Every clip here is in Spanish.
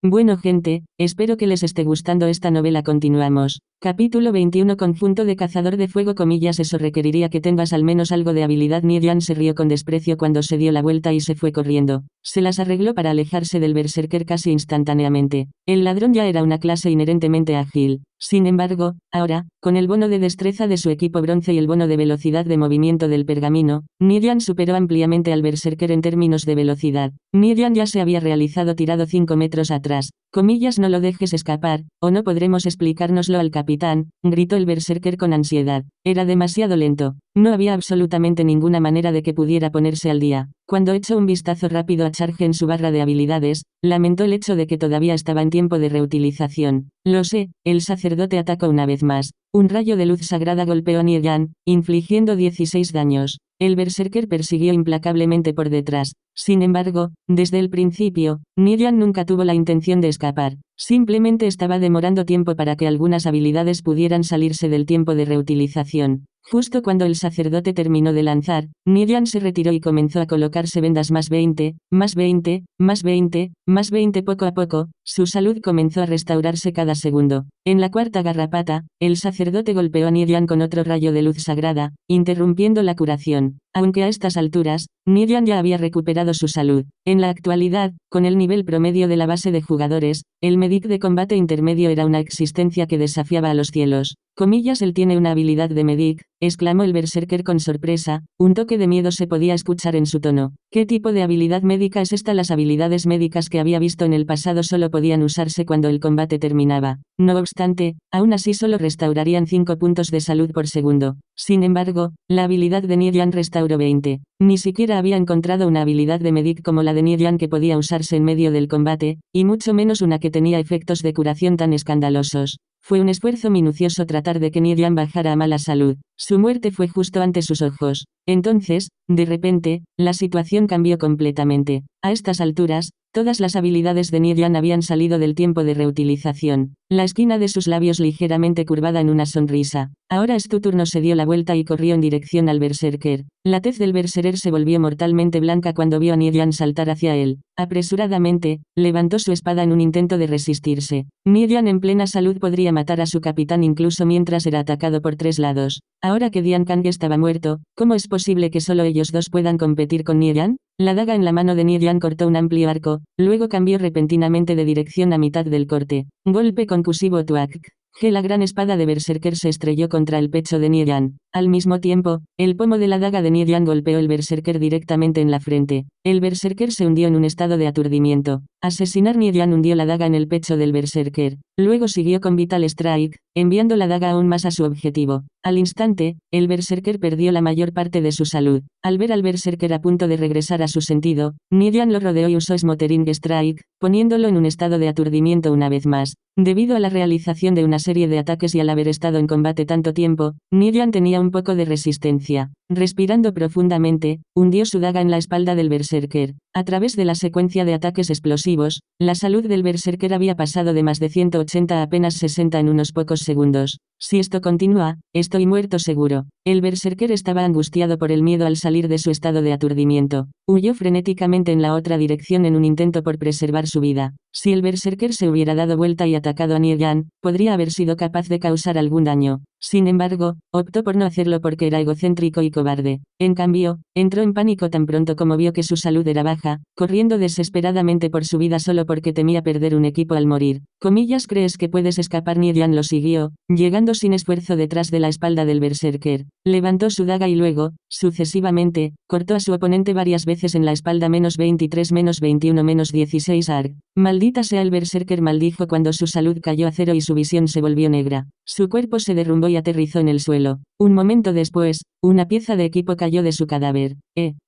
Bueno gente, espero que les esté gustando esta novela. Continuamos. Capítulo 21. Conjunto de cazador de fuego comillas. Eso requeriría que tengas al menos algo de habilidad. Nidian se rió con desprecio cuando se dio la vuelta y se fue corriendo. Se las arregló para alejarse del berserker casi instantáneamente. El ladrón ya era una clase inherentemente ágil. Sin embargo, ahora, con el bono de destreza de su equipo bronce y el bono de velocidad de movimiento del pergamino, Nidian superó ampliamente al berserker en términos de velocidad. Nidian ya se había realizado tirado 5 metros atrás. Comillas, no lo dejes escapar, o no podremos explicárnoslo al capitán, gritó el berserker con ansiedad. Era demasiado lento. No había absolutamente ninguna manera de que pudiera ponerse al día. Cuando echó un vistazo rápido a Charge en su barra de habilidades, lamentó el hecho de que todavía estaba en tiempo de reutilización. Lo sé, el sacerdote atacó una vez más. Un rayo de luz sagrada golpeó a Nidian, infligiendo 16 daños. El berserker persiguió implacablemente por detrás. Sin embargo, desde el principio, Nidian nunca tuvo la intención de escapar. Simplemente estaba demorando tiempo para que algunas habilidades pudieran salirse del tiempo de reutilización. Justo cuando el sacerdote terminó de lanzar, Nidian se retiró y comenzó a colocarse vendas más 20, más 20, más 20, más 20 poco a poco. Su salud comenzó a restaurarse cada segundo. En la cuarta garrapata, el sacerdote golpeó a Nidian con otro rayo de luz sagrada, interrumpiendo la curación. Aunque a estas alturas, Nidian ya había recuperado su salud. En la actualidad, con el nivel promedio de la base de jugadores, el medic de combate intermedio era una existencia que desafiaba a los cielos. Comillas, él tiene una habilidad de medic, exclamó el berserker con sorpresa. Un toque de miedo se podía escuchar en su tono. ¿Qué tipo de habilidad médica es esta? Las habilidades médicas que había visto en el pasado solo podían usarse cuando el combate terminaba. No obstante, aún así solo restaurarían 5 puntos de salud por segundo. Sin embargo, la habilidad de Nidian restauró 20. Ni siquiera había encontrado una habilidad de medic como la de Nidian que podía usarse en medio del combate, y mucho menos una que tenía efectos de curación tan escandalosos. Fue un esfuerzo minucioso tratar de que Nidian bajara a mala salud. Su muerte fue justo ante sus ojos. Entonces, de repente, la situación cambió completamente. A estas alturas, todas las habilidades de Nidian habían salido del tiempo de reutilización. La esquina de sus labios ligeramente curvada en una sonrisa. Ahora es tu turno. Se dio la vuelta y corrió en dirección al berserker. La tez del berserker se volvió mortalmente blanca cuando vio a Nidian saltar hacia él. Apresuradamente, levantó su espada en un intento de resistirse. Nidian en plena salud podría matar a su capitán incluso mientras era atacado por 3 lados. Ahora que Dian Kang estaba muerto, ¿cómo es posible que solo ellos dos puedan competir con Nidian? La daga en la mano de Nidian cortó un amplio arco, luego cambió repentinamente de dirección a mitad del corte. Golpe concusivo tuac. La gran espada de berserker se estrelló contra el pecho de Nidian. Al mismo tiempo, el pomo de la daga de Nidian golpeó el berserker directamente en la frente. El berserker se hundió en un estado de aturdimiento. Asesinar. Nidian hundió la daga en el pecho del berserker. Luego siguió con Vital Strike, enviando la daga aún más a su objetivo. Al instante, el berserker perdió la mayor parte de su salud. Al ver al berserker a punto de regresar a su sentido, Nidian lo rodeó y usó Smothering Strike, poniéndolo en un estado de aturdimiento una vez más. Debido a la realización de una serie de ataques y al haber estado en combate tanto tiempo, Nidian tenía un poco de resistencia. Respirando profundamente, hundió su daga en la espalda del berserker. A través de la secuencia de ataques explosivos, la salud del berserker había pasado de más de 180 a apenas 60 en unos pocos segundos. Si esto continúa, estoy muerto seguro. El berserker estaba angustiado por el miedo al salir de su estado de aturdimiento. Huyó frenéticamente en la otra dirección en un intento por preservar su vida. Si el berserker se hubiera dado vuelta y atacado a Nidian, podría haber sido capaz de causar algún daño. Sin embargo, optó por no hacerlo porque era egocéntrico y cobarde. En cambio, entró en pánico tan pronto como vio que su salud era baja, corriendo desesperadamente por su vida solo porque temía perder un equipo al morir. Comillas, ¿crees que puedes escapar? Nidian lo siguió, llegando sin esfuerzo detrás de la espalda del berserker. Levantó su daga y luego, sucesivamente, cortó a su oponente varias veces en la espalda. -23, -21, -16 arg. Maldita sea. El berserker maldijo cuando su salud cayó a cero y su visión se volvió negra. Su cuerpo se derrumbó y aterrizó en el suelo. Un momento después, una pieza de equipo cayó de su cadáver.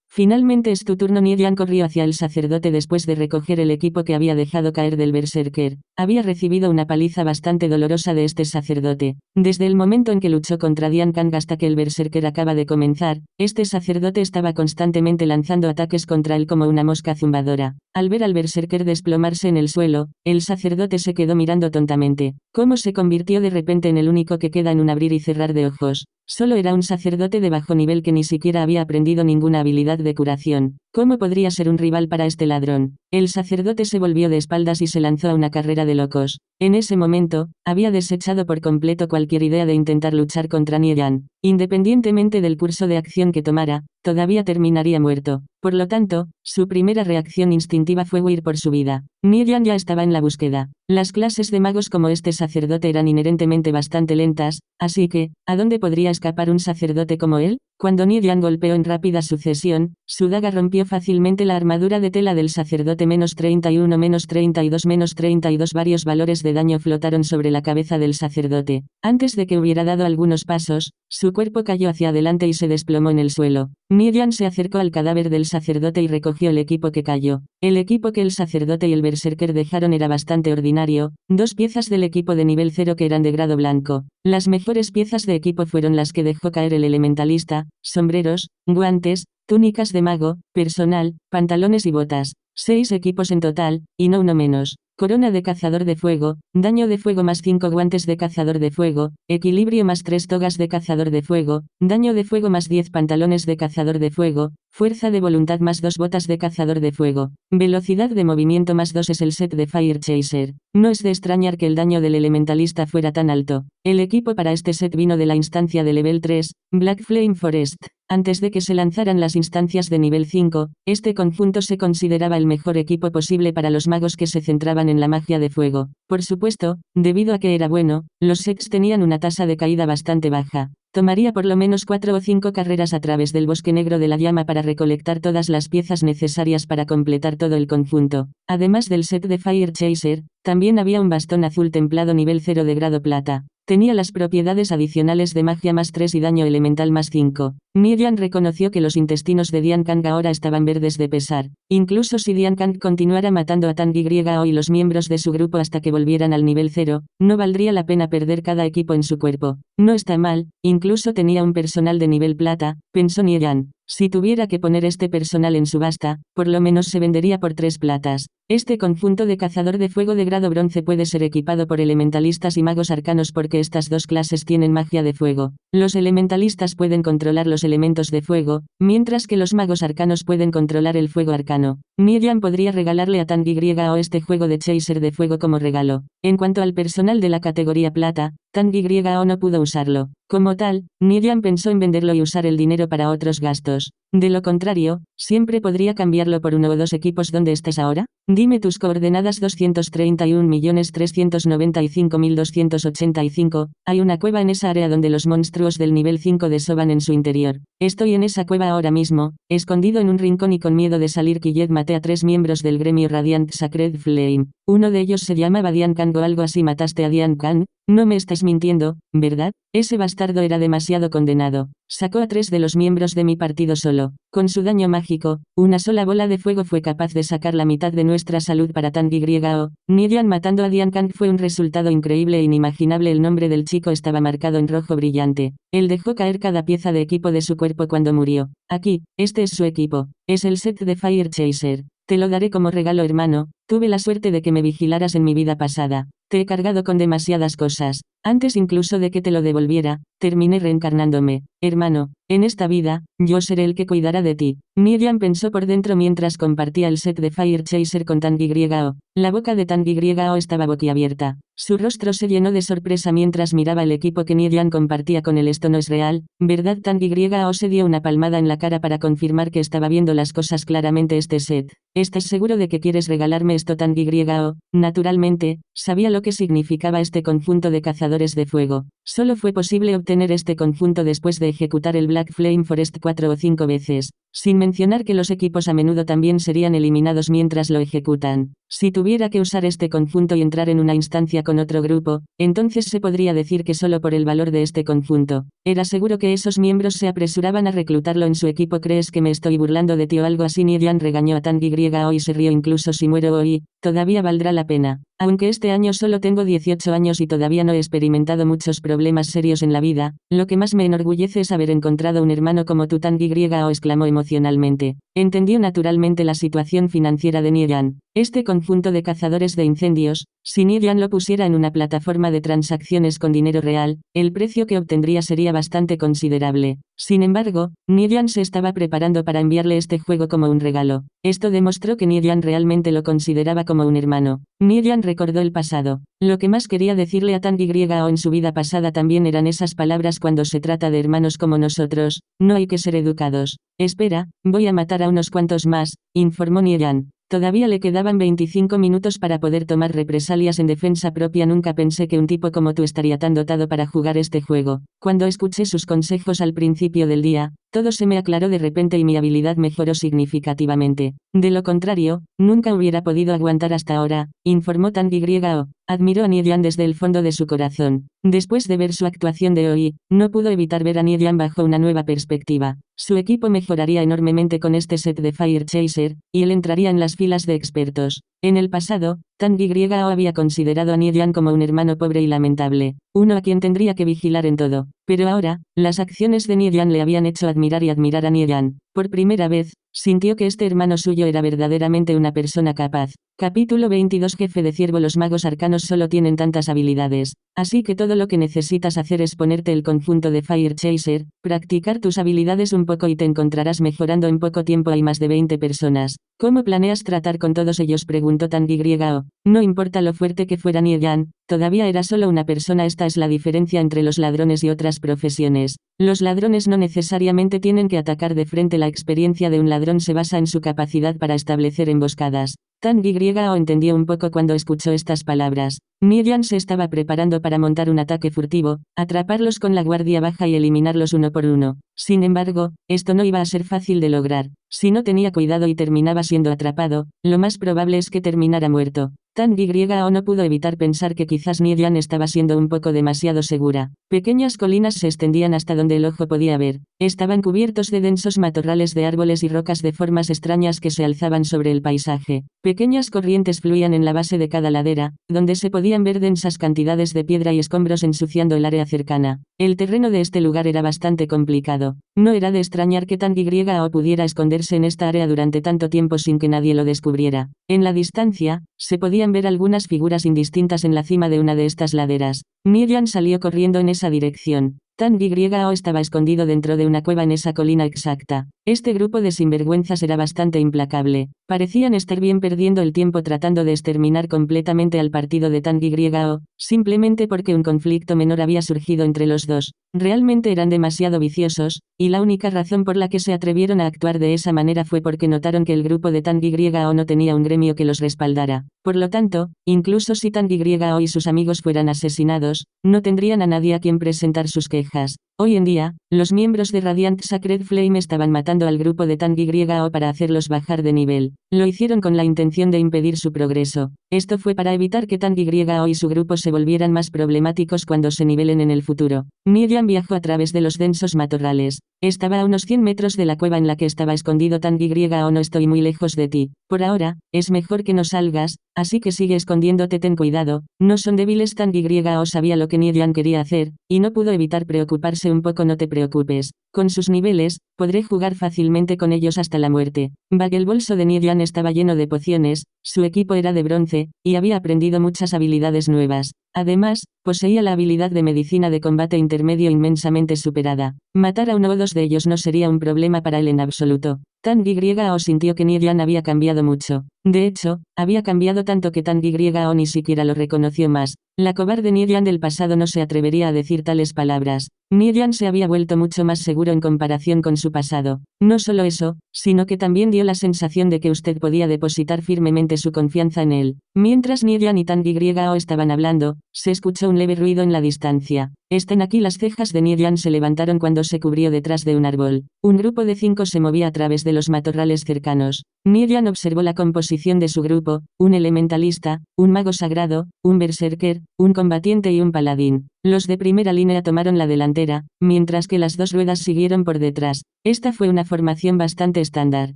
Finalmente es tu turno. Nidian corrió hacia el sacerdote después de recoger el equipo que había dejado caer del berserker. Había recibido una paliza bastante dolorosa de este sacerdote. Desde el momento en que luchó contra Dian Kang hasta que el berserker acaba de comenzar, este sacerdote estaba constantemente lanzando ataques contra él como una mosca zumbadora. Al ver al berserker desplomarse en el suelo, el sacerdote se quedó mirando tontamente. ¿Cómo se convirtió de repente en el único que queda en un abrir y cerrar de ojos? Solo era un sacerdote de bajo nivel que ni siquiera había aprendido ninguna habilidad de curación. ¿Cómo podría ser un rival para este ladrón? El sacerdote se volvió de espaldas y se lanzó a una carrera de locos. En ese momento, había desechado por completo cualquier idea de intentar luchar contra Nieyan. Independientemente del curso de acción que tomara, todavía terminaría muerto. Por lo tanto, su primera reacción instintiva fue huir por su vida. Nieyan ya estaba en la búsqueda. Las clases de magos como este sacerdote eran inherentemente bastante lentas, así que, ¿a dónde podría escapar un sacerdote como él? Cuando Nieyan golpeó en rápida sucesión, su daga rompió fácilmente la armadura de tela del sacerdote. -31, -32, -32. Varios valores de daño flotaron sobre la cabeza del sacerdote. Antes de que hubiera dado algunos pasos, su cuerpo cayó hacia adelante y se desplomó en el suelo. Nieyan se acercó al cadáver del sacerdote y recogió el equipo que cayó. El equipo que el sacerdote y el berserker dejaron era bastante ordinario, 2 piezas del equipo de nivel 0 que eran de grado blanco. Las mejores piezas de equipo fueron las que dejó caer el elementalista: sombreros, guantes, túnicas de mago, personal, pantalones y botas. 6 equipos en total, y no uno menos. Corona de cazador de fuego, daño de fuego más 5 guantes de cazador de fuego, equilibrio más 3 togas de cazador de fuego, daño de fuego más 10 pantalones de cazador de fuego, fuerza de voluntad más 2 botas de cazador de fuego, velocidad de movimiento más 2 es el set de Fire Chaser. No es de extrañar que el daño del elementalista fuera tan alto. El equipo para este set vino de la instancia de level 3, Black Flame Forest. Antes de que se lanzaran las instancias de nivel 5, este conjunto se consideraba el mejor equipo posible para los magos que se centraban en la magia de fuego. Por supuesto, debido a que era bueno, los sets tenían una tasa de caída bastante baja. Tomaría por lo menos 4 o 5 carreras a través del bosque negro de la llama para recolectar todas las piezas necesarias para completar todo el conjunto. Además del set de Fire Chaser, también había un bastón azul templado nivel 0 de grado plata. Tenía las propiedades adicionales de magia más 3 y daño elemental más 5. Nieyan reconoció que los intestinos de Dian Kang ahora estaban verdes de pesar. Incluso si Dian Kang continuara matando a Tang Yao y los miembros de su grupo hasta que volvieran al nivel 0, no valdría la pena perder cada equipo en su cuerpo. No está mal, incluso tenía un personal de nivel plata, pensó Nieyan. Si tuviera que poner este personal en subasta, por lo menos se vendería por 3 platas. Este conjunto de cazador de fuego de grado bronce puede ser equipado por elementalistas y magos arcanos porque estas dos clases tienen magia de fuego. Los elementalistas pueden controlar los elementos de fuego, mientras que los magos arcanos pueden controlar el fuego arcano. Nieyan podría regalarle a Tang Yao este juego de Chaser de fuego como regalo. En cuanto al personal de la categoría plata, Tang Yao no pudo usarlo. Como tal, Nieyan pensó en venderlo y usar el dinero para otros gastos. De lo contrario, siempre podría cambiarlo por 1 o 2 equipos. ¿Dónde estás ahora? Dime tus coordenadas. 231.395.285. Hay una cueva en esa área donde los monstruos del nivel 5 desoban en su interior. Estoy en esa cueva ahora mismo, escondido en un rincón y con miedo de salir. Killed maté a 3 miembros del gremio Radiant Sacred Flame. Uno de ellos se llamaba Dian Kang o algo así. ¿Mataste a Dian Kang? No me estás mintiendo, ¿verdad? Ese bastardo era demasiado condenado. Sacó a 3 de los miembros de mi partido solo. Con su daño mágico, una sola bola de fuego fue capaz de sacar la mitad de nuestra salud para Tang Yao. Nieyan matando a Dian Kang fue un resultado increíble e inimaginable. El nombre del chico estaba marcado en rojo brillante. Él dejó caer cada pieza de equipo de su cuerpo cuando murió. Aquí, este es su equipo. Es el set de Fire Chaser. Te lo daré como regalo, hermano. Tuve la suerte de que me vigilaras en mi vida pasada. Te he cargado con demasiadas cosas. Antes incluso de que te lo devolviera, terminé reencarnándome. Hermano, en esta vida, yo seré el que cuidará de ti. Nieyan pensó por dentro mientras compartía el set de Fire Chaser con Tang Yao. La boca de Tang Yao estaba boquiabierta. Su rostro se llenó de sorpresa mientras miraba el equipo que Nieyan compartía con él. Esto no es real, ¿verdad? Tang Yao se dio una palmada en la cara para confirmar que estaba viendo las cosas claramente. Este set. ¿Estás seguro de que quieres regalarme esto? Tang Yao, naturalmente, sabía lo que significaba este conjunto de cazadores de fuego. Solo fue posible obtener este conjunto después de ejecutar el Black Flame Forest 4 o 5 veces, sin mencionar que los equipos a menudo también serían eliminados mientras lo ejecutan. Si tuviera que usar este conjunto y entrar en una instancia con otro grupo, entonces se podría decir que solo por el valor de este conjunto, era seguro que esos miembros se apresuraban a reclutarlo en su equipo. ¿Crees que me estoy burlando de ti o algo así? Nieyan regañó a Tang Yao y se rió. Incluso si muero hoy, todavía valdrá la pena. Aunque este año solo tengo 18 años y todavía no he experimentado muchos problemas serios en la vida, lo que más me enorgullece es haber encontrado un hermano como tú. Tang Yao exclamó emocionalmente. Entendió naturalmente la situación financiera de Nieyan. Este conjunto de cazadores de incendios, si Nieyan lo pusiera en una plataforma de transacciones con dinero real, el precio que obtendría sería bastante considerable. Sin embargo, Nieyan se estaba preparando para enviarle este juego como un regalo. Esto demostró que Nieyan realmente lo consideraba como un hermano. Nieyan recordó el pasado. Lo que más quería decirle a Tang Yao en su vida pasada también eran esas palabras: cuando se trata de hermanos como nosotros, no hay que ser educados. Espera, voy a matar a unos cuantos más, informó Nieyan. Todavía le quedaban 25 minutos para poder tomar represalias en defensa propia. Nunca pensé que un tipo como tú estaría tan dotado para jugar este juego. Cuando escuché sus consejos al principio del día, todo se me aclaró de repente y mi habilidad mejoró significativamente. De lo contrario, nunca hubiera podido aguantar hasta ahora, informó Tang Yao. Admiró a Nieyan desde el fondo de su corazón. Después de ver su actuación de hoy, no pudo evitar ver a Nieyan bajo una nueva perspectiva. Su equipo mejoraría enormemente con este set de Fire Chaser, y él entraría en las filas de expertos. En el pasado, Tang Yao había considerado a Nieyan como un hermano pobre y lamentable, uno a quien tendría que vigilar en todo. Pero ahora, las acciones de Nieyan le habían hecho admirar y admirar a Nieyan. Por primera vez, sintió que este hermano suyo era verdaderamente una persona capaz. Capítulo 22. Jefe de Ciervo. Los magos arcanos solo tienen tantas habilidades, así que todo lo que necesitas hacer es ponerte el conjunto de Fire Chaser, practicar tus habilidades un poco y te encontrarás mejorando en poco tiempo. Hay más de 20 personas. ¿Cómo planeas tratar con todos ellos?, preguntó Tang Yao. No importa lo fuerte que fuera Nieyan, todavía era solo una persona. Esta es la diferencia entre los ladrones y otras profesiones. Los ladrones no necesariamente tienen que atacar de frente. La experiencia de un ladrón se basa en su capacidad para establecer emboscadas. Tang Yao entendió un poco cuando escuchó estas palabras. Nieyan se estaba preparando para montar un ataque furtivo, atraparlos con la guardia baja y eliminarlos uno por uno. Sin embargo, esto no iba a ser fácil de lograr. Si no tenía cuidado y terminaba siendo atrapado, lo más probable es que terminara muerto. Tang Yao no pudo evitar pensar que quizás Nieyan estaba siendo un poco demasiado segura. Pequeñas colinas se extendían hasta donde el ojo podía ver. Estaban cubiertos de densos matorrales de árboles y rocas de formas extrañas que se alzaban sobre el paisaje. Pequeñas corrientes fluían en la base de cada ladera, donde se podían ver densas cantidades de piedra y escombros ensuciando el área cercana. El terreno de este lugar era bastante complicado. No era de extrañar que Tang Yao pudiera esconderse en esta área durante tanto tiempo sin que nadie lo descubriera. En la distancia, se podían ver algunas figuras indistintas en la cima de una de estas laderas. Nieyan salió corriendo en esa dirección. Tang Yao estaba escondido dentro de una cueva en esa colina exacta. Este grupo de sinvergüenzas era bastante implacable. Parecían estar bien perdiendo el tiempo tratando de exterminar completamente al partido de Tang Yao, simplemente porque un conflicto menor había surgido entre los dos. Realmente eran demasiado viciosos, y la única razón por la que se atrevieron a actuar de esa manera fue porque notaron que el grupo de Tang Yao no tenía un gremio que los respaldara. Por lo tanto, incluso si Tang Yao y sus amigos fueran asesinados, no tendrían a nadie a quien presentar sus quejas. Hoy en día, los miembros de Radiant Sacred Flame estaban matando al grupo de Tang Yao para hacerlos bajar de nivel. Lo hicieron con la intención de impedir su progreso. Esto fue para evitar que Tang Yao y su grupo se volvieran más problemáticos cuando se nivelen en el futuro. Nieyan viajó a través de los densos matorrales. Estaba a unos 100 metros de la cueva en la que estaba escondido Tang Yao. No estoy muy lejos de ti. Por ahora, es mejor que no salgas, así que sigue escondiéndote. Ten cuidado, no son débiles. Tang Yao sabía lo que Nieyan quería hacer, y no pudo evitar preocuparse un poco. No te preocupes. Con sus niveles, podré jugar fácilmente con ellos hasta la muerte. El bolso de Nieyan estaba lleno de pociones, su equipo era de bronce, y había aprendido muchas habilidades nuevas. Además, poseía la habilidad de medicina de combate intermedio inmensamente superada. Matar a uno o dos de ellos no sería un problema para él en absoluto. Tang Yao sintió que Nieyan había cambiado mucho. De hecho, había cambiado tanto que Tang Yao ni siquiera lo reconoció más. La cobarde Nieyan del pasado no se atrevería a decir tales palabras. Nieyan se había vuelto mucho más seguro en comparación con su pasado. No solo eso, sino que también dio la sensación de que usted podía depositar firmemente su confianza en él. Mientras Nieyan y Tang Yao estaban hablando, se escuchó un leve ruido en la distancia. Están aquí. Las cejas de Nieyan se levantaron cuando se cubrió detrás de un árbol. Un grupo de 5 se movía a través de los matorrales cercanos. Nieyan observó la composición de su grupo: un elementalista, un mago sagrado, un berserker, un combatiente y un paladín. Los de primera línea tomaron la delantera, mientras que las dos ruedas siguieron por detrás. Esta fue una formación bastante estándar.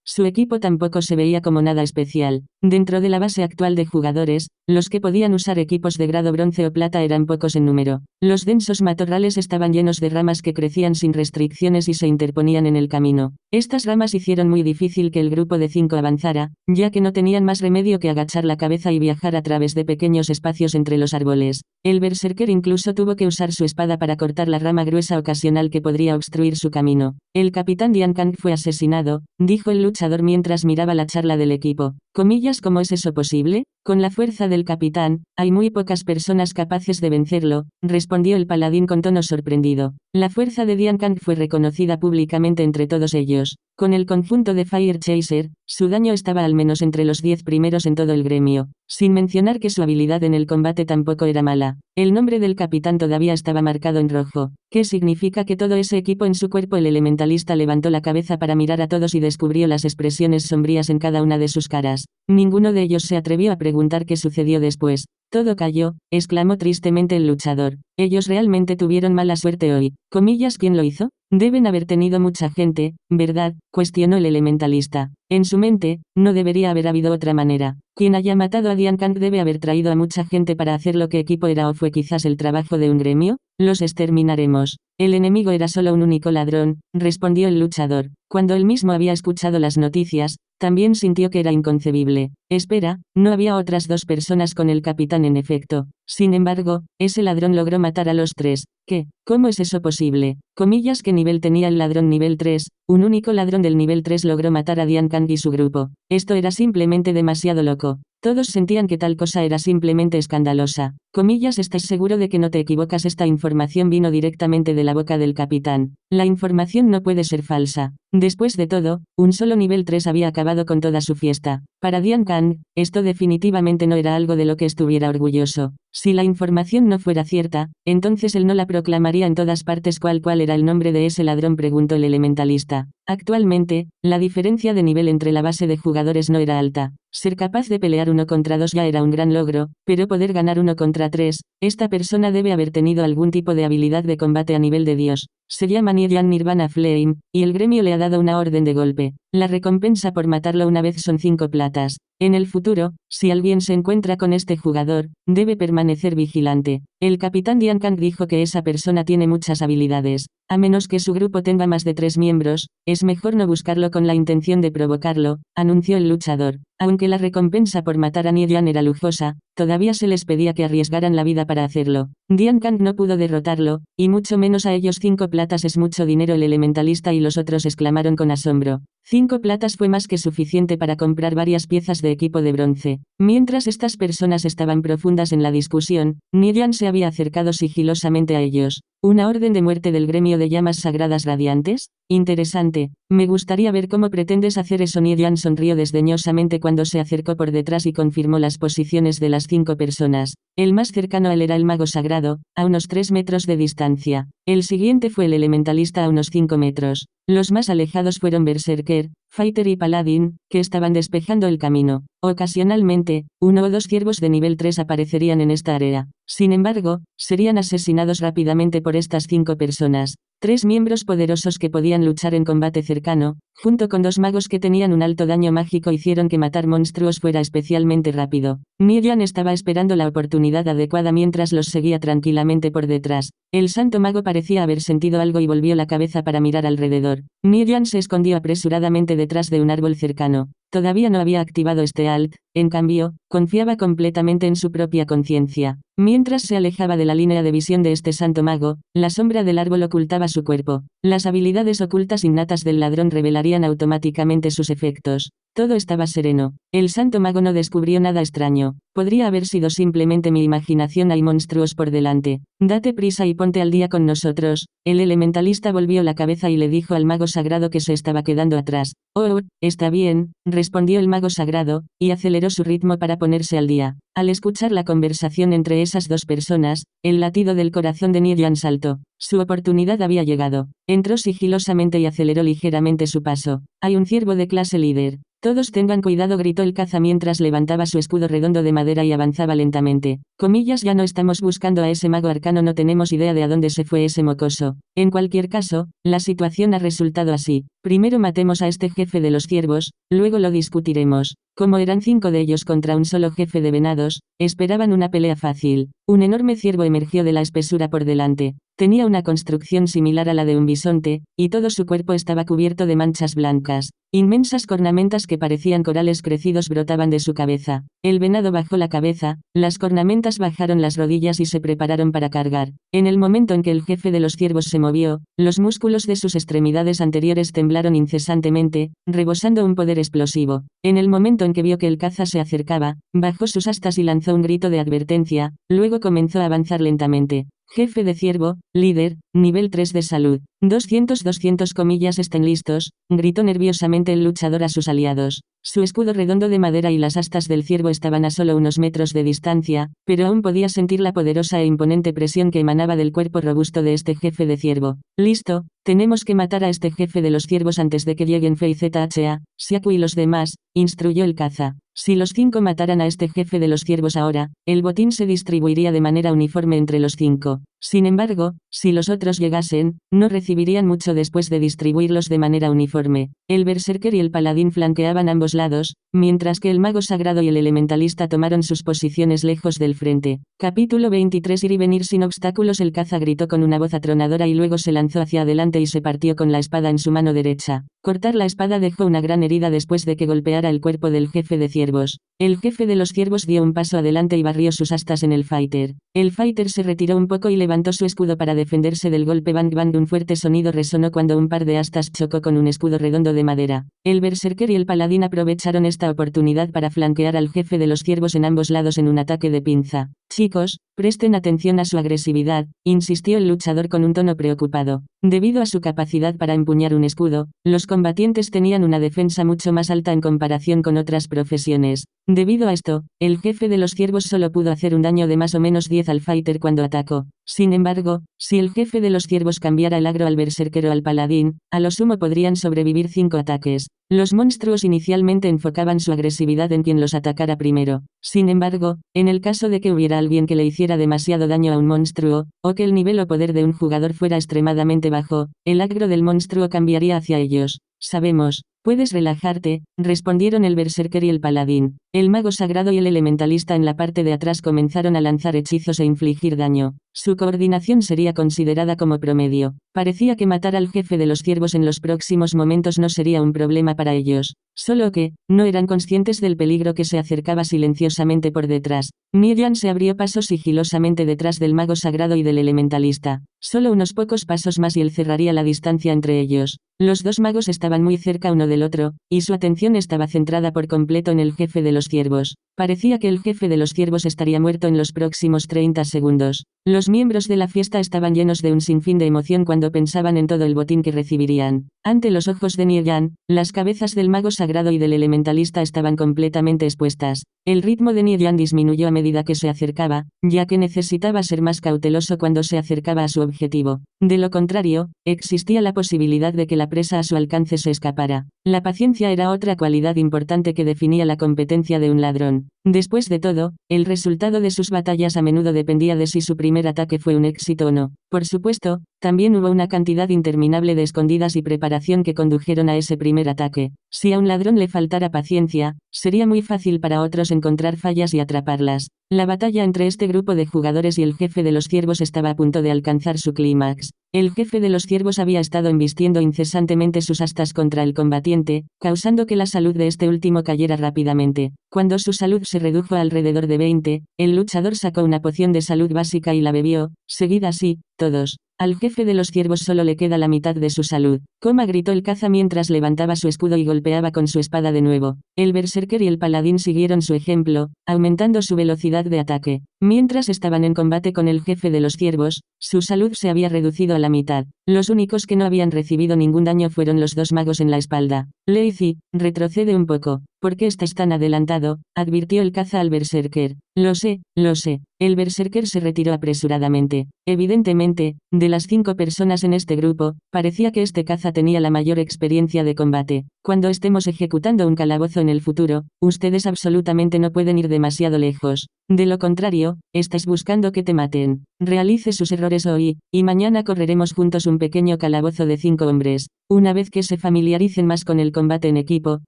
Su equipo tampoco se veía como nada especial. Dentro de la base actual de jugadores, los que podían usar equipos de grado bronce o plata eran pocos en número. Los densos matorrales estaban llenos de ramas que crecían sin restricciones y se interponían en el camino. Estas ramas hicieron muy difícil que el grupo de 5 avanzara, ya que no tenían más remedio que agachar la cabeza y viajar a través de pequeños espacios entre los árboles. El berserker incluso tuvo que usar su espada para cortar la rama gruesa ocasional que podría obstruir su camino. El capitán Dian Kang fue asesinado, dijo el luchador mientras miraba la charla del equipo. Comillas, ¿cómo es eso posible? Con la fuerza del capitán, hay muy pocas personas capaces de vencerlo, respondió el paladín con tono sorprendido. La fuerza de Dian Kang fue reconocida públicamente entre todos ellos. Con el conjunto de Fire Chaser, su daño estaba al menos entre los 10 primeros en todo el gremio, sin mencionar que su habilidad en el combate tampoco era mala. El nombre del capitán todavía estaba marcado en rojo. ¿Qué significa que todo ese equipo en su cuerpo? El elementalista levantó la cabeza para mirar a todos y descubrió las expresiones sombrías en cada una de sus caras. Ninguno de ellos se atrevió a preguntar qué sucedió después. Todo cayó, exclamó tristemente el luchador. Ellos realmente tuvieron mala suerte hoy. Comillas, ¿quién lo hizo? Deben haber tenido mucha gente, ¿verdad? Cuestionó el elementalista. En su mente, no debería haber habido otra manera. Quien haya matado a Dian Kang debe haber traído a mucha gente para hacer lo que equipo era, o fue quizás el trabajo de un gremio. Los exterminaremos. El enemigo era solo un único ladrón, respondió el luchador. Cuando él mismo había escuchado las noticias, también sintió que era inconcebible. Espera, no había otras 2 personas con el capitán en efecto. Sin embargo, ese ladrón logró matar a los 3. ¿Qué? ¿Cómo es eso posible? Comillas, ¿qué nivel tenía el ladrón? Nivel 3. Un único ladrón del nivel 3 logró matar a Dian Kang y su grupo. Esto era simplemente demasiado loco. Todos sentían que tal cosa era simplemente escandalosa. Comillas, ¿estás seguro de que no te equivocas? Esta información vino directamente de la boca del capitán. La información no puede ser falsa. Después de todo, un solo nivel 3 había acabado con toda su fiesta. Para Dian Kang, esto definitivamente no era algo de lo que estuviera orgulloso. Si la información no fuera cierta, entonces él no la proclamaría en todas partes. ¿Cuál era el nombre de ese ladrón?, preguntó el elementalista. Actualmente, la diferencia de nivel entre la base de jugadores no era alta. Ser capaz de pelear 1 contra 2 ya era un gran logro, pero poder ganar 1 contra 3, esta persona debe haber tenido algún tipo de habilidad de combate a nivel de Dios. Se llama Niryan Nirvana Flame, y el gremio le ha dado una orden de golpe. La recompensa por matarlo una vez son 5 platas. En el futuro, si alguien se encuentra con este jugador, debe permanecer vigilante. El capitán Dian Kang dijo que esa persona tiene muchas habilidades. A menos que su grupo tenga más de 3 miembros, es mejor no buscarlo con la intención de provocarlo, anunció el luchador. Aunque la recompensa por matar a Niryan era lujosa, todavía se les pedía que arriesgaran la vida para hacerlo. Dian Kang no pudo derrotarlo, y mucho menos a ellos. 5 platas es mucho dinero. El elementalista y los otros exclamaron con asombro. 5 platas fue más que suficiente para comprar varias piezas de equipo de bronce. Mientras estas personas estaban profundas en la discusión, Niryan se había acercado sigilosamente a ellos. ¿Una orden de muerte del gremio de llamas sagradas radiantes? Interesante. Me gustaría ver cómo pretendes hacer eso. Niryan sonrió desdeñosamente cuando se acercó por detrás y confirmó las posiciones de las 5 personas. El más cercano a él era el mago sagrado, a unos 3 metros de distancia. El siguiente fue el elementalista a unos 5 metros. Los más alejados fueron Berserker, Fighter y Paladin, que estaban despejando el camino. Ocasionalmente, 1 o 2 ciervos de nivel 3 aparecerían en esta área. Sin embargo, serían asesinados rápidamente por estas 5 personas. 3 miembros poderosos que podían luchar en combate cercano, junto con 2 magos que tenían un alto daño mágico, hicieron que matar monstruos fuera especialmente rápido. Niryan estaba esperando la oportunidad adecuada mientras los seguía tranquilamente por detrás. El santo mago parecía haber sentido algo y volvió la cabeza para mirar alrededor. Niryan se escondió apresuradamente detrás de un árbol cercano. Todavía no había activado este alt, en cambio, confiaba completamente en su propia conciencia. Mientras se alejaba de la línea de visión de este santo mago, la sombra del árbol ocultaba su cuerpo. Las habilidades ocultas innatas del ladrón revelarían automáticamente sus efectos. Todo estaba sereno. El santo mago no descubrió nada extraño. Podría haber sido simplemente mi imaginación. Hay monstruos por delante. Date prisa y ponte al día con nosotros. El elementalista volvió la cabeza y le dijo al mago sagrado que se estaba quedando atrás. Oh, está bien, respondió el mago sagrado, y aceleró su ritmo para ponerse al día. Al escuchar la conversación entre esas 2 personas, el latido del corazón de Niryan saltó. Su oportunidad había llegado. Entró sigilosamente y aceleró ligeramente su paso. Hay un ciervo de clase líder. Todos tengan cuidado, gritó el caza mientras levantaba su escudo redondo de madera y avanzaba lentamente. Comillas, ya no estamos buscando a ese mago arcano, no tenemos idea de a dónde se fue ese mocoso. En cualquier caso, la situación ha resultado así. Primero matemos a este jefe de los ciervos, luego lo discutiremos. Como eran 5 de ellos contra un solo jefe de venados, esperaban una pelea fácil. Un enorme ciervo emergió de la espesura por delante. Tenía una construcción similar a la de un bisonte, y todo su cuerpo estaba cubierto de manchas blancas. Inmensas cornamentas que parecían corales crecidos brotaban de su cabeza. El venado bajó la cabeza, las cornamentas bajaron las rodillas y se prepararon para cargar. En el momento en que el jefe de los ciervos se movió, los músculos de sus extremidades anteriores temblaron incesantemente, rebosando un poder explosivo. En el momento en que vio que el caza se acercaba, bajó sus astas y lanzó un grito de advertencia, luego comenzó a avanzar lentamente. Jefe de ciervo, líder, nivel 3 de salud. 200 comillas, estén listos, gritó nerviosamente el luchador a sus aliados. Su escudo redondo de madera y las astas del ciervo estaban a solo unos metros de distancia, pero aún podía sentir la poderosa e imponente presión que emanaba del cuerpo robusto de este jefe de ciervo. Listo, tenemos que matar a este jefe de los ciervos antes de que lleguen Fei ZHA, Siaku y los demás, instruyó el caza. Si los 5 mataran a este jefe de los ciervos ahora, el botín se distribuiría de manera uniforme entre los 5. Sin embargo, si los otros llegasen, no recibirían mucho después de distribuirlos de manera uniforme. El berserker y el paladín flanqueaban ambos lados, mientras que el mago sagrado y el elementalista tomaron sus posiciones lejos del frente. Capítulo 23. Ir y venir sin obstáculos. El caza gritó con una voz atronadora y luego se lanzó hacia adelante y se partió con la espada en su mano derecha. Cortar la espada dejó una gran herida después de que golpeara el cuerpo del jefe de ciervos. El jefe de los ciervos dio un paso adelante y barrió sus astas en el fighter. El fighter se retiró un poco y levantó su escudo para defenderse del golpe. Bang bang, un fuerte sonido resonó cuando un par de astas chocó con un escudo redondo de madera. El berserker y el paladín aprovecharon esta oportunidad para flanquear al jefe de los ciervos en ambos lados en un ataque de pinza. Chicos, presten atención a su agresividad, insistió el luchador con un tono preocupado. Debido a su capacidad para empuñar un escudo, los combatientes tenían una defensa mucho más alta en comparación con otras profesiones. Debido a esto, el jefe de los ciervos solo pudo hacer un daño de más o menos 10 al fighter cuando atacó. Sin embargo, si el jefe de los ciervos cambiara el agro al berserker o al paladín, a lo sumo podrían sobrevivir 5 ataques. Los monstruos inicialmente enfocaban su agresividad en quien los atacara primero. Sin embargo, en el caso de que hubiera alguien que le hiciera demasiado daño a un monstruo, o que el nivel o poder de un jugador fuera extremadamente bajo, el agro del monstruo cambiaría hacia ellos. Sabemos. Puedes relajarte, respondieron el berserker y el paladín. El mago sagrado y el elementalista en la parte de atrás comenzaron a lanzar hechizos e infligir daño. Su coordinación sería considerada como promedio. Parecía que matar al jefe de los ciervos en los próximos momentos no sería un problema para ellos. Solo que, no eran conscientes del peligro que se acercaba silenciosamente por detrás. Niyan se abrió paso sigilosamente detrás del mago sagrado y del elementalista. Solo unos pocos pasos más y él cerraría la distancia entre ellos. Los dos magos estaban muy cerca uno del otro, y su atención estaba centrada por completo en el jefe de los ciervos. Parecía que el jefe de los ciervos estaría muerto en los próximos 30 segundos. Los miembros de la fiesta estaban llenos de un sinfín de emoción cuando pensaban en todo el botín que recibirían. Ante los ojos de Niyan, las cabezas del mago sagrado y del elementalista estaban completamente expuestas. El ritmo de Niyan disminuyó a medida que se acercaba, ya que necesitaba ser más cauteloso cuando se acercaba a su objetivo. De lo contrario, existía la posibilidad de que la presa a su alcance se escapara. La paciencia era otra cualidad importante que definía la competencia de un ladrón. Después de todo, el resultado de sus batallas a menudo dependía de si su primer ataque fue un éxito o no. Por supuesto, también hubo una cantidad interminable de escondidas y preparación que condujeron a ese primer ataque. Si a un ladrón le faltara paciencia, sería muy fácil para otros encontrar fallas y atraparlas. La batalla entre este grupo de jugadores y el jefe de los ciervos estaba a punto de alcanzar su clímax. El jefe de los ciervos había estado embistiendo incesantemente sus astas contra el combatiente, causando que la salud de este último cayera rápidamente. Cuando su salud se redujo a alrededor de 20, el luchador sacó una poción de salud básica y la bebió, seguida así, todos. Al jefe de los ciervos solo le queda la mitad de su salud. Coma, gritó el caza mientras levantaba su escudo y golpeaba con su espada de nuevo. El berserker y el paladín siguieron su ejemplo, aumentando su velocidad de ataque. Mientras estaban en combate con el jefe de los ciervos, su salud se había reducido a la mitad. Los únicos que no habían recibido ningún daño fueron los dos magos en la espalda. Lazy, retrocede un poco. ¿Por qué estás tan adelantado?, advirtió el caza al berserker. Lo sé, lo sé. El berserker se retiró apresuradamente. Evidentemente, de las 5 personas en este grupo, parecía que este caza tenía la mayor experiencia de combate. Cuando estemos ejecutando un calabozo en el futuro, ustedes absolutamente no pueden ir demasiado lejos. De lo contrario, estás buscando que te maten. Realice sus errores hoy, y mañana correremos juntos un pequeño calabozo de 5 hombres. Una vez que se familiaricen más con el combate en equipo,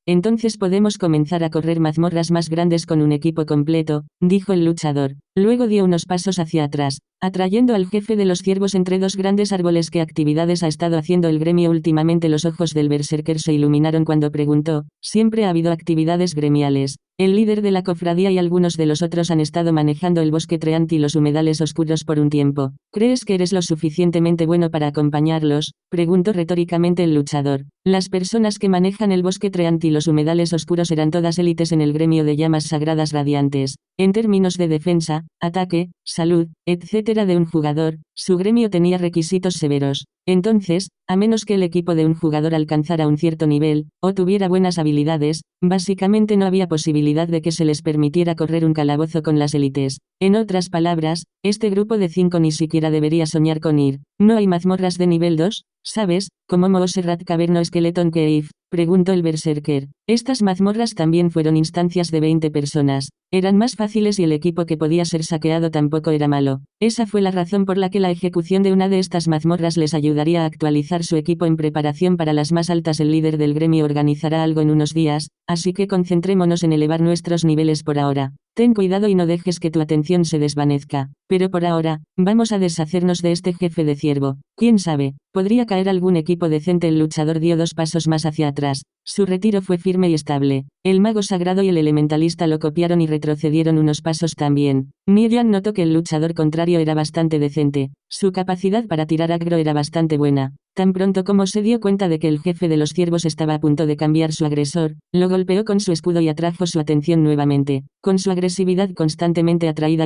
entonces podemos comenzar a correr mazmorras más grandes con un equipo completo, dijo el luchador. Luego dio unos pasos hacia atrás, atrayendo al jefe de los ciervos entre 2 grandes árboles. ¿Qué actividades ha estado haciendo el gremio últimamente? Los ojos del berserker se iluminaron cuando preguntó. Siempre ha habido actividades gremiales. El líder de la cofradía y algunos de los otros han estado manejando el bosque treante y los humedales oscuros por un tiempo. ¿Crees que eres lo suficientemente bueno para acompañarlos?, preguntó retóricamente el luchador. Las personas que manejan el bosque treante y los humedales oscuros eran todas élites en el gremio de llamas sagradas radiantes. En términos de defensa, ataque, salud, etc. de un jugador, su gremio tenía requisitos severos. Entonces, a menos que el equipo de un jugador alcanzara un cierto nivel, o tuviera buenas habilidades, básicamente no había posibilidad de que se les permitiera correr un calabozo con las élites. En otras palabras, este grupo de 5 ni siquiera debería soñar con ir. ¿No hay mazmorras de nivel 2? ¿Sabes, como Moserrat Caverno Skeleton Cave?, preguntó el berserker. Estas mazmorras también fueron instancias de 20 personas. Eran más fáciles y el equipo que podía ser saqueado tampoco era malo. Esa fue la razón por la que la ejecución de una de estas mazmorras les ayudaría a actualizar su equipo en preparación para las más altas. El líder del gremio organizará algo en unos días, así que concentrémonos en elevar nuestros niveles por ahora. Ten cuidado y no dejes que tu atención se desvanezca. Pero por ahora, vamos a deshacernos de este jefe de ciervo. ¿Quién sabe? Podría caer algún equipo decente. El luchador dio 2 pasos más hacia atrás. Su retiro fue firme y estable. El mago sagrado y el elementalista lo copiaron y retrocedieron unos pasos también. Miriam notó que el luchador contrario era bastante decente. Su capacidad para tirar aggro era bastante buena. Tan pronto como se dio cuenta de que el jefe de los ciervos estaba a punto de cambiar su agresor, lo golpeó con su escudo y atrajo su atención nuevamente. Con su agresividad constantemente atraída,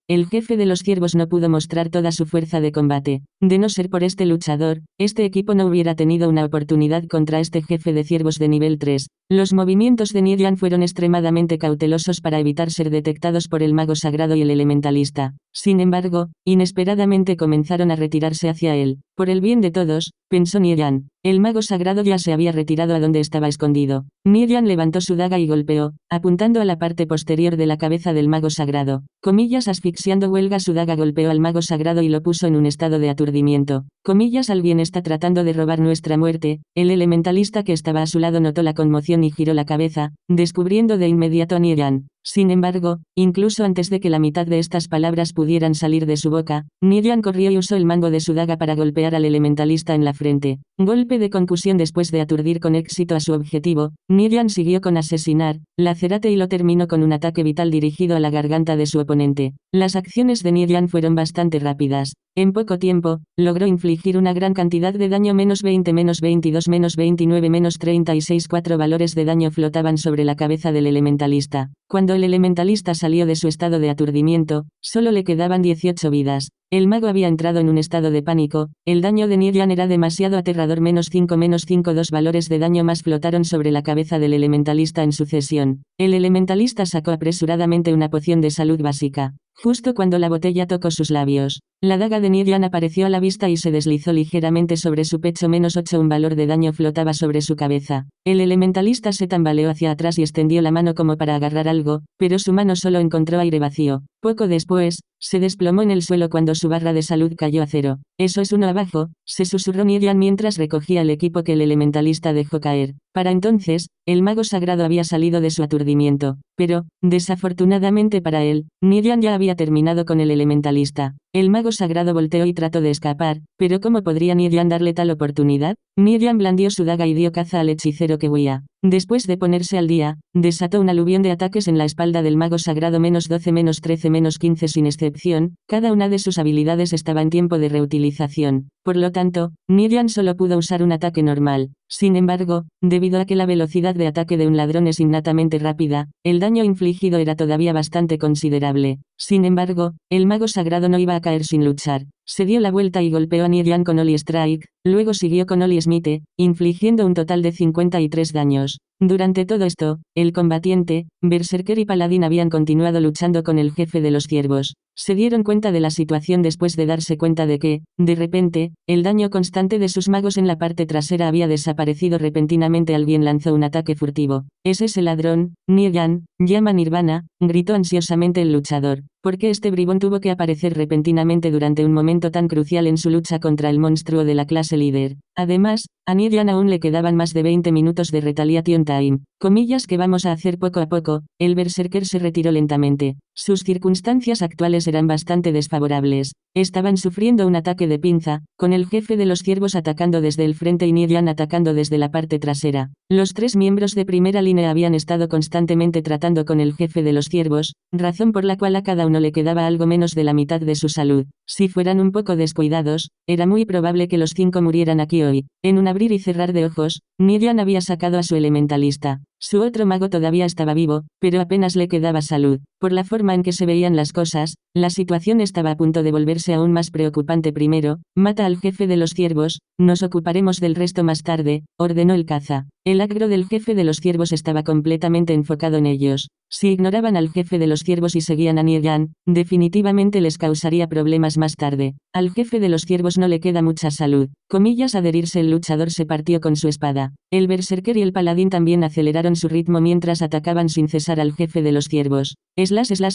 el jefe de los ciervos no pudo mostrar toda su fuerza de combate. De no ser por este luchador, este equipo no hubiera tenido una oportunidad contra este jefe de ciervos de nivel 3. Los movimientos de Nidian fueron extremadamente cautelosos para evitar ser detectados por el mago sagrado y el elementalista. Sin embargo, inesperadamente comenzaron a retirarse hacia él. Por el bien de todos, pensó Nidian. El mago sagrado ya se había retirado a donde estaba escondido. Nidian levantó su daga y golpeó, apuntando a la parte posterior de la cabeza del mago sagrado. Comillas asfixiando huelga su daga golpeó al mago sagrado y lo puso en un estado de aturdimiento. Comillas alguien está tratando de robar nuestra muerte. El elementalista que estaba a su lado notó la conmoción y giró la cabeza, descubriendo de inmediato a Nidian. Sin embargo, incluso antes de que la mitad de estas palabras pudieran salir de su boca, Nidian corrió y usó el mango de su daga para golpear al elementalista en la frente. Golpe de concusión. Después de aturdir con éxito a su objetivo, Nidian siguió con asesinar, lacerate y lo terminó con un ataque vital dirigido a la garganta de su oponente. Las acciones de Nidian fueron bastante rápidas. En poco tiempo, logró infligir una gran cantidad de daño. -20, -22, -29, -36. 4 valores de daño flotaban sobre la cabeza del elementalista. Cuando el elementalista salió de su estado de aturdimiento, solo le quedaban 18 vidas. El mago había entrado en un estado de pánico. El daño de Nidian era demasiado aterrador. -5, -5. 2 valores de daño más flotaron sobre la cabeza del elementalista en sucesión. El elementalista sacó apresuradamente una poción de salud básica. Justo cuando la botella tocó sus labios, la daga de Nidian apareció a la vista y se deslizó ligeramente sobre su pecho. -8. Un valor de daño flotaba sobre su cabeza. El elementalista se tambaleó hacia atrás y extendió la mano como para agarrar algo, pero su mano solo encontró aire vacío. Poco después, se desplomó en el suelo cuando su barra de salud cayó a 0. Eso es uno abajo, se susurró Nidian mientras recogía el equipo que el elementalista dejó caer. Para entonces, el mago sagrado había salido de su aturdimiento. Pero, desafortunadamente para él, Nidian ya había terminado con el elementalista. El mago sagrado volteó y trató de escapar, pero ¿cómo podría Nidian darle tal oportunidad? Nidian blandió su daga y dio caza al hechicero que huía. Después de ponerse al día, desató un aluvión de ataques en la espalda del mago sagrado. -12, -13, -15 sin excepción, cada una de sus habilidades estaba en tiempo de reutilización. Por lo tanto, Nidian solo pudo usar un ataque normal. Sin embargo, debido a que la velocidad de ataque de un ladrón es innatamente rápida, el daño infligido era todavía bastante considerable. Sin embargo, el mago sagrado no iba a caer sin luchar. Se dio la vuelta y golpeó a Niedian con Holy Strike, luego siguió con Holy Smite, infligiendo un total de 53 daños. Durante todo esto, el combatiente, Berserker y Paladín habían continuado luchando con el jefe de los ciervos. Se dieron cuenta de la situación después de darse cuenta de que, de repente, el daño constante de sus magos en la parte trasera había desaparecido repentinamente. Alguien lanzó un ataque furtivo. ¿Es ese ladrón? Niedian, llama Nirvana, gritó ansiosamente el luchador. ¿Por qué este bribón tuvo que aparecer repentinamente durante un momento tan crucial en su lucha contra el monstruo de la clase líder? Además, a Niedian aún le quedaban más de 20 minutos de retaliation time. Comillas que vamos a hacer poco a poco. El berserker se retiró lentamente. Sus circunstancias actuales eran bastante desfavorables. Estaban sufriendo un ataque de pinza, con el jefe de los ciervos atacando desde el frente y Niedian atacando desde la parte trasera. Los tres miembros de primera línea habían estado constantemente tratando con el jefe de los ciervos, razón por la cual a cada uno le quedaba algo menos de la mitad de su salud. Si fueran un poco descuidados, era muy probable que los 5 murieran aquí hoy. En un abrir y cerrar de ojos, Niedian había sacado a su elementalista. Su otro mago todavía estaba vivo, pero apenas le quedaba salud. Por la forma en que se veían las cosas, la situación estaba a punto de volverse aún más preocupante. Primero, mata al jefe de los ciervos, nos ocuparemos del resto más tarde, ordenó el caza. El agro del jefe de los ciervos estaba completamente enfocado en ellos. Si ignoraban al jefe de los ciervos y seguían a Niedian, definitivamente les causaría problemas más tarde. Al jefe de los ciervos no le queda mucha salud. Comillas adherirse. El luchador se partió con su espada. El berserker y el paladín también aceleraron su ritmo mientras atacaban sin cesar al jefe de los ciervos.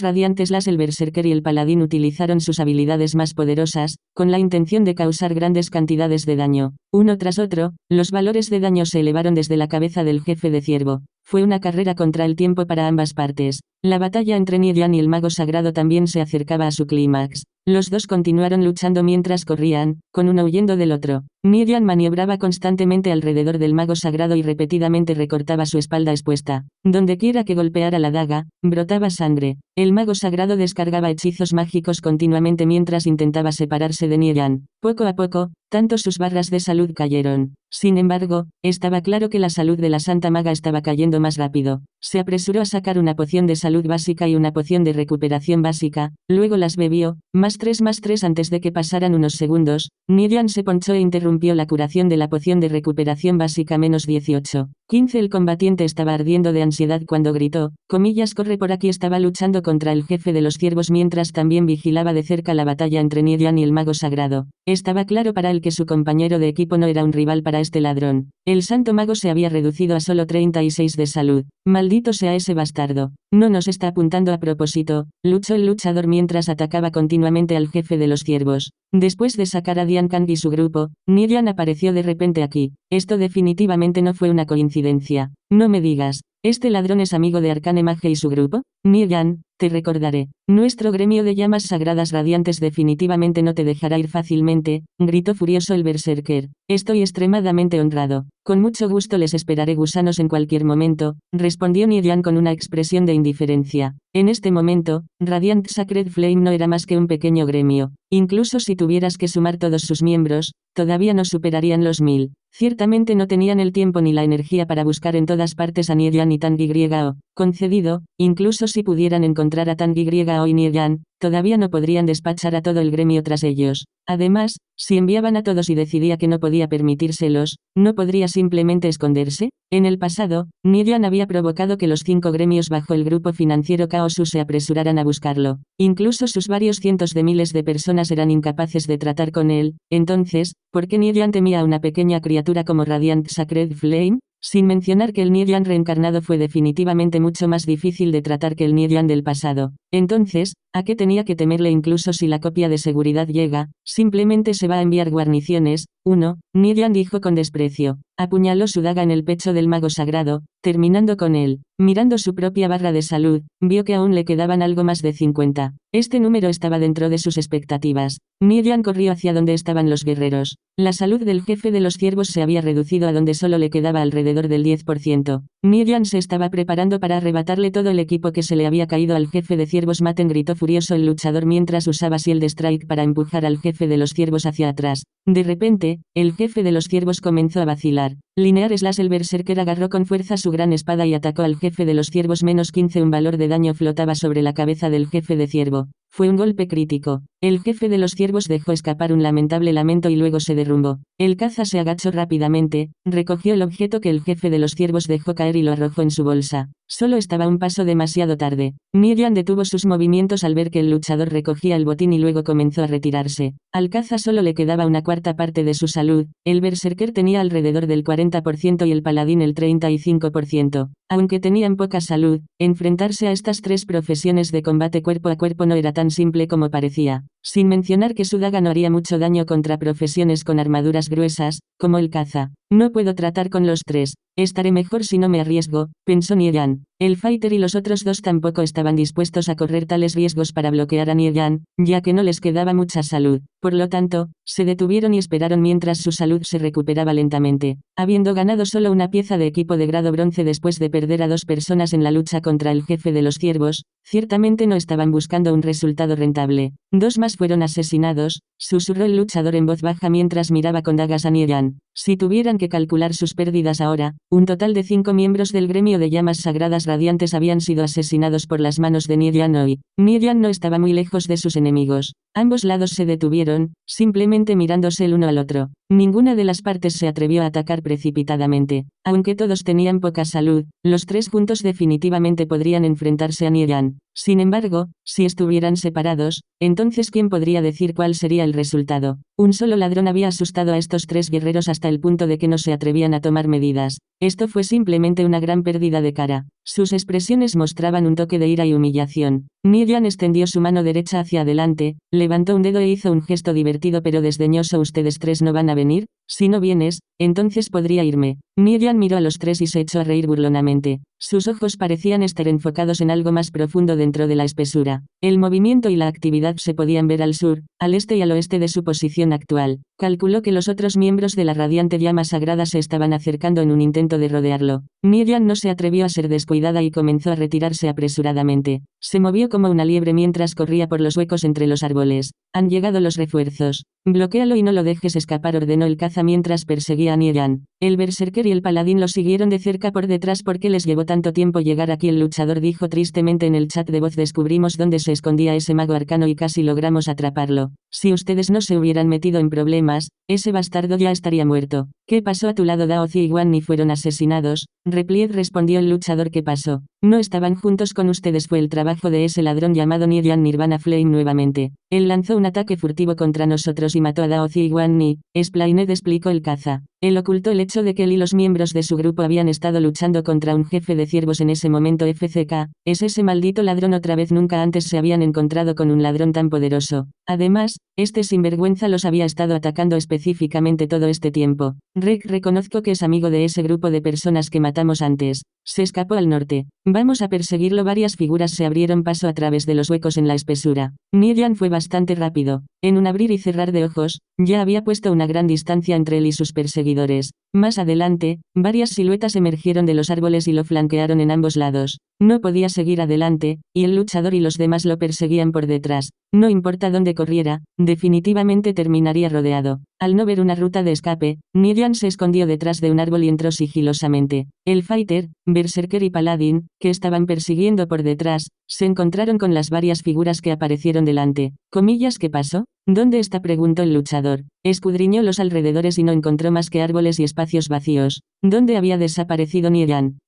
Radiante el berserker y el paladín utilizaron sus habilidades más poderosas, con la intención de causar grandes cantidades de daño. Uno tras otro, los valores de daño se elevaron desde la cabeza del jefe de ciervo. Fue una carrera contra el tiempo para ambas partes. La batalla entre Niedian y el mago sagrado también se acercaba a su clímax. Los dos continuaron luchando mientras corrían, con uno huyendo del otro. Niedian maniobraba constantemente alrededor del mago sagrado y repetidamente recortaba su espalda expuesta. Dondequiera que golpeara la daga, brotaba sangre. El mago sagrado descargaba hechizos mágicos continuamente mientras intentaba separarse de Niedian. Poco a poco, tanto sus barras de salud cayeron. Sin embargo, estaba claro que la salud de la Santa Maga estaba cayendo más rápido. Se apresuró a sacar una poción de salud básica y una poción de recuperación básica, luego las bebió, +3 antes de que pasaran unos segundos. Niedian se ponchó e interrumpió la curación de la poción de recuperación básica -18. 15. El combatiente estaba ardiendo de ansiedad cuando gritó, comillas, corre por aquí. Estaba luchando contra el jefe de los ciervos mientras también vigilaba de cerca la batalla entre Niedian y el mago sagrado. Estaba claro para él que su compañero de equipo no era un rival para este ladrón. El santo mago se había reducido a solo 36 de salud. Maldito sea ese bastardo. No nos está apuntando a propósito, luchó el luchador mientras atacaba continuamente al jefe de los ciervos. Después de sacar a Dian Kang y su grupo, Niedian apareció de repente aquí. Esto definitivamente no fue una coincidencia. No me digas, ¿este ladrón es amigo de Arcane Mage y su grupo? Niedian, te recordaré. Nuestro gremio de llamas sagradas radiantes definitivamente no te dejará ir fácilmente, gritó furioso el berserker. Estoy extremadamente honrado. Con mucho gusto les esperaré, gusanos, en cualquier momento, respondió Niedian con una expresión de indiferencia. En este momento, Radiant Sacred Flame no era más que un pequeño gremio. Incluso si tuvieras que sumar todos sus miembros, todavía no superarían los 1000. Ciertamente no tenían el tiempo ni la energía para buscar en todas partes a Niedian y Tang YO. Concedido, incluso si pudieran encontrar a Tang YO y Niedian, todavía no podrían despachar a todo el gremio tras ellos. Además, si enviaban a todos y decidía que no podía permitírselos, ¿no podría simplemente esconderse? En el pasado, Niedian había provocado que los 5 gremios bajo el grupo financiero Kaosu se apresuraran a buscarlo. Incluso sus varios cientos de miles de personas eran incapaces de tratar con él. Entonces, ¿por qué Niedian temía a una pequeña criatura como Radiant Sacred Flame? Sin mencionar que el Niedian reencarnado fue definitivamente mucho más difícil de tratar que el Niedian del pasado. Entonces, ¿a qué tenía que temerle? Incluso si la copia de seguridad llega, simplemente se va a enviar guarniciones. 1. Niedian dijo con desprecio. Apuñaló su daga en el pecho del mago sagrado, terminando con él. Mirando su propia barra de salud, vio que aún le quedaban algo más de 50. Este número estaba dentro de sus expectativas. Niedian corrió hacia donde estaban los guerreros. La salud del jefe de los ciervos se había reducido a donde solo le quedaba alrededor del 10%. Niedian se estaba preparando para arrebatarle todo el equipo que se le había caído al jefe de ciervos. Maten, gritó furioso el luchador mientras usaba Shield Strike para empujar al jefe de los ciervos hacia atrás. De repente, el jefe de los ciervos comenzó a vacilar. Linear / el berserker agarró con fuerza su gran espada y atacó al jefe de los ciervos. -15. Un valor de daño flotaba sobre la cabeza del jefe de ciervo. Fue un golpe crítico. El jefe de los ciervos dejó escapar un lamentable lamento y luego se derrumbó. El caza se agachó rápidamente, recogió el objeto que el jefe de los ciervos dejó caer y lo arrojó en su bolsa. Solo estaba un paso demasiado tarde. Niellan detuvo sus movimientos al ver que el luchador recogía el botín y luego comenzó a retirarse. Al caza solo le quedaba una cuarta parte de su salud, el berserker tenía alrededor del 40% y el paladín el 35%. Aunque tenían poca salud, enfrentarse a estas tres profesiones de combate cuerpo a cuerpo no era tan simple como parecía. Sin mencionar que su daga no haría mucho daño contra profesiones con armaduras gruesas, como el caza. No puedo tratar con los tres. Estaré mejor si no me arriesgo, pensó Niellan. El fighter y los otros dos tampoco estaban dispuestos a correr tales riesgos para bloquear a Niellan, ya que no les quedaba mucha salud. Por lo tanto, se detuvieron y esperaron mientras su salud se recuperaba lentamente. Habiendo ganado solo una pieza de equipo de grado bronce después de perder a 2 personas en la lucha contra el jefe de los ciervos, ciertamente no estaban buscando un resultado rentable. 2 más fueron asesinados, susurró el luchador en voz baja mientras miraba con dagas a Niellan. Si tuvieran que calcular sus pérdidas ahora, un total de 5 miembros del gremio de llamas sagradas radiantes habían sido asesinados por las manos de Niellan hoy. Niellan no estaba muy lejos de sus enemigos. Ambos lados se detuvieron, simplemente mirándose el uno al otro. Ninguna de las partes se atrevió a atacar precipitadamente. Aunque todos tenían poca salud, los tres juntos definitivamente podrían enfrentarse a Niellan. Sin embargo, si estuvieran separados, entonces ¿quién podría decir cuál sería el resultado? Un solo ladrón había asustado a estos tres guerreros hasta el punto de que no se atrevían a tomar medidas. Esto fue simplemente una gran pérdida de cara. Sus expresiones mostraban un toque de ira y humillación. Niellan extendió su mano derecha hacia adelante, levantó un dedo e hizo un gesto divertido pero desdeñoso. ¿Ustedes tres no van a venir? Si no vienes, entonces podría irme. Niellan miró a los tres y se echó a reír burlonamente. Sus ojos parecían estar enfocados en algo más profundo dentro de la espesura. El movimiento y la actividad se podían ver al sur, al este y al oeste de su posición actual. Calculó que los otros miembros de la radiante llama sagrada se estaban acercando en un intento de rodearlo. Niellan no se atrevió a ser descuidada y comenzó a retirarse apresuradamente. Se movió como una liebre mientras corría por los huecos entre los árboles. Han llegado los refuerzos. Bloquéalo y no lo dejes escapar, ordenó el caza mientras perseguía a Niellan. El berserker y el paladín lo siguieron de cerca por detrás. ¿Por qué les llevó tanto tiempo llegar aquí? El luchador dijo tristemente en el chat de voz. Descubrimos dónde se escondía ese mago arcano y casi logramos atraparlo. Si ustedes no se hubieran metido en problemas, ese bastardo ya estaría muerto. ¿Qué pasó a tu lado? Dao Zi y Wan Ni fueron asesinados. Replied, respondió el luchador. ¿Qué pasó? No estaban juntos con ustedes. Fue el trabajo de ese ladrón llamado Niellan. Nirvana Flame nuevamente. Él lanzó un ataque furtivo contra nosotros y mató a Dao Zi y Wan Ni. Splainet, explicó el caza. Él ocultó el hecho de que él y los miembros de su grupo habían estado luchando contra un jefe de ciervos en ese momento. FCK, es ese maldito ladrón otra vez. Nunca antes se habían encontrado con un ladrón tan poderoso. Además, este sinvergüenza los había estado atacando específicamente todo este tiempo. Reconozco que es amigo de ese grupo de personas que matamos antes. Se escapó al norte. Vamos a perseguirlo. Varias figuras se abrieron paso a través de los huecos en la espesura. Niellan fue bastante rápido. En un abrir y cerrar de ojos, ya había puesto una gran distancia entre él y sus perseguidores. Más adelante, varias siluetas emergieron de los árboles y lo flanquearon en ambos lados. No podía seguir adelante, y el luchador y los demás lo perseguían por detrás. No importa dónde corriera, definitivamente terminaría rodeado. Al no ver una ruta de escape, Niellan se escondió detrás de un árbol y entró sigilosamente. El fighter, berserker y paladín, que estaban persiguiendo por detrás, se encontraron con las varias figuras que aparecieron delante. ¿Qué pasó? ¿Dónde está? Preguntó el luchador. Escudriñó los alrededores y no encontró más que árboles y espacios vacíos. ¿Dónde había desaparecido Niellan?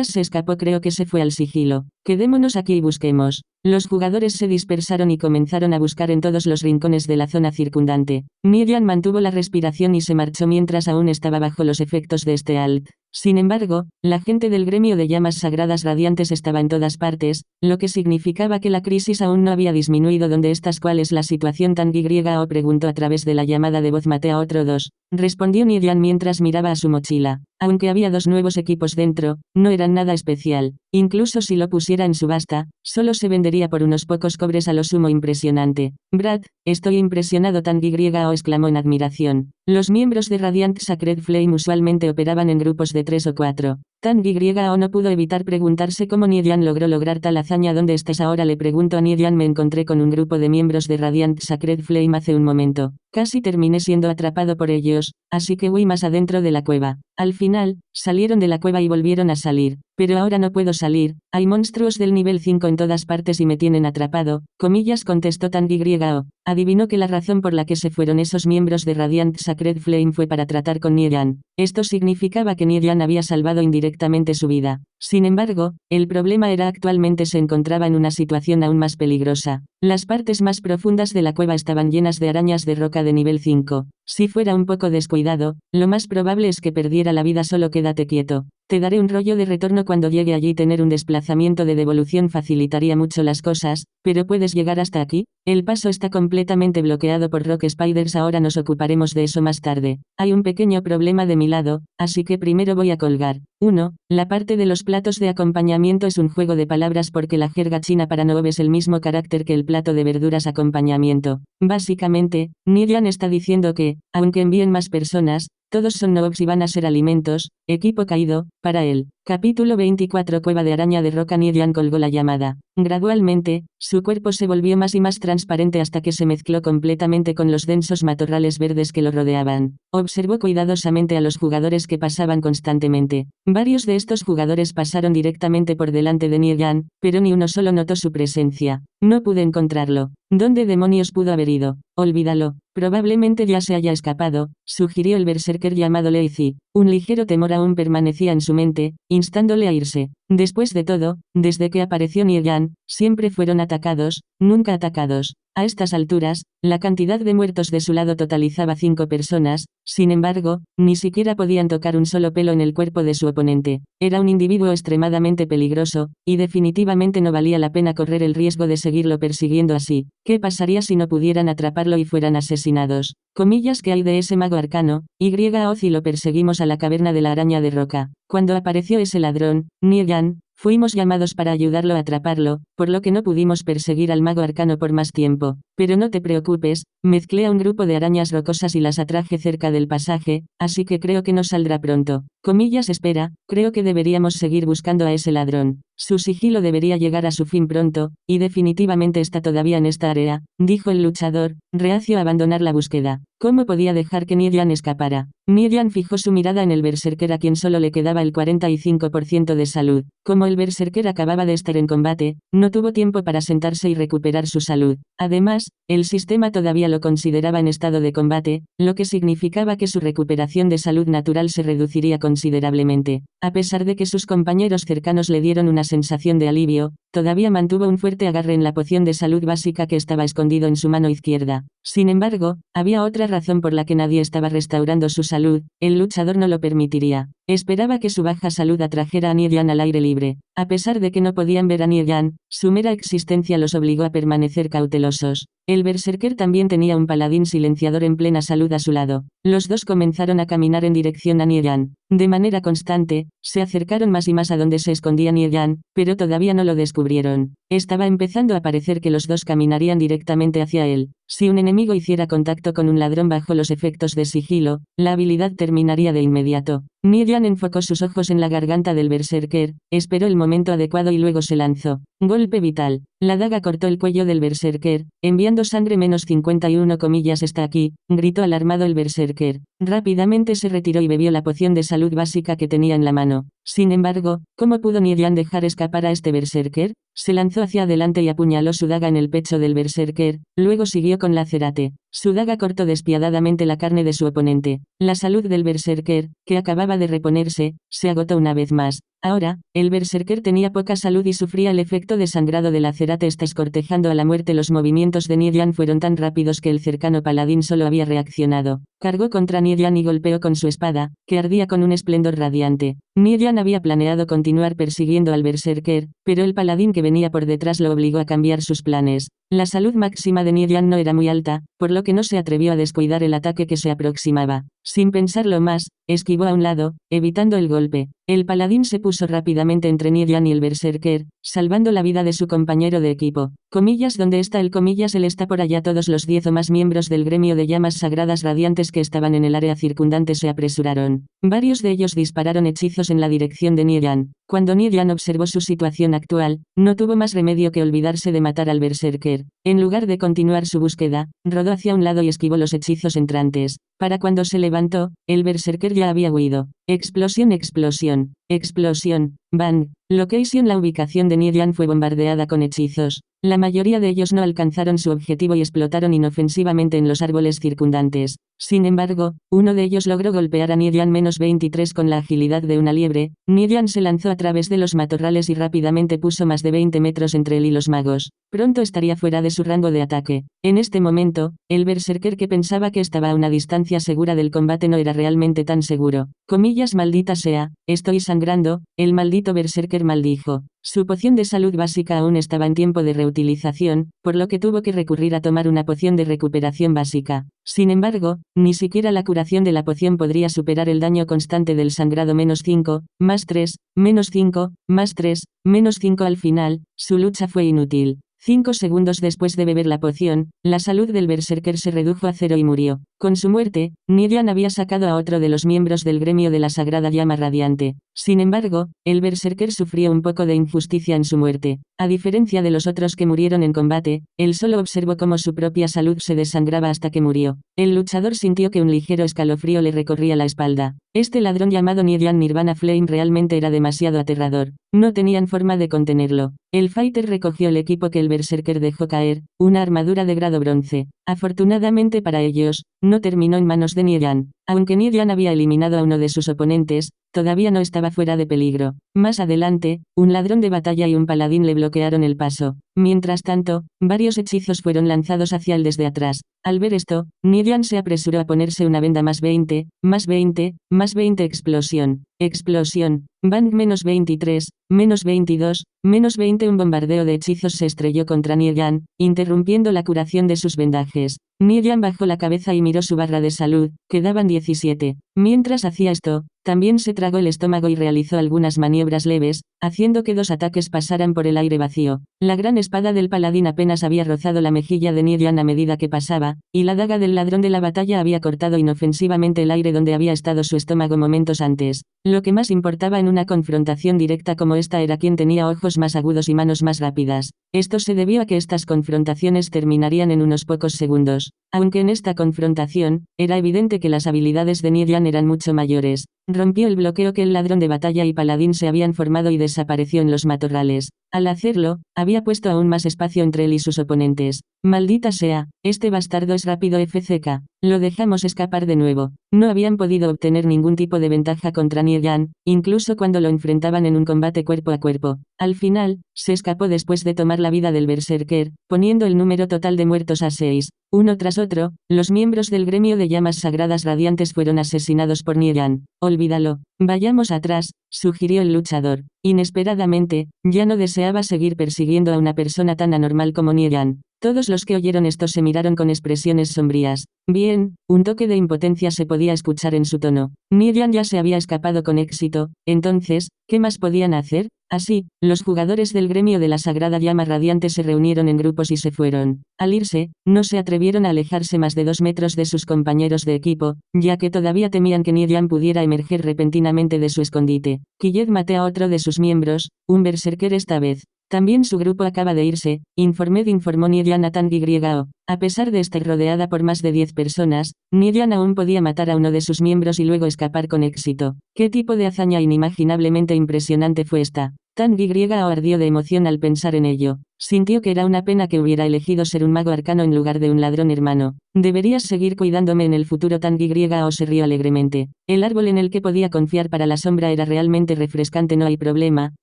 Se escapó. Creo que se fue al sigilo. Quedémonos aquí y busquemos. Los jugadores se dispersaron y comenzaron a buscar en todos los rincones de la zona circundante. Niellan mantuvo la respiración y se marchó mientras aún estaba bajo los efectos de este alt. Sin embargo, la gente del gremio de llamas sagradas radiantes estaba en todas partes, lo que significaba que la crisis aún no había disminuido. ¿Dónde estás? ¿Cuál es la situación? Tang YO preguntó a través de la llamada de voz. Maté a otro 2, respondió Niellan mientras miraba a su mochila. Aunque había 2 nuevos equipos dentro, no eran nada especial. Incluso si lo pusiera en subasta, solo se vendería por unos pocos cobres a lo sumo. Impresionante. Brad, estoy impresionado. Tang YO exclamó en admiración. Los miembros de Radiant Sacred Flame usualmente operaban en grupos de 3 o 4. Tang YO no pudo evitar preguntarse cómo Niellan logró lograr tal hazaña. ¿Dónde estás ahora? Le preguntó a Niellan. Me encontré con un grupo de miembros de Radiant Sacred Flame hace un momento. Casi terminé siendo atrapado por ellos, así que huí más adentro de la cueva. Al final, salieron de la cueva y volvieron a salir. Pero ahora no puedo salir, hay monstruos del nivel 5 en todas partes y me tienen atrapado, contestó Tang YO. Adivinó que la razón por la que se fueron esos miembros de Radiant Sacred Flame fue para tratar con Niellan. Esto significaba que Niellan había salvado indirectamente su vida. Sin embargo, el problema era actualmente se encontraba en una situación aún más peligrosa. Las partes más profundas de la cueva estaban llenas de arañas de roca de nivel 5. Si fuera un poco descuidado, lo más probable es que perdiera la vida. Solo quédate quieto. Te daré un rollo de retorno cuando llegue allí. Tener un desplazamiento de devolución facilitaría mucho las cosas, pero ¿puedes llegar hasta aquí? El paso está completamente bloqueado por Rock Spiders. Ahora nos ocuparemos de eso más tarde. Hay un pequeño problema de mi lado, así que primero voy a colgar. 1. La parte de los platos de acompañamiento es un juego de palabras porque la jerga china para noob es el mismo carácter que el plato de verduras acompañamiento. Básicamente, Niellan está diciendo que, aunque envíen más personas, todos son noobs y van a ser alimentos. Equipo caído, para él. Capítulo 24. Cueva de araña de roca. Niellan colgó la llamada. Gradualmente, su cuerpo se volvió más y más transparente hasta que se mezcló completamente con los densos matorrales verdes que lo rodeaban. Observó cuidadosamente a los jugadores que pasaban constantemente. Varios de estos jugadores pasaron directamente por delante de Niellan, pero ni uno solo notó su presencia. No pude encontrarlo. ¿Dónde demonios pudo haber ido? Olvídalo. Probablemente ya se haya escapado, sugirió el berserker llamado Lazy. Un ligero temor aún permanecía en su mente, instándole a irse. Después de todo, desde que apareció Niellan, siempre fueron atacados, nunca atacados. A estas alturas, la cantidad de muertos de su lado totalizaba 5 personas, sin embargo, ni siquiera podían tocar un solo pelo en el cuerpo de su oponente. Era un individuo extremadamente peligroso, y definitivamente no valía la pena correr el riesgo de seguirlo persiguiendo así. ¿Qué pasaría si no pudieran atraparlo y fueran asesinados? Comillas, ¿qué hay de ese mago arcano? Oz y lo perseguimos a la caverna de la araña de roca. Cuando apareció ese ladrón, Niellan, fuimos llamados para ayudarlo a atraparlo, por lo que no pudimos perseguir al mago arcano por más tiempo. Pero no te preocupes, mezclé a un grupo de arañas rocosas y las atraje cerca del pasaje, así que creo que no saldrá pronto. Comillas, espera, creo que deberíamos seguir buscando a ese ladrón. Su sigilo debería llegar a su fin pronto, y definitivamente está todavía en esta área, dijo el luchador, reacio a abandonar la búsqueda. ¿Cómo podía dejar que Niellan escapara? Niellan fijó su mirada en el berserker a quien solo le quedaba el 45% de salud. Como el berserker acababa de estar en combate, no tuvo tiempo para sentarse y recuperar su salud. Además, el sistema todavía lo consideraba en estado de combate, lo que significaba que su recuperación de salud natural se reduciría considerablemente. A pesar de que sus compañeros cercanos le dieron una sensación de alivio, todavía mantuvo un fuerte agarre en la poción de salud básica que estaba escondido en su mano izquierda. Sin embargo, había otra razón por la que nadie estaba restaurando su salud, el luchador no lo permitiría. Esperaba que su baja salud atrajera a Niellan al aire libre. A pesar de que no podían ver a Niellan, su mera existencia los obligó a permanecer cautelosos. El berserker también tenía un paladín silenciador en plena salud a su lado. Los dos comenzaron a caminar en dirección a Niellan. De manera constante, se acercaron más y más a donde se escondía Niellan, pero todavía no lo descubrieron. Estaba empezando a parecer que los dos caminarían directamente hacia él. Si un enemigo hiciera contacto con un ladrón bajo los efectos de sigilo, la habilidad terminaría de inmediato. Niellan enfocó sus ojos en la garganta del berserker, esperó el momento adecuado y luego se lanzó. Golpe vital. La daga cortó el cuello del berserker, enviando sangre. -51 comillas está aquí, gritó alarmado el berserker. Rápidamente se retiró y bebió la poción de salud básica que tenía en la mano. Sin embargo, ¿cómo pudo Niellan dejar escapar a este berserker? Se lanzó hacia adelante y apuñaló su daga en el pecho del berserker, luego siguió con la cerate. Su daga cortó despiadadamente la carne de su oponente. La salud del berserker, que acababa de reponerse, se agotó una vez más. Ahora, el berserker tenía poca salud y sufría el efecto de sangrado de la cerate. Estás cortejando a la muerte. Los movimientos de Niellan fueron tan rápidos que el cercano paladín solo había reaccionado. Cargó contra Niellan y golpeó con su espada, que ardía con un esplendor radiante. Niellan había planeado continuar persiguiendo al berserker, pero el paladín que venía por detrás lo obligó a cambiar sus planes. La salud máxima de Niellan no era muy alta, por lo que no se atrevió a descuidar el ataque que se aproximaba. Sin pensarlo más, esquivó a un lado, evitando el golpe. El paladín se puso rápidamente entre Niellan y el berserker, salvando la vida de su compañero de equipo. Comillas, ¿dónde está el comillas? Él está por allá. Todos los 10 o más miembros del gremio de llamas sagradas radiantes que estaban en el área circundante se apresuraron. Varios de ellos dispararon hechizos en la dirección de Niellan. Cuando Niellan observó su situación actual, no tuvo más remedio que olvidarse de matar al berserker. En lugar de continuar su búsqueda, rodó hacia un lado y esquivó los hechizos entrantes. Para cuando se levantó, el berserker ya había huido. Explosión, explosión, explosión, bang. Location. La ubicación de Nidian fue bombardeada con hechizos. La mayoría de ellos no alcanzaron su objetivo y explotaron inofensivamente en los árboles circundantes. Sin embargo, uno de ellos logró golpear a Nidian -23 con la agilidad de una liebre. Nidian se lanzó a través de los matorrales y rápidamente puso más de 20 metros entre él y los magos. Pronto estaría fuera de su rango de ataque. En este momento, el berserker que pensaba que estaba a una distancia segura del combate no era realmente tan seguro. Comillas, maldita sea, estoy sangrando, el maldito berserker maldijo. Su poción de salud básica aún estaba en tiempo de reutilización, por lo que tuvo que recurrir a tomar una poción de recuperación básica. Sin embargo, ni siquiera la curación de la poción podría superar el daño constante del sangrado -5, +3, -5, +3, -5. Al final, su lucha fue inútil. 5 segundos después de beber la poción, la salud del berserker se redujo a 0 y murió. Con su muerte, Nidian había sacado a otro de los miembros del gremio de la Sagrada Llama Radiante. Sin embargo, el berserker sufrió un poco de injusticia en su muerte. A diferencia de los otros que murieron en combate, él solo observó cómo su propia salud se desangraba hasta que murió. El luchador sintió que un ligero escalofrío le recorría la espalda. Este ladrón llamado Nidian Nirvana Flame realmente era demasiado aterrador. No tenían forma de contenerlo. El fighter recogió el equipo que el berserker dejó caer, una armadura de grado bronce. Afortunadamente para ellos, no terminó en manos de Nidian. Aunque Nidian había eliminado a uno de sus oponentes, todavía no estaba fuera de peligro. Más adelante, un ladrón de batalla y un paladín le bloquearon el paso. Mientras tanto, varios hechizos fueron lanzados hacia él desde atrás. Al ver esto, Nidian se apresuró a ponerse una venda +20, +20, +20. Explosión, explosión, bang. -23, -22, -20. Un bombardeo de hechizos se estrelló contra Nidian, interrumpiendo la curación de sus vendajes. Nidian bajó la cabeza y miró su barra de salud, quedaban 17. Mientras hacía esto, también se tragó el estómago y realizó algunas maniobras leves, haciendo que 2 ataques pasaran por el aire vacío. La gran espada del paladín apenas había rozado la mejilla de Nidian a medida que pasaba, y la daga del ladrón de la batalla había cortado inofensivamente el aire donde había estado su estómago momentos antes. Lo que más importaba en una confrontación directa como esta era quién tenía ojos más agudos y manos más rápidas. Esto se debió a que estas confrontaciones terminarían en unos pocos segundos. Aunque en esta confrontación, era evidente que las habilidades de Nidian eran mucho mayores. Rompió el bloqueo que el ladrón de batalla y paladín se habían formado y desapareció en los matorrales. Al hacerlo, había puesto aún más espacio entre él y sus oponentes. Maldita sea, este bastardo es rápido FCK. Lo dejamos escapar de nuevo. No habían podido obtener ningún tipo de ventaja contra Nidian, incluso cuando lo enfrentaban en un combate cuerpo a cuerpo. Al final, se escapó después de tomar la vida del berserker, poniendo el número total de muertos a 6. Uno tras otro, los miembros del gremio de llamas sagradas radiantes fueron asesinados por Nidian. Olvídalo. Vayamos atrás, sugirió el luchador. Inesperadamente, ya no deseaba seguir persiguiendo a una persona tan anormal como Nidian. Todos los que oyeron esto se miraron con expresiones sombrías. Bien, un toque de impotencia se podía escuchar en su tono. Nidian ya se había escapado con éxito, entonces, ¿qué más podían hacer? Así, los jugadores del gremio de la Sagrada Llama Radiante se reunieron en grupos y se fueron. Al irse, no se atrevieron a alejarse más de 2 metros de sus compañeros de equipo, ya que todavía temían que Nidian pudiera emerger repentinamente de su escondite. Killed maté a otro de sus miembros, un berserker esta vez. También su grupo acaba de irse, informó Nidian a Tang YO. A pesar de estar rodeada por más de 10 personas, Nidian aún podía matar a uno de sus miembros y luego escapar con éxito. ¿Qué tipo de hazaña inimaginablemente impresionante fue esta? Tang YO ardió de emoción al pensar en ello. Sintió que era una pena que hubiera elegido ser un mago arcano en lugar de un ladrón hermano. Deberías seguir cuidándome en el futuro. Tang YO se rió alegremente. El árbol en el que podía confiar para la sombra era realmente refrescante. No hay problema,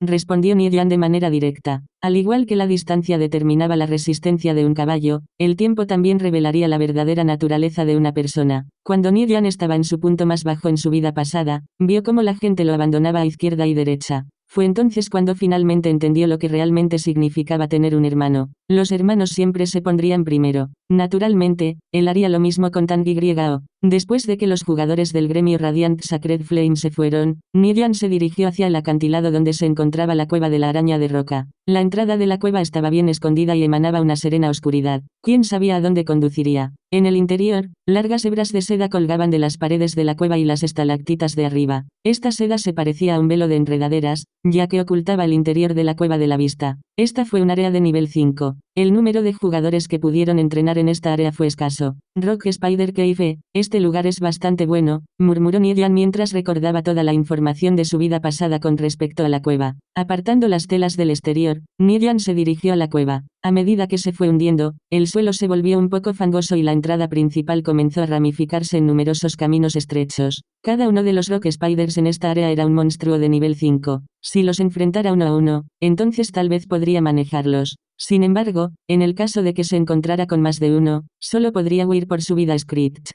respondió Nidian de manera directa. Al igual que la distancia determinaba la resistencia de un caballo, el tiempo también revelaría la verdadera naturaleza de una persona. Cuando Nidian estaba en su punto más bajo en su vida pasada, vio cómo la gente lo abandonaba a izquierda y derecha. Fue entonces cuando finalmente entendió lo que realmente significaba tener un hermano. Los hermanos siempre se pondrían primero. Naturalmente, él haría lo mismo con Tang YO. Después de que los jugadores del gremio Radiant Sacred Flame se fueron, Nidian se dirigió hacia el acantilado donde se encontraba la cueva de la araña de roca. La entrada de la cueva estaba bien escondida y emanaba una serena oscuridad. ¿Quién sabía a dónde conduciría? En el interior, largas hebras de seda colgaban de las paredes de la cueva y las estalactitas de arriba. Esta seda se parecía a un velo de enredaderas, ya que ocultaba el interior de la cueva de la vista. Esta fue un área de nivel 5. El número de jugadores que pudieron entrenar en esta área fue escaso. Rock Spider Cave, este lugar es bastante bueno, murmuró Nidian mientras recordaba toda la información de su vida pasada con respecto a la cueva. Apartando las telas del exterior, Nidian se dirigió a la cueva. A medida que se fue hundiendo, el suelo se volvió un poco fangoso y la entrada principal comenzó a ramificarse en numerosos caminos estrechos. Cada uno de los Rock Spiders en esta área era un monstruo de nivel 5. Si los enfrentara uno a uno, entonces tal vez podría manejarlos. Sin embargo, en el caso de que se encontrara con más de uno, solo podría huir por su vida. Screech.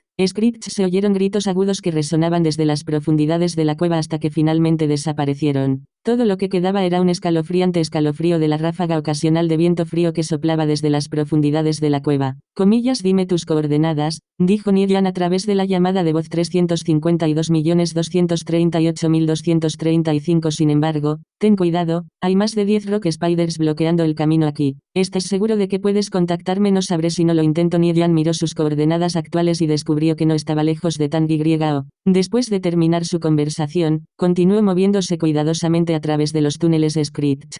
Se oyeron gritos agudos que resonaban desde las profundidades de la cueva hasta que finalmente desaparecieron. Todo lo que quedaba era un escalofriante escalofrío de la ráfaga ocasional de viento frío que soplaba desde las profundidades de la cueva. Dime tus coordenadas, dijo Nidian a través de la llamada de voz 352.238.235. Sin embargo, ten cuidado, hay más de 10 Rock Spiders bloqueando el camino aquí. ¿Estás seguro de que puedes contactarme? No sabré si no lo intento. Nidian miró sus coordenadas actuales y descubrió que no estaba lejos de Tang YO. Después de terminar su conversación, continuó moviéndose cuidadosamente a través de los túneles. Screech.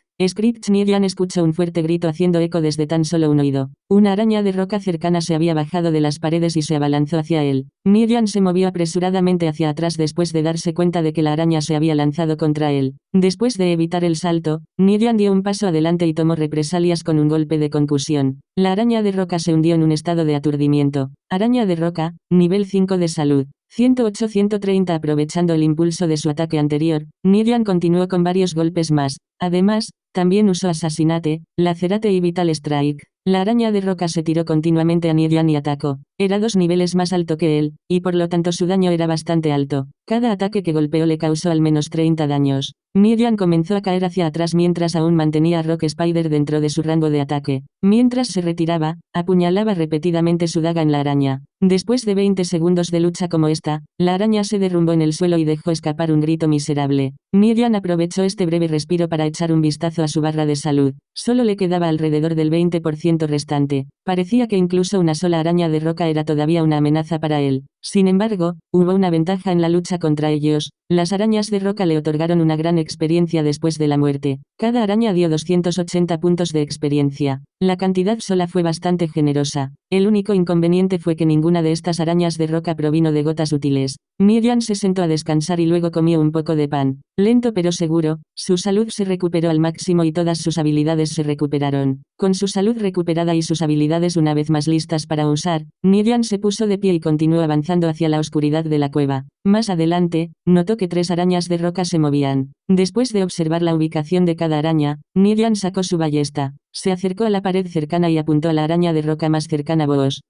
Nidian escuchó un fuerte grito haciendo eco desde tan solo un oído. Una araña de roca cercana se había bajado de las paredes y se abalanzó hacia él. Nidian se movió apresuradamente hacia atrás después de darse cuenta de que la araña se había lanzado contra él. Después de evitar el salto, Nidian dio un paso adelante y tomó represalias con un golpe de concusión. La araña de roca se hundió en un estado de aturdimiento. Araña de roca, nivel 5 de salud. 108-130. Aprovechando el impulso de su ataque anterior, Nidian continuó con varios golpes más. Además, también usó Assassinate, Lacerate y Vital Strike. La araña de roca se tiró continuamente a Nidian y atacó. Era 2 niveles más alto que él, y por lo tanto su daño era bastante alto. Cada ataque que golpeó le causó al menos 30 daños. Nidian comenzó a caer hacia atrás mientras aún mantenía a Rock Spider dentro de su rango de ataque. Mientras se retiraba, apuñalaba repetidamente su daga en la araña. Después de 20 segundos de lucha como esta, la araña se derrumbó en el suelo y dejó escapar un grito miserable. Nidian aprovechó este breve respiro para echar un vistazo a su barra de salud. Solo le quedaba alrededor del 20% restante. Parecía que incluso una sola araña de roca era todavía una amenaza para él. Sin embargo, hubo una ventaja en la lucha contra ellos. Las arañas de roca le otorgaron una gran experiencia después de la muerte. Cada araña dio 280 puntos de experiencia. La cantidad sola fue bastante generosa. El único inconveniente fue que ninguna de estas arañas de roca provino de gotas útiles. Nidian se sentó a descansar y luego comió un poco de pan. Lento pero seguro, su salud se recuperó al máximo y todas sus habilidades se recuperaron. Con su salud recuperada y sus habilidades una vez más listas para usar, Nidian se puso de pie y continuó avanzando hacia la oscuridad de la cueva. Más adelante, notó que 3 arañas de roca se movían. Después de observar la ubicación de cada araña, Nidian sacó su ballesta. Se acercó a la pared cercana y apuntó a la araña de roca más cercana. Boos.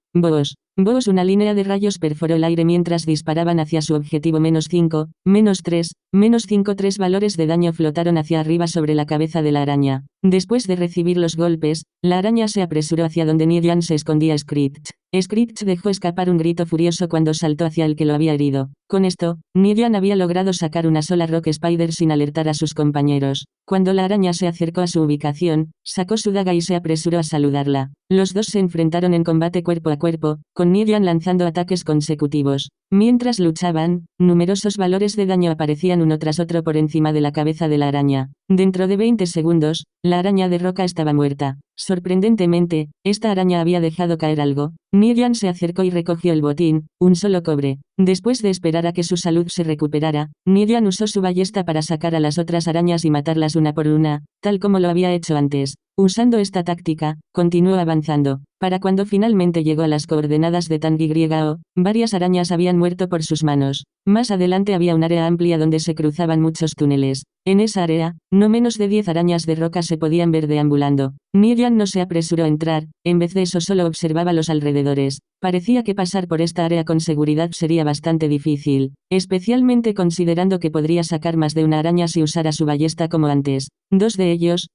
Una línea de rayos perforó el aire mientras disparaban hacia su objetivo. -5, -3, -5. 3 valores de daño flotaron hacia arriba sobre la cabeza de la araña. Después de recibir los golpes, la araña se apresuró hacia donde Nidian se escondía. Screech dejó escapar un grito furioso cuando saltó hacia el que lo había herido. Con esto, Nidian había logrado sacar una sola Rock Spider sin alertar a sus compañeros. Cuando la araña se acercó a su ubicación, sacó su daga y se apresuró a saludarla. Los dos se enfrentaron en combate cuerpo a cuerpo, con Nidian lanzando ataques consecutivos. Mientras luchaban, numerosos valores de daño aparecían uno tras otro por encima de la cabeza de la araña. Dentro de 20 segundos, la araña de roca estaba muerta. Sorprendentemente, esta araña había dejado caer algo. Nidian se acercó y recogió el botín, un solo cobre. Después de esperar a que su salud se recuperara, Nidian usó su ballesta para sacar a las otras arañas y matarlas una por una, tal como lo había hecho antes. Usando esta táctica, continuó avanzando. Para cuando finalmente llegó a las coordenadas de Tang YO, varias arañas habían muerto por sus manos. Más adelante había un área amplia donde se cruzaban muchos túneles. En esa área, no menos de 10 arañas de roca se podían ver deambulando. Nidian no se apresuró a entrar, en vez de eso solo observaba los alrededores. Parecía que pasar por esta área con seguridad sería bastante difícil, especialmente considerando que podría sacar más de una araña si usara su ballesta como antes. 2 de ellos,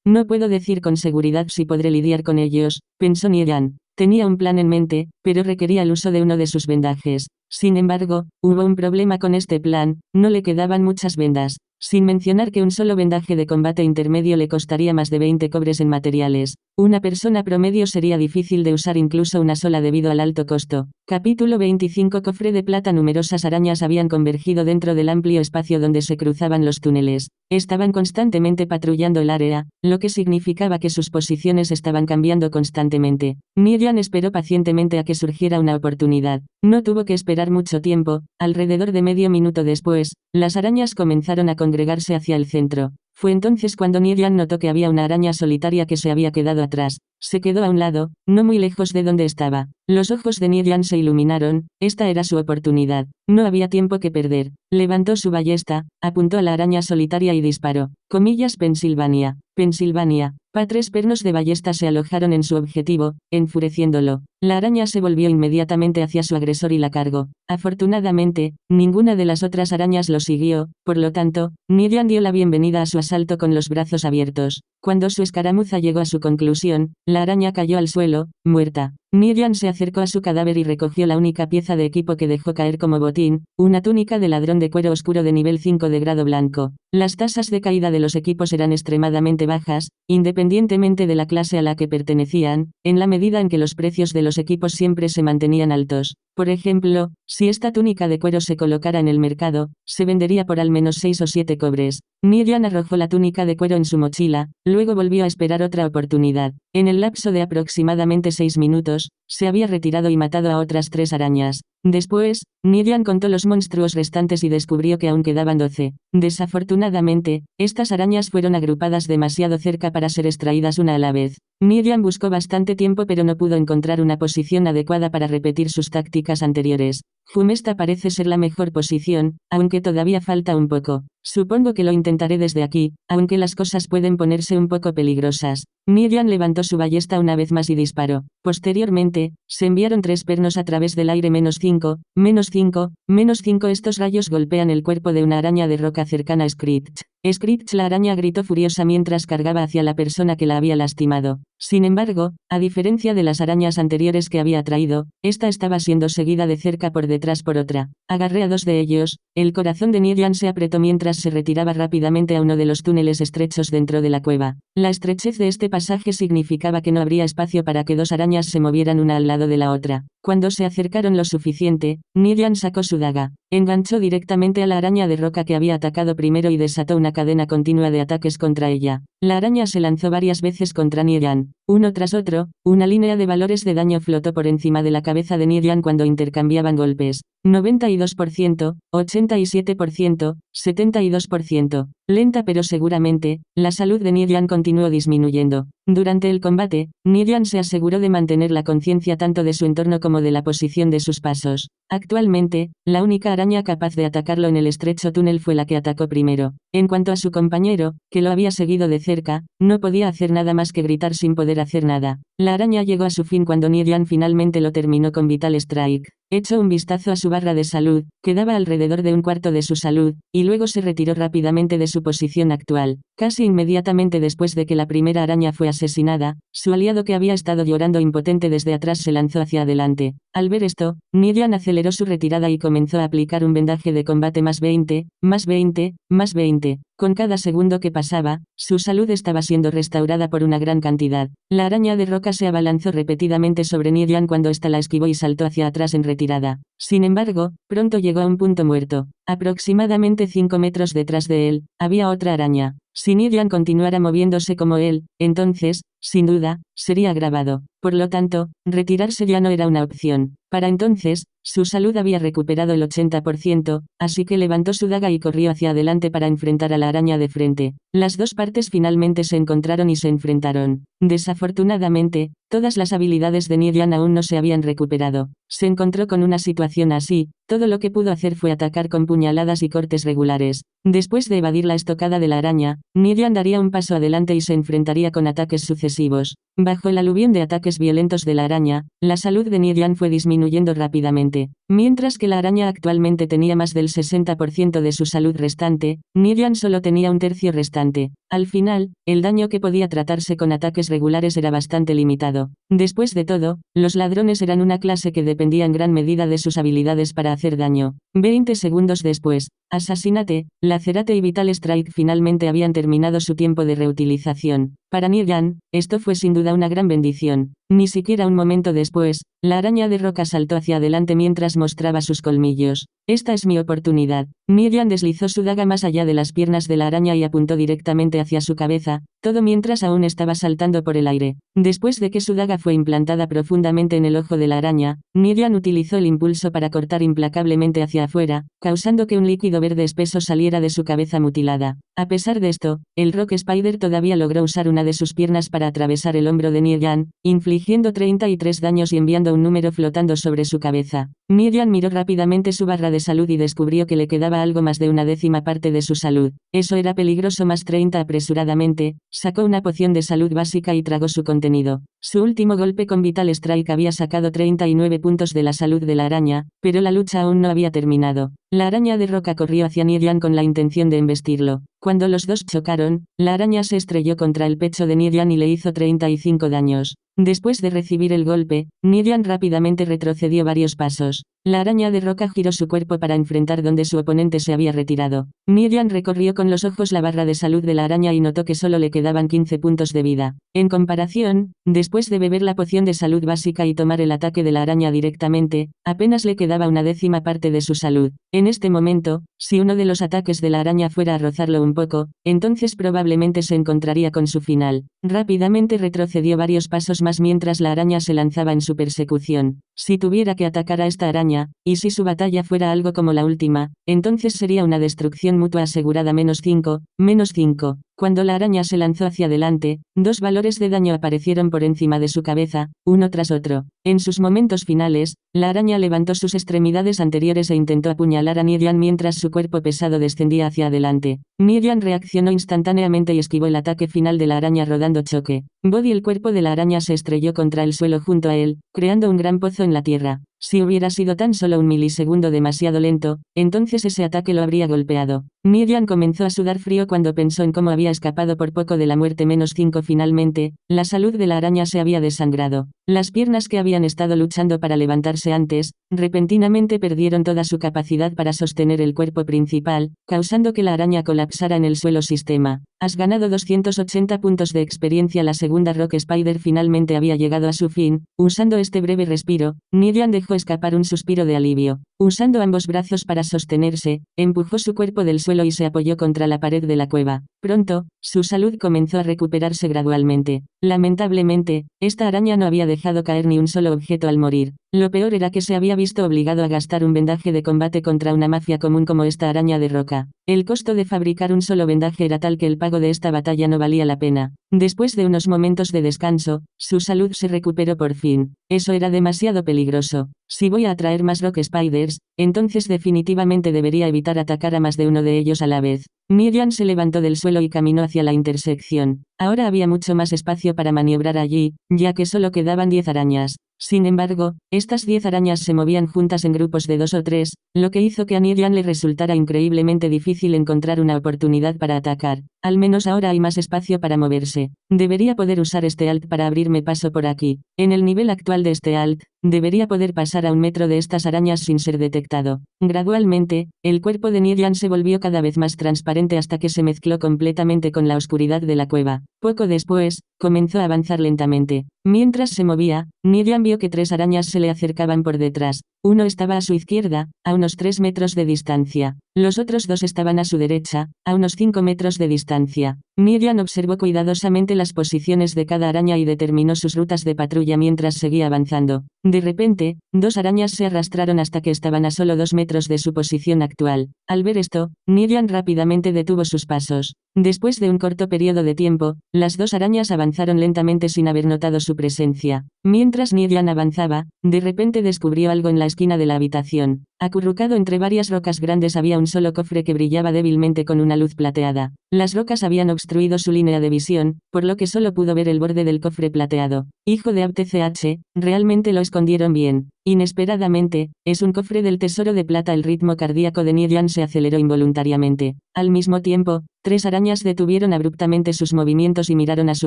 no puedo decir con seguridad si podré lidiar con ellos, pensó Nidian. Tenía un plan en mente, pero requería el uso de uno de sus vendajes. Sin embargo, hubo un problema con este plan, no le quedaban muchas vendas. Sin mencionar que un solo vendaje de combate intermedio le costaría más de 20 cobres en materiales. Una persona promedio sería difícil de usar incluso una sola debido al alto costo. Capítulo 25. Cofre de plata. Numerosas arañas habían convergido dentro del amplio espacio donde se cruzaban los túneles. Estaban constantemente patrullando el área, lo que significaba que sus posiciones estaban cambiando constantemente. Nirian esperó pacientemente a que surgiera una oportunidad. No tuvo que esperar mucho tiempo. Alrededor de medio minuto después, las arañas comenzaron a congregarse hacia el centro. Fue entonces cuando Nirian notó que había una araña solitaria que se había quedado atrás. Se quedó a un lado, no muy lejos de donde estaba. Los ojos de Nirian se iluminaron. Esta era su oportunidad. No había tiempo que perder. Levantó su ballesta, apuntó a la araña solitaria y disparó. Comillas Pensilvania. Pensilvania. Tres pernos de ballesta se alojaron en su objetivo, enfureciéndolo. La araña se volvió inmediatamente hacia su agresor y la cargó. Afortunadamente, ninguna de las otras arañas lo siguió, por lo tanto, Nirian dio la bienvenida a su asalto con los brazos abiertos. Cuando su escaramuza llegó a su conclusión, la araña cayó al suelo, muerta. Nirian se acercó a su cadáver y recogió la única pieza de equipo que dejó caer como botín, una túnica de ladrón de cuero oscuro de nivel 5 de grado blanco. Las tasas de caída de los equipos eran extremadamente bajas, independientemente de la clase a la que pertenecían, en la medida en que los precios de los equipos siempre se mantenían altos. Por ejemplo, si esta túnica de cuero se colocara en el mercado, se vendería por al menos 6 o 7 cobres. Nirian arrojó la túnica de cuero en su mochila, luego volvió a esperar otra oportunidad. En el lapso de aproximadamente 6 minutos, se había retirado y matado a otras 3 arañas. Después, Nirian contó los monstruos restantes y descubrió que aún quedaban 12. Desafortunadamente, estas arañas fueron agrupadas demasiado cerca para ser extraídas una a la vez. Nirian buscó bastante tiempo pero no pudo encontrar una posición adecuada para repetir sus tácticas anteriores. Esta parece ser la mejor posición, aunque todavía falta un poco. Supongo que lo intentaré desde aquí, aunque las cosas pueden ponerse un poco peligrosas. Nirian levantó su ballesta una vez más y disparó. Posteriormente, se enviaron 3 pernos a través del aire -5, -5, -5. Estos rayos golpean el cuerpo de una araña de roca cercana a Screech. Screech, la araña, gritó furiosa mientras cargaba hacia la persona que la había lastimado. Sin embargo, a diferencia de las arañas anteriores que había atraído, esta estaba siendo seguida de cerca por detrás por otra. Agarré a 2 de ellos. El corazón de Nirian se apretó mientras se retiraba rápidamente a uno de los túneles estrechos dentro de la cueva. La estrechez de este pasaje significaba que no habría espacio para que 2 arañas se movieran una al lado de la otra. Cuando se acercaron lo suficiente, Nirian sacó su daga. Enganchó directamente a la araña de roca que había atacado primero y desató una cadena continua de ataques contra ella. La araña se lanzó varias veces contra Nirian. Uno tras otro, una línea de valores de daño flotó por encima de la cabeza de Nirian cuando intercambiaban golpes. 92%, 87%, 72%. Lenta pero seguramente, la salud de Nirian continuó disminuyendo. Durante el combate, Nirian se aseguró de mantener la conciencia tanto de su entorno como de la posición de sus pasos. Actualmente, la única araña capaz de atacarlo en el estrecho túnel fue la que atacó primero. En cuanto a su compañero, que lo había seguido de cerca, no podía hacer nada más que gritar sin poder hacer nada. La araña llegó a su fin cuando Nirian finalmente lo terminó con Vital Strike. Echó un vistazo a su barra de salud, que daba alrededor de un cuarto de su salud, y luego se retiró rápidamente de su posición actual. Casi inmediatamente después de que la primera araña fue asesinada, su aliado, que había estado llorando impotente desde atrás, se lanzó hacia adelante. Al ver esto, Nirian aceleró su retirada y comenzó a aplicar un vendaje de combate +20, +20, +20. Con cada segundo que pasaba, su salud estaba siendo restaurada por una gran cantidad. La araña de roca se abalanzó repetidamente sobre Nirian cuando ésta la esquivó y saltó hacia atrás en retirada. Sin embargo, pronto llegó a un punto muerto. Aproximadamente 5 metros detrás de él, había otra araña. Si Nirian continuara moviéndose como él, entonces, sin duda, sería grabado. Por lo tanto, retirarse ya no era una opción. Para entonces, su salud había recuperado el 80%, así que levantó su daga y corrió hacia adelante para enfrentar a la araña de frente. Las 2 partes finalmente se encontraron y se enfrentaron. Desafortunadamente, todas las habilidades de Nirian aún no se habían recuperado. Se encontró con una situación así, todo lo que pudo hacer fue atacar con puñaladas y cortes regulares. Después de evadir la estocada de la araña, Nirian daría un paso adelante y se enfrentaría con ataques sucesivos. Bajo el aluvión de ataques violentos de la araña, la salud de Nirian fue disminuyendo rápidamente. Mientras que la araña actualmente tenía más del 60% de su salud restante, Nyan solo tenía un tercio restante. Al final, el daño que podía tratarse con ataques regulares era bastante limitado. Después de todo, los ladrones eran una clase que dependía en gran medida de sus habilidades para hacer daño. 20 segundos después, Assassinate, Lacerate y Vital Strike finalmente habían terminado su tiempo de reutilización. Para Nyan, esto fue sin duda una gran bendición. Ni siquiera un momento después, la araña de roca saltó hacia adelante mientras mostraba sus colmillos. Esta es mi oportunidad. Nyan deslizó su daga más allá de las piernas de la araña y apuntó directamente hacia su cabeza, todo mientras aún estaba saltando por el aire. Después de que su daga fue implantada profundamente en el ojo de la araña, Nyan utilizó el impulso para cortar implacablemente hacia afuera, causando que un líquido verde espeso saliera de su cabeza mutilada. A pesar de esto, el Rock Spider todavía logró usar una de sus piernas para atravesar el hombro de Nyan, infligiendo 33 daños y enviando un número flotando sobre su cabeza. Nyan miró rápidamente su barra de salud y descubrió que le quedaba algo más de una décima parte de su salud. Eso era peligroso. Más 30 apresuradamente, sacó una poción de salud básica y tragó su contenido. Su último golpe con Vital Strike había sacado 39 puntos de la salud de la araña, pero la lucha aún no había terminado. La araña de roca corrió hacia Nyan con la intención de embestirlo. Cuando los dos chocaron, la araña se estrelló contra el pecho de Nyan y le hizo 35 daños. Después de recibir el golpe, Nyan rápidamente retrocedió varios pasos. La araña de roca giró su cuerpo para enfrentar donde su oponente se había retirado. Nyan recorrió con los ojos la barra de salud de la araña y notó que solo le quedaban 15 puntos de vida. En comparación, después de beber la poción de salud básica y tomar el ataque de la araña directamente, apenas le quedaba una décima parte de su salud. En este momento, si uno de los ataques de la araña fuera a rozarlo un poco, entonces probablemente se encontraría con su final. Rápidamente retrocedió varios pasos más mientras la araña se lanzaba en su persecución. Si tuviera que atacar a esta araña, y si su batalla fuera algo como la última, entonces sería una destrucción mutua asegurada. -5, -5. Cuando la araña se lanzó hacia adelante, dos valores de daño aparecieron por encima de su cabeza, uno tras otro. En sus momentos finales, la araña levantó sus extremidades anteriores e intentó apuñalar a Nyan mientras su cuerpo pesado descendía hacia adelante. Nyan reaccionó instantáneamente y esquivó el ataque final de la araña rodando choque. Body, el cuerpo de la araña se estrelló contra el suelo junto a él, creando un gran pozo en la tierra. Si hubiera sido tan solo un milisegundo demasiado lento, entonces ese ataque lo habría golpeado. Nyan comenzó a sudar frío cuando pensó en cómo había escapado por poco de la muerte. -5. Finalmente, la salud de la araña se había desangrado. Las piernas que habían estado luchando para levantarse antes, repentinamente perdieron toda su capacidad para sostener el cuerpo principal, causando que la araña colapsara en el suelo. Sistema. Has ganado 280 puntos de experiencia. La segunda Rock Spider finalmente había llegado a su fin. Usando este breve respiro, Nyan dejó escapar un suspiro de alivio. Usando ambos brazos para sostenerse, empujó su cuerpo del suelo y se apoyó contra la pared de la cueva. Pronto, su salud comenzó a recuperarse gradualmente. Lamentablemente, esta araña no había dejado caer ni un solo objeto al morir. Lo peor era que se había visto obligado a gastar un vendaje de combate contra una mafia común como esta araña de roca. El costo de fabricar un solo vendaje era tal que el pago de esta batalla no valía la pena. Después de unos momentos de descanso, su salud se recuperó por fin. Eso era demasiado peligroso. Si voy a atraer más Rock Spiders, entonces definitivamente debería evitar atacar a más de uno de ellos a la vez. Nyan se levantó del suelo y caminó hacia la intersección. Ahora había mucho más espacio para maniobrar allí, ya que solo quedaban 10 arañas. Sin embargo, estas 10 arañas se movían juntas en grupos de 2 o 3, lo que hizo que a Nyan le resultara increíblemente difícil encontrar una oportunidad para atacar. Al menos ahora hay más espacio para moverse. Debería poder usar este alt para abrirme paso por aquí. En el nivel actual de este alt, debería poder pasar a 1 metro de estas arañas sin ser detectado. Gradualmente, el cuerpo de Nyan se volvió cada vez más transparente hasta que se mezcló completamente con la oscuridad de la cueva. Poco después, comenzó a avanzar lentamente. Mientras se movía, Nyan vio que 3 arañas se le acercaban por detrás. Uno estaba a su izquierda, a unos 3 metros de distancia. Los otros 2 estaban a su derecha, a unos 5 metros de distancia. Nyan observó cuidadosamente las posiciones de cada araña y determinó sus rutas de patrulla mientras seguía avanzando. De repente, 2 arañas se arrastraron hasta que estaban a solo 2 metros de su posición actual. Al ver esto, Nyan rápidamente detuvo sus pasos. Después de un corto periodo de tiempo, las 2 arañas avanzaron lentamente sin haber notado su presencia. Mientras Nyan avanzaba, de repente descubrió algo en la esquina de la habitación. Acurrucado entre varias rocas grandes había un solo cofre que brillaba débilmente con una luz plateada. Las rocas habían obstruido su línea de visión, por lo que solo pudo ver el borde del cofre plateado. Hijo de AptCH, realmente lo escondieron bien. Inesperadamente, es un cofre del tesoro de plata. El ritmo cardíaco de Nidian se aceleró involuntariamente. Al mismo tiempo, 3 arañas detuvieron abruptamente sus movimientos y miraron a su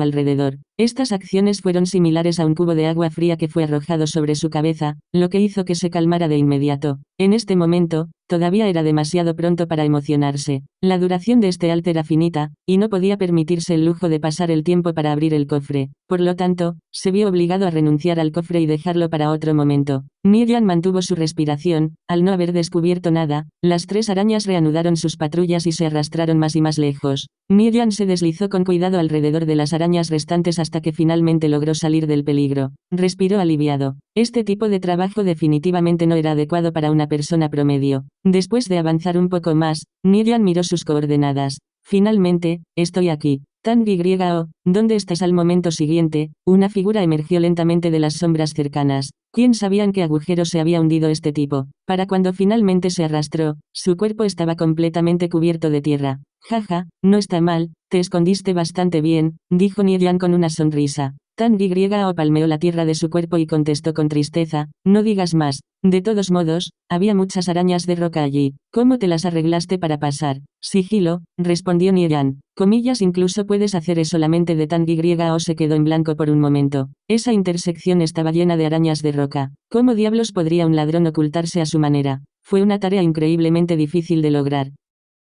alrededor. Estas acciones fueron similares a un cubo de agua fría que fue arrojado sobre su cabeza, lo que hizo que se calmara de inmediato. En este momento, todavía era demasiado pronto para emocionarse. La duración de este alter era finita, y no podía permitirse el lujo de pasar el tiempo para abrir el cofre. Por lo tanto, se vio obligado a renunciar al cofre y dejarlo para otro momento. Nidian mantuvo su respiración. Al no haber descubierto nada, las 3 arañas reanudaron sus patrullas y se arrastraron más y más lejos. Nidian se deslizó con cuidado alrededor de las arañas restantes hasta que finalmente logró salir del peligro. Respiró aliviado. Este tipo de trabajo definitivamente no era adecuado para una persona promedio. Después de avanzar un poco más, Nidian miró sus coordenadas. Finalmente, estoy aquí. Tang Y.O., ¿dónde estás? Al momento siguiente, una figura emergió lentamente de las sombras cercanas. ¿Quién sabía en qué agujero se había hundido este tipo? Para cuando finalmente se arrastró, su cuerpo estaba completamente cubierto de tierra. Jaja, no está mal, te escondiste bastante bien, dijo Nidian con una sonrisa. Tang Y.O. palmeó la tierra de su cuerpo y contestó con tristeza, no digas más. De todos modos, había muchas arañas de roca allí. ¿Cómo te las arreglaste para pasar? Sigilo, respondió Nidian. Comillas, incluso puedes hacer eso. La mente de Tang Y.O. se quedó en blanco por un momento. Esa intersección estaba llena de arañas de roca. ¿Cómo diablos podría un ladrón ocultarse a su manera? Fue una tarea increíblemente difícil de lograr.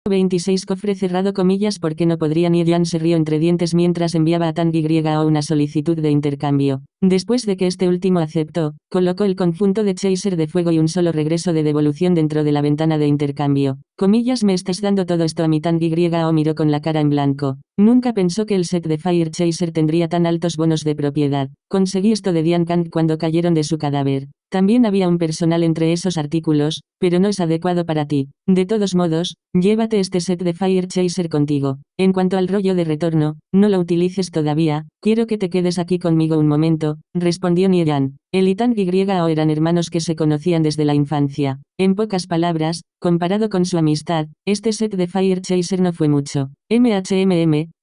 26 cofre cerrado comillas. ¿Por qué no podría? Nidian se rió entre dientes mientras enviaba a Tang Y.O. una solicitud de intercambio. Después de que este último aceptó, colocó el conjunto de chaser de fuego y un solo regreso de devolución dentro de la ventana de intercambio. Comillas, ¿me estás dando todo esto a mí? Tang Y.O. miró con la cara en blanco. Nunca pensó que el set de Fire Chaser tendría tan altos bonos de propiedad. Conseguí esto de Dian Kang cuando cayeron de su cadáver. También había un personal entre esos artículos, pero no es adecuado para ti. De todos modos, llévate este set de Fire Chaser contigo. En cuanto al rollo de retorno, no lo utilices todavía, quiero que te quedes aquí conmigo un momento, respondió Nidian. Él y Tang Y.O. eran hermanos que se conocían desde la infancia. En pocas palabras, comparado con su amistad, este set de Fire Chaser no fue mucho.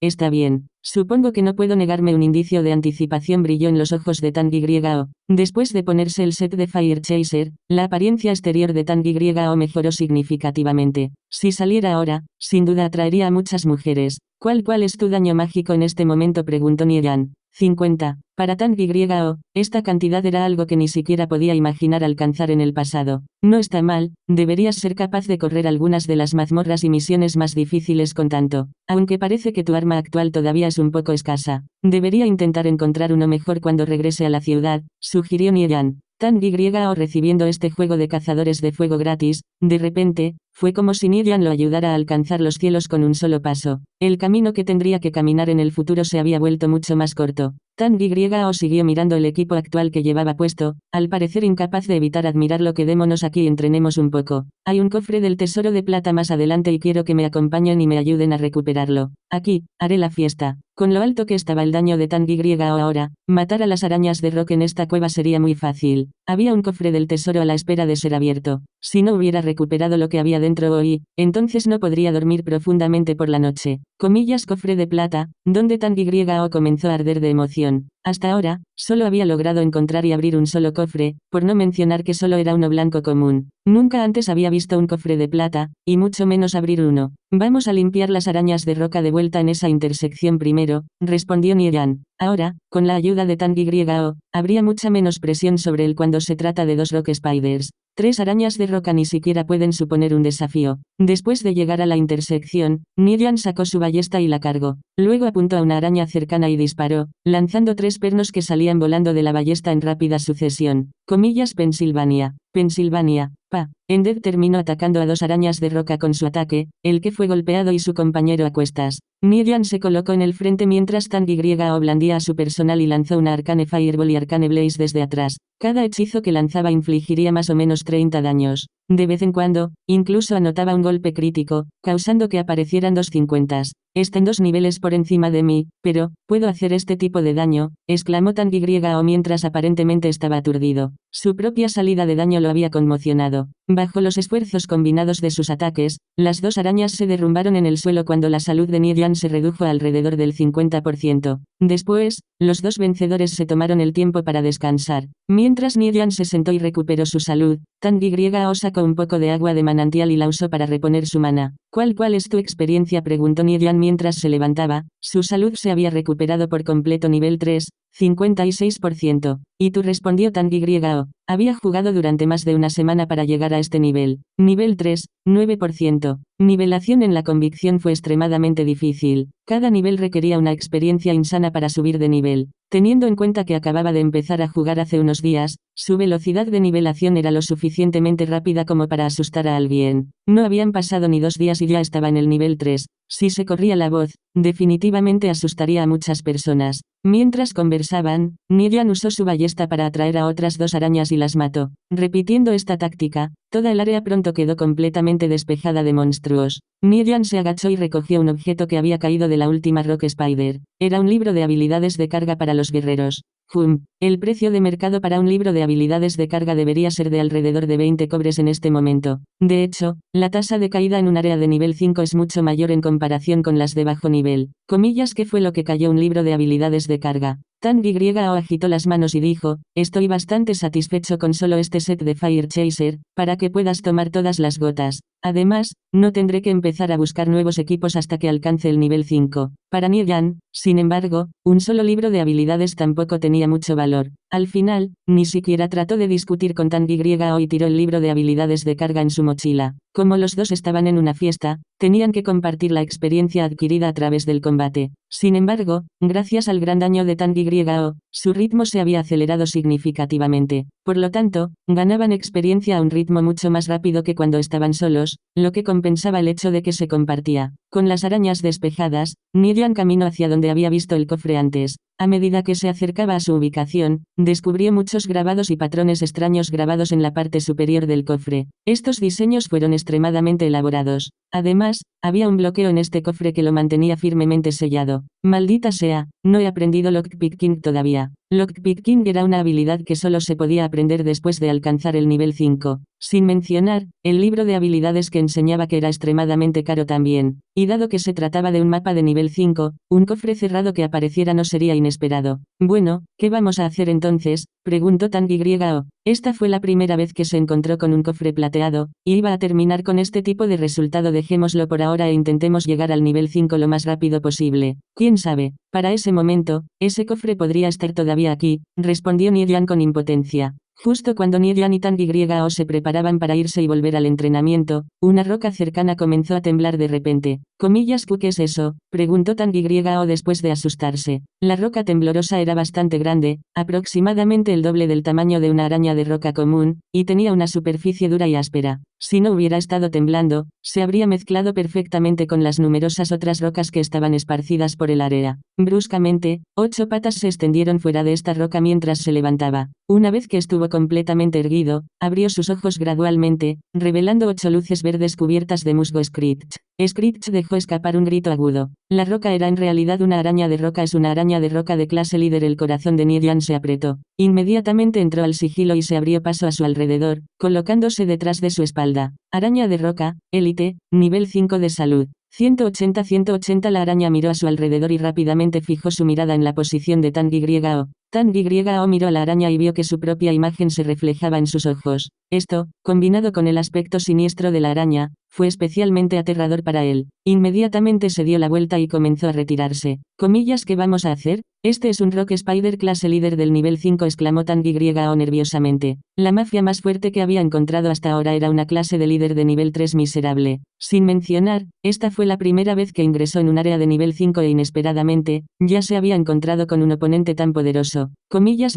Está bien. Supongo que no puedo negarme. Un indicio de anticipación brilló en los ojos de Tang Y.O. Después de ponerse el set de Fire Chaser, la apariencia exterior de Tang Y.O. mejoró significativamente. Si saliera ahora, sin duda atraería a muchas mujeres. ¿Cuál es tu daño mágico en este momento? Preguntó Nidian. 50. Para Tang Y.O., esta cantidad era algo que ni siquiera podía imaginar alcanzar en el pasado. No está mal, deberías ser capaz de correr algunas de las mazmorras y misiones más difíciles con tanto. Aunque parece que tu arma actual todavía es un poco escasa. Debería intentar encontrar uno mejor cuando regrese a la ciudad, sugirió Nidian. Tang Y.O. recibiendo este juego de cazadores de fuego gratis, de repente, fue como si Nidian lo ayudara a alcanzar los cielos con un solo paso. El camino que tendría que caminar en el futuro se había vuelto mucho más corto. Tang Y.O. siguió mirando el equipo actual que llevaba puesto, al parecer incapaz de evitar admirarlo. Quedémonos aquí y entrenemos un poco. Hay un cofre del tesoro de plata más adelante y quiero que me acompañen y me ayuden a recuperarlo. Aquí, haré la fiesta. Con lo alto que estaba el daño de Tang Y.O. ahora, matar a las arañas de rock en esta cueva sería muy fácil. Había un cofre del tesoro a la espera de ser abierto. Si no hubiera recuperado lo que había dentro hoy, entonces no podría dormir profundamente por la noche. Comillas, cofre de plata, donde Tang Y.O. comenzó a arder de emoción. Hasta ahora, solo había logrado encontrar y abrir un solo cofre, por no mencionar que solo era uno blanco común. Nunca antes había visto un cofre de plata, y mucho menos abrir uno. Vamos a limpiar las arañas de roca de vuelta en esa intersección primero, respondió Nidian. Ahora, con la ayuda de Tang Y.O., habría mucha menos presión sobre él cuando se trata de 2 rock spiders. 3 arañas de roca ni siquiera pueden suponer un desafío. Después de llegar a la intersección, Nidian sacó su ballesta y la cargó. Luego apuntó a una araña cercana y disparó, lanzando 3 pernos que salían volando de la ballesta en rápida sucesión. Comillas, Pensilvania. Pa. Ender terminó atacando a 2 arañas de roca con su ataque, el que fue golpeado y su compañero a cuestas. Nidian se colocó en el frente mientras Tang Y.O. blandía a su personal y lanzó una Arcane Fireball y Arcane Blaze desde atrás. Cada hechizo que lanzaba infligiría más o menos 30 daños. De vez en cuando, incluso anotaba un golpe crítico, causando que aparecieran 2 50s. Están 2 niveles por encima de mí, pero, ¿puedo hacer este tipo de daño?, exclamó Tang Y.O. mientras aparentemente estaba aturdido. Su propia salida de daño lo había conmocionado. Bajo los esfuerzos combinados de sus ataques, las dos arañas se derrumbaron en el suelo cuando la salud de Niedian se redujo a alrededor del 50%. Después, los dos vencedores se tomaron el tiempo para descansar. Mientras Niedian se sentó y recuperó su salud, Tang Yao sacó un poco de agua de manantial y la usó para reponer su mana. ¿Cuál es tu experiencia?, preguntó Niedian mientras se levantaba. Su salud se había recuperado por completo. Nivel 3, 56%. ¿Y tú?, respondió Tang Yao. Había jugado durante más de una semana para llegar a este nivel. Nivel 3, 9%. Nivelación en la convicción fue extremadamente difícil. Cada nivel requería una experiencia insana para subir de nivel. Teniendo en cuenta que acababa de empezar a jugar hace unos días, su velocidad de nivelación era lo suficientemente rápida como para asustar a alguien. No habían pasado ni 2 días y ya estaba en el nivel 3. Si se corría la voz, definitivamente asustaría a muchas personas. Mientras conversaban, Niedian usó su ballesta para atraer a otras 2 arañas y las mató. Repitiendo esta táctica, toda el área pronto quedó completamente despejada de monstruos. Niedian se agachó y recogió un objeto que había caído de la última Rock Spider. Era un libro de habilidades de carga para los guerreros. El precio de mercado para un libro de habilidades de carga debería ser de alrededor de 20 cobres en este momento. De hecho, la tasa de caída en un área de nivel 5 es mucho mayor en comparación con las de bajo nivel. ¿Qué fue lo que cayó? Un libro de habilidades de carga. Tang Yao agitó las manos y dijo, estoy bastante satisfecho con solo este set de Fire Chaser, para que puedas tomar todas las gotas. Además, no tendré que empezar a buscar nuevos equipos hasta que alcance el nivel 5. Para Niedian, sin embargo, un solo libro de habilidades tampoco tenía mucho valor. Al final, ni siquiera trató de discutir con Tang Yao y tiró el libro de habilidades de carga en su mochila. Como los dos estaban en una fiesta, tenían que compartir la experiencia adquirida a través del combate. Sin embargo, gracias al gran daño de Tang Yao, su ritmo se había acelerado significativamente. Por lo tanto, ganaban experiencia a un ritmo mucho más rápido que cuando estaban solos, lo que compensaba el hecho de que se compartía. Con las arañas despejadas, Niedian caminó hacia donde había visto el cofre antes. A medida que se acercaba a su ubicación, descubrió muchos grabados y patrones extraños grabados en la parte superior del cofre. Estos diseños fueron extremadamente elaborados. Además, había un bloqueo en este cofre que lo mantenía firmemente sellado. Maldita sea, no he aprendido Lockpicking todavía. Lockpicking era una habilidad que solo se podía aprender después de alcanzar el nivel 5. Sin mencionar, el libro de habilidades que enseñaba que era extremadamente caro también. Y dado que se trataba de un mapa de nivel 5, un cofre cerrado que apareciera no sería inesperado. Bueno, ¿qué vamos a hacer entonces?, preguntó Tang Yao. Esta fue la primera vez que se encontró con un cofre plateado, y iba a terminar con este tipo de resultado. Dejémoslo por ahora e intentemos llegar al nivel 5 lo más rápido posible. ¿Quién sabe? Para ese momento, ese cofre podría estar todavía aquí, respondió Niedian con impotencia. Justo cuando Niedian y Tang Yao se preparaban para irse y volver al entrenamiento, una roca cercana comenzó a temblar de repente. ¿Qué es eso?, preguntó Tang Yao después de asustarse. La roca temblorosa era bastante grande, aproximadamente el doble del tamaño de una araña de roca común, y tenía una superficie dura y áspera. Si no hubiera estado temblando, se habría mezclado perfectamente con las numerosas otras rocas que estaban esparcidas por el área. Bruscamente, 8 patas se extendieron fuera de esta roca mientras se levantaba. Una vez que estuvo completamente erguido, abrió sus ojos gradualmente, revelando 8 luces verdes cubiertas de musgo. Screech dejó escapar un grito agudo. La roca era en realidad una araña de roca. Es una araña de roca de clase líder. El corazón de Niedian se apretó. Inmediatamente entró al sigilo y se abrió paso a su alrededor, colocándose detrás de su espalda. Araña de roca, élite, nivel 5 de salud. 180. La araña miró a su alrededor y rápidamente fijó su mirada en la posición de Tang Yao. Tang Yao miró a la araña y vio que su propia imagen se reflejaba en sus ojos. Esto, combinado con el aspecto siniestro de la araña, fue especialmente aterrador para él. Inmediatamente se dio la vuelta y comenzó a retirarse. ¿Qué vamos a hacer? Este es un Rock Spider clase líder del nivel 5, exclamó Tang Yao nerviosamente. La mafia más fuerte que había encontrado hasta ahora era una clase de líder de nivel 3 miserable. Sin mencionar, esta fue la primera vez que ingresó en un área de nivel 5 e inesperadamente, ya se había encontrado con un oponente tan poderoso.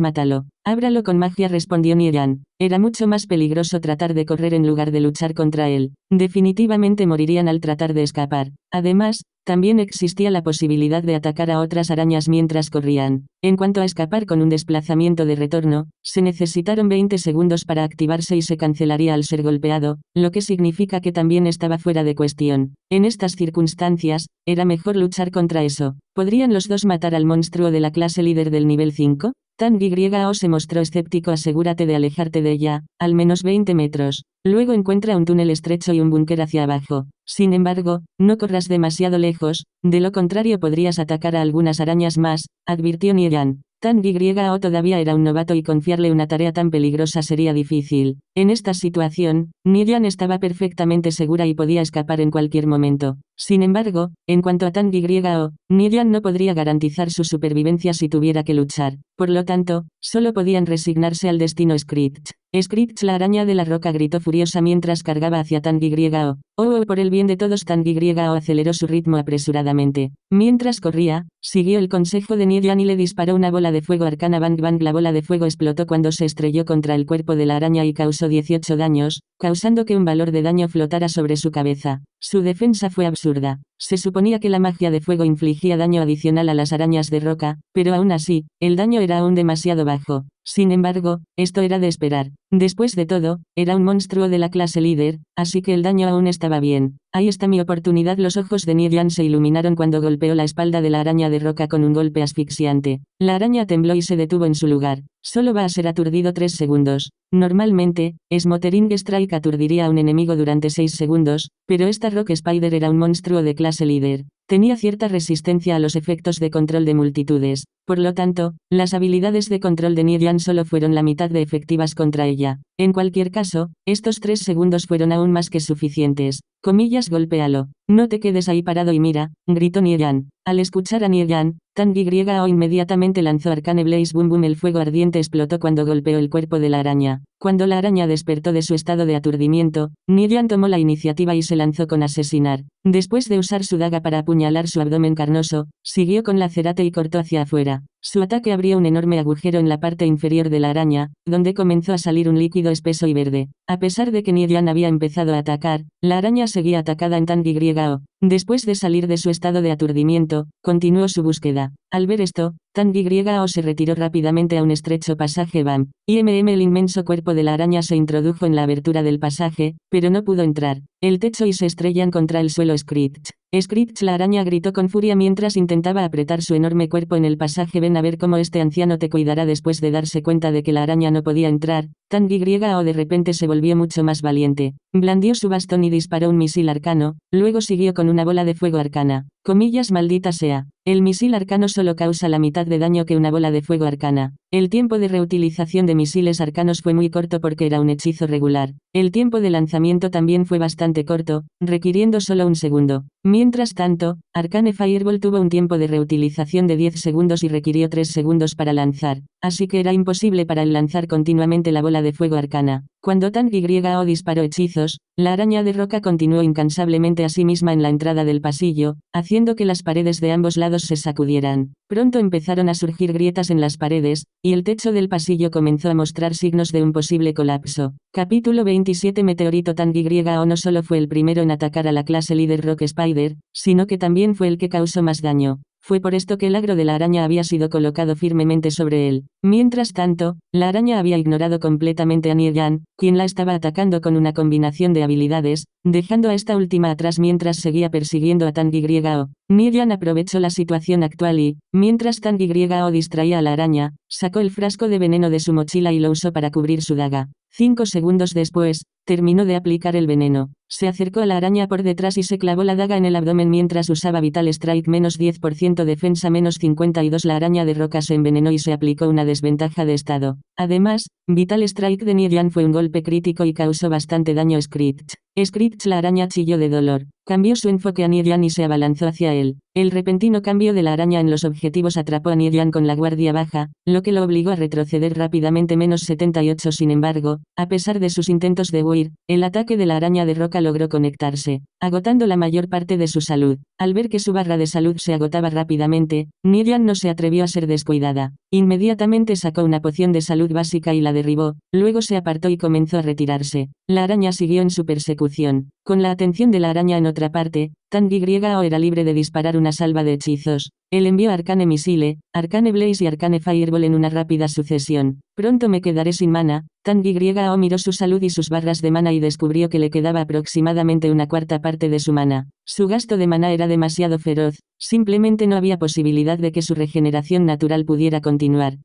Mátalo. Ábralo con magia, respondió Niedian. Era mucho más peligroso tratar de correr en lugar de luchar contra él. Definitivamente morirían al tratar de escapar. Además, también existía la posibilidad de atacar a otras arañas mientras corrían. En cuanto a escapar con un desplazamiento de retorno, se necesitaron 20 segundos para activarse y se cancelaría al ser golpeado, lo que significa que también estaba fuera de cuestión. En estas circunstancias, era mejor luchar contra eso. ¿Podrían los dos matar al monstruo de la clase líder del nivel 5? Tang Yao se mostró escéptico. Asegúrate de alejarte de ella, al menos 20 metros. Luego encuentra un túnel estrecho y un búnker hacia abajo. Sin embargo, no corras demasiado lejos, de lo contrario podrías atacar a algunas arañas más, advirtió Nieyan. Tang Yao todavía era un novato y confiarle una tarea tan peligrosa sería difícil. En esta situación, Nieyan estaba perfectamente segura y podía escapar en cualquier momento. Sin embargo, en cuanto a Tang Yao, Nieyan no podría garantizar su supervivencia si tuviera que luchar. Por lo tanto, solo podían resignarse al destino. Screech. Screech, la araña de la roca, gritó furiosa mientras cargaba hacia Tang Yao. Oh, por el bien de todos. Tang Yao aceleró su ritmo apresuradamente. Mientras corría, siguió el consejo de Nieyan y le disparó una bola de fuego arcana. Bang bang. La bola de fuego explotó cuando se estrelló contra el cuerpo de la araña y causó 18 daños, causando que un valor de daño flotara sobre su cabeza. Su defensa fue absurda. Se suponía que la magia de fuego infligía daño adicional a las arañas de roca, pero aún así, el daño era aún demasiado bajo. Sin embargo, esto era de esperar. Después de todo, era un monstruo de la clase líder, así que el daño aún estaba bien. Ahí está mi oportunidad. Los ojos de Nieyan se iluminaron cuando golpeó la espalda de la araña de roca con un golpe asfixiante. La araña tembló y se detuvo en su lugar. Solo va a ser aturdido 3 segundos. Normalmente, Smothering Strike aturdiría a un enemigo durante 6 segundos, pero esta Rock Spider era un monstruo de clase líder. Tenía cierta resistencia a los efectos de control de multitudes. Por lo tanto, las habilidades de control de Nieyan solo fueron la mitad de efectivas contra ella. En cualquier caso, estos 3 segundos fueron aún más que suficientes. Comillas, golpéalo. No te quedes ahí parado y mira, gritó Nieyan. Al escuchar a Nieyan, Tang Yao inmediatamente lanzó Arcane Blaze. Boom boom. El fuego ardiente explotó cuando golpeó el cuerpo de la araña. Cuando la araña despertó de su estado de aturdimiento, Nieyan tomó la iniciativa y se lanzó con asesinar. Después de usar su daga para apuñalar su abdomen carnoso, siguió con la cerate y cortó hacia afuera. Su ataque abrió un enorme agujero en la parte inferior de la araña, donde comenzó a salir un líquido espeso y verde. A pesar de que Nieyan había empezado a atacar, la araña seguía atacada en Tang Yao. Después de salir de su estado de aturdimiento, continuó su búsqueda. Al ver esto, Tang Yao se retiró rápidamente a un estrecho pasaje. Bam. El inmenso cuerpo de la araña se introdujo en la abertura del pasaje, pero no pudo entrar. El techo y se estrellan contra el suelo. Screech. Screech, la araña, gritó con furia mientras intentaba apretar su enorme cuerpo en el pasaje. Ven a ver cómo este anciano te cuidará. Después de darse cuenta de que la araña no podía entrar, Tang Yao de repente se volvió mucho más valiente. Blandió su bastón y disparó un misil arcano, luego siguió con una bola de fuego arcana. Comillas, maldita sea. El misil arcano solo causa la mitad de daño que una bola de fuego arcana. El tiempo de reutilización de misiles arcanos fue muy corto porque era un hechizo regular. El tiempo de lanzamiento también fue bastante corto, requiriendo solo 1 segundo. Mientras tanto, Arcane Fireball tuvo un tiempo de reutilización de 10 segundos y requirió 3 segundos para lanzar, así que era imposible para él lanzar continuamente la bola de fuego arcana. Cuando Tang Yao disparó hechizos, la araña de roca continuó incansablemente a sí misma en la entrada del pasillo, haciendo que las paredes de ambos lados se sacudieran. Pronto empezaron a surgir grietas en las paredes, y el techo del pasillo comenzó a mostrar signos de un posible colapso. Capítulo 27. Meteorito. Tang Yao no solo fue el primero en atacar a la clase líder Rock Spider, sino que también fue el que causó más daño. Fue por esto que el agro de la araña había sido colocado firmemente sobre él. Mientras tanto, la araña había ignorado completamente a Nieyan, quien la estaba atacando con una combinación de habilidades, dejando a esta última atrás mientras seguía persiguiendo a Tang Yao. Nieyan aprovechó la situación actual y, mientras Tang Yao distraía a la araña, sacó el frasco de veneno de su mochila y lo usó para cubrir su daga. 5 segundos después, terminó de aplicar el veneno. Se acercó a la araña por detrás y se clavó la daga en el abdomen mientras usaba Vital Strike menos 10% defensa menos 52. La araña de roca se envenenó y se aplicó una desventaja de estado. Además, Vital Strike de Nieyan fue un golpe crítico y causó bastante daño a Screech. Screech, la araña, chilló de dolor. Cambió su enfoque a Nieyan y se abalanzó hacia él. El repentino cambio de la araña en los objetivos atrapó a Nieyan con la guardia baja, lo que lo obligó a retroceder rápidamente menos 78. Sin embargo, a pesar de sus intentos de huir, el ataque de la araña de roca logró conectarse, agotando la mayor parte de su salud. Al ver que su barra de salud se agotaba rápidamente, Nieyan no se atrevió a ser descuidada. Inmediatamente sacó una poción de salud básica y la derribó, luego se apartó y comenzó a retirarse. La araña siguió en su persecución. Con la atención de la araña en otra parte, Tang Yao era libre de disparar una salva de hechizos. Él envió Arcane Missile, Arcane Blaze y Arcane Fireball en una rápida sucesión. Pronto me quedaré sin mana. Tang Yao miró su salud y sus barras de mana y descubrió que le quedaba aproximadamente una cuarta parte de su mana. Su gasto de mana era demasiado feroz. Simplemente no había posibilidad de que su regeneración natural pudiera continuar.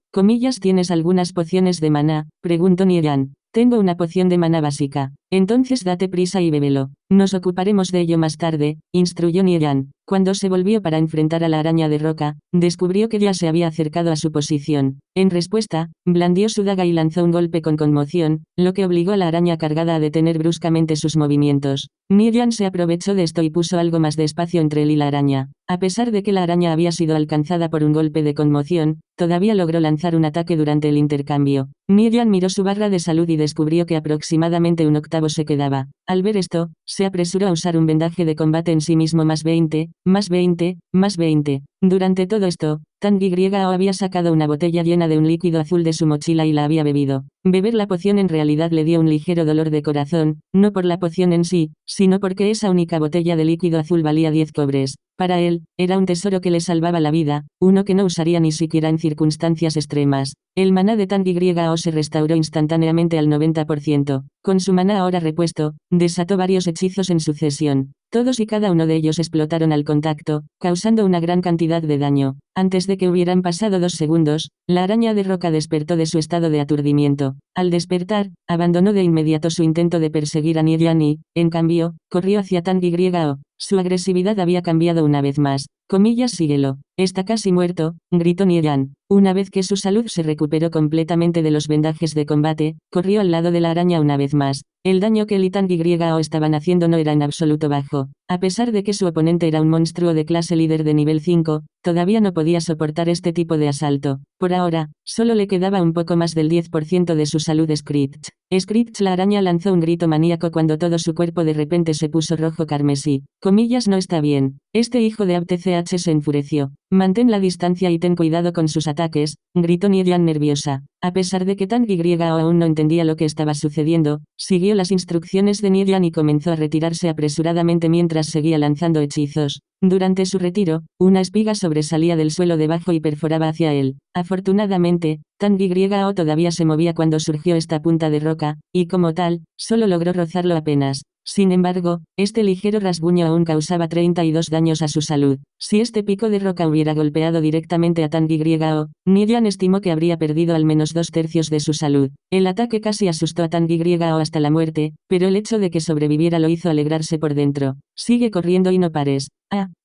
¿Tienes algunas pociones de maná?, preguntó Nian. Tengo una poción de maná básica. Entonces date prisa y bébelo. Nos ocuparemos de ello más tarde, instruyó Nian. Cuando se volvió para enfrentar a la araña de roca, descubrió que ya se había acercado a su posición. En respuesta, blandió su daga y lanzó un golpe con conmoción, lo que obligó a la araña cargada a detener bruscamente sus movimientos. Nian se aprovechó de esto y puso algo más de espacio entre él y la araña. A pesar de que la araña había sido alcanzada por un golpe de conmoción, todavía logró lanzar un ataque durante el intercambio. Nian miró su barra de salud y descubrió que aproximadamente un octavo se quedaba. Al ver esto, se apresuró a usar un vendaje de combate en sí mismo más 20, más 20, más 20. Durante todo esto, Tang Yao había sacado una botella llena de un líquido azul de su mochila y la había bebido. Beber la poción en realidad le dio un ligero dolor de corazón, no por la poción en sí, sino porque esa única botella de líquido azul valía 10 cobres. Para él, era un tesoro que le salvaba la vida, uno que no usaría ni siquiera en circunstancias extremas. El maná de Tang Yao se restauró instantáneamente al 90%. Con su maná ahora repuesto, desató varios hechizos en sucesión. Todos y cada uno de ellos explotaron al contacto, causando una gran cantidad de daño. Antes de que hubieran pasado 2 segundos, la araña de roca despertó de su estado de aturdimiento. Al despertar, abandonó de inmediato su intento de perseguir a Nian y, en cambio, corrió hacia Tang Yao. Su agresividad había cambiado una vez más. Síguelo. Está casi muerto, gritó Nian. Una vez que su salud se recuperó completamente de los vendajes de combate, corrió al lado de la araña una vez más. El daño que él y Tang Yao estaban haciendo no era en absoluto bajo. A pesar de que su oponente era un monstruo de clase líder de nivel 5, todavía no podía soportar este tipo de asalto. Por ahora, solo le quedaba un poco más del 10% de su salud Screech. La araña lanzó un grito maníaco cuando todo su cuerpo de repente se puso rojo carmesí. No está bien. Este hijo de APTCH se enfureció. Mantén la distancia y ten cuidado con sus ataques, gritó Nian nerviosa. A pesar de que Tang Yao aún no entendía lo que estaba sucediendo, siguió las instrucciones de Nian y comenzó a retirarse apresuradamente mientras seguía lanzando hechizos. Durante su retiro, una espiga sobresalía del suelo debajo y perforaba hacia él. Afortunadamente, Tang Yao todavía se movía cuando surgió esta punta de roca, y como tal, solo logró rozarlo apenas. Sin embargo, este ligero rasguño aún causaba 32 daños a su salud. Si este pico de roca hubiera golpeado directamente a Tang Yao, Nian estimó que habría perdido al menos 2/3 de su salud. El ataque casi asustó a Tang Yao hasta la muerte, pero el hecho de que sobreviviera lo hizo alegrarse por dentro. Sigue corriendo y no pares.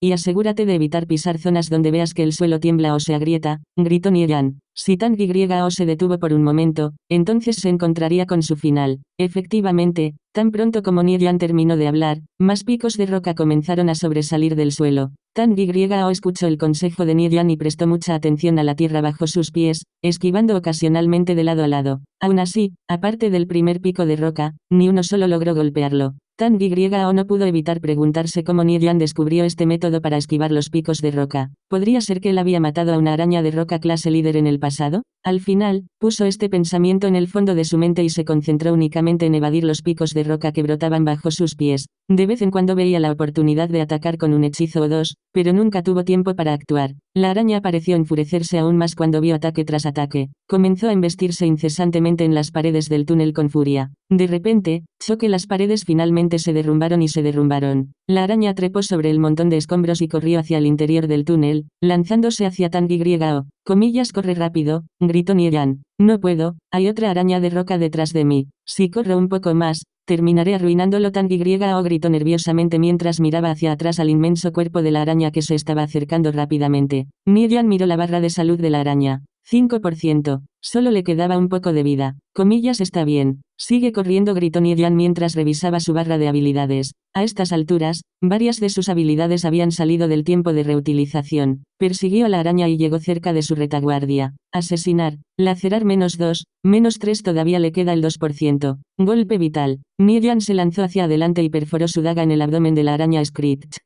Y asegúrate de evitar pisar zonas donde veas que el suelo tiembla o se agrieta, gritó Nian. Si Tang Yao se detuvo por un momento, entonces se encontraría con su final. Efectivamente, tan pronto como Nian terminó de hablar, más picos de roca comenzaron a sobresalir del suelo. Tang Yao escuchó el consejo de Nian y prestó mucha atención a la tierra bajo sus pies, esquivando ocasionalmente de lado a lado. Aún así, aparte del primer pico de roca, ni uno solo logró golpearlo. Tang Yao no pudo evitar preguntarse cómo Nian descubrió este método para esquivar los picos de roca. ¿Podría ser que él había matado a una araña de roca clase líder en el pasado? Al final, puso este pensamiento en el fondo de su mente y se concentró únicamente en evadir los picos de roca que brotaban bajo sus pies. De vez en cuando veía la oportunidad de atacar con un hechizo o dos, pero nunca tuvo tiempo para actuar. La araña pareció enfurecerse aún más cuando vio ataque tras ataque. Comenzó a embestirse incesantemente en las paredes del túnel con furia. De repente, que las paredes finalmente se derrumbaron y se derrumbaron. La araña trepó sobre el montón de escombros y corrió hacia el interior del túnel, lanzándose hacia Tang Yao. Corre rápido, gritó Nian. No puedo, hay otra araña de roca detrás de mí. Si corro un poco más, terminaré arruinándolo. Tang Yao gritó nerviosamente mientras miraba hacia atrás al inmenso cuerpo de la araña que se estaba acercando rápidamente. Nian miró la barra de salud de la araña. 5%. Solo le quedaba un poco de vida. Está bien. Sigue corriendo, gritó Nian mientras revisaba su barra de habilidades. A estas alturas, varias de sus habilidades habían salido del tiempo de reutilización. Persiguió a la araña y llegó cerca de su retaguardia. Asesinar. Lacerar -2, -3 todavía le queda el 2%. Golpe vital. Nian se lanzó hacia adelante y perforó su daga en el abdomen de la araña Screech.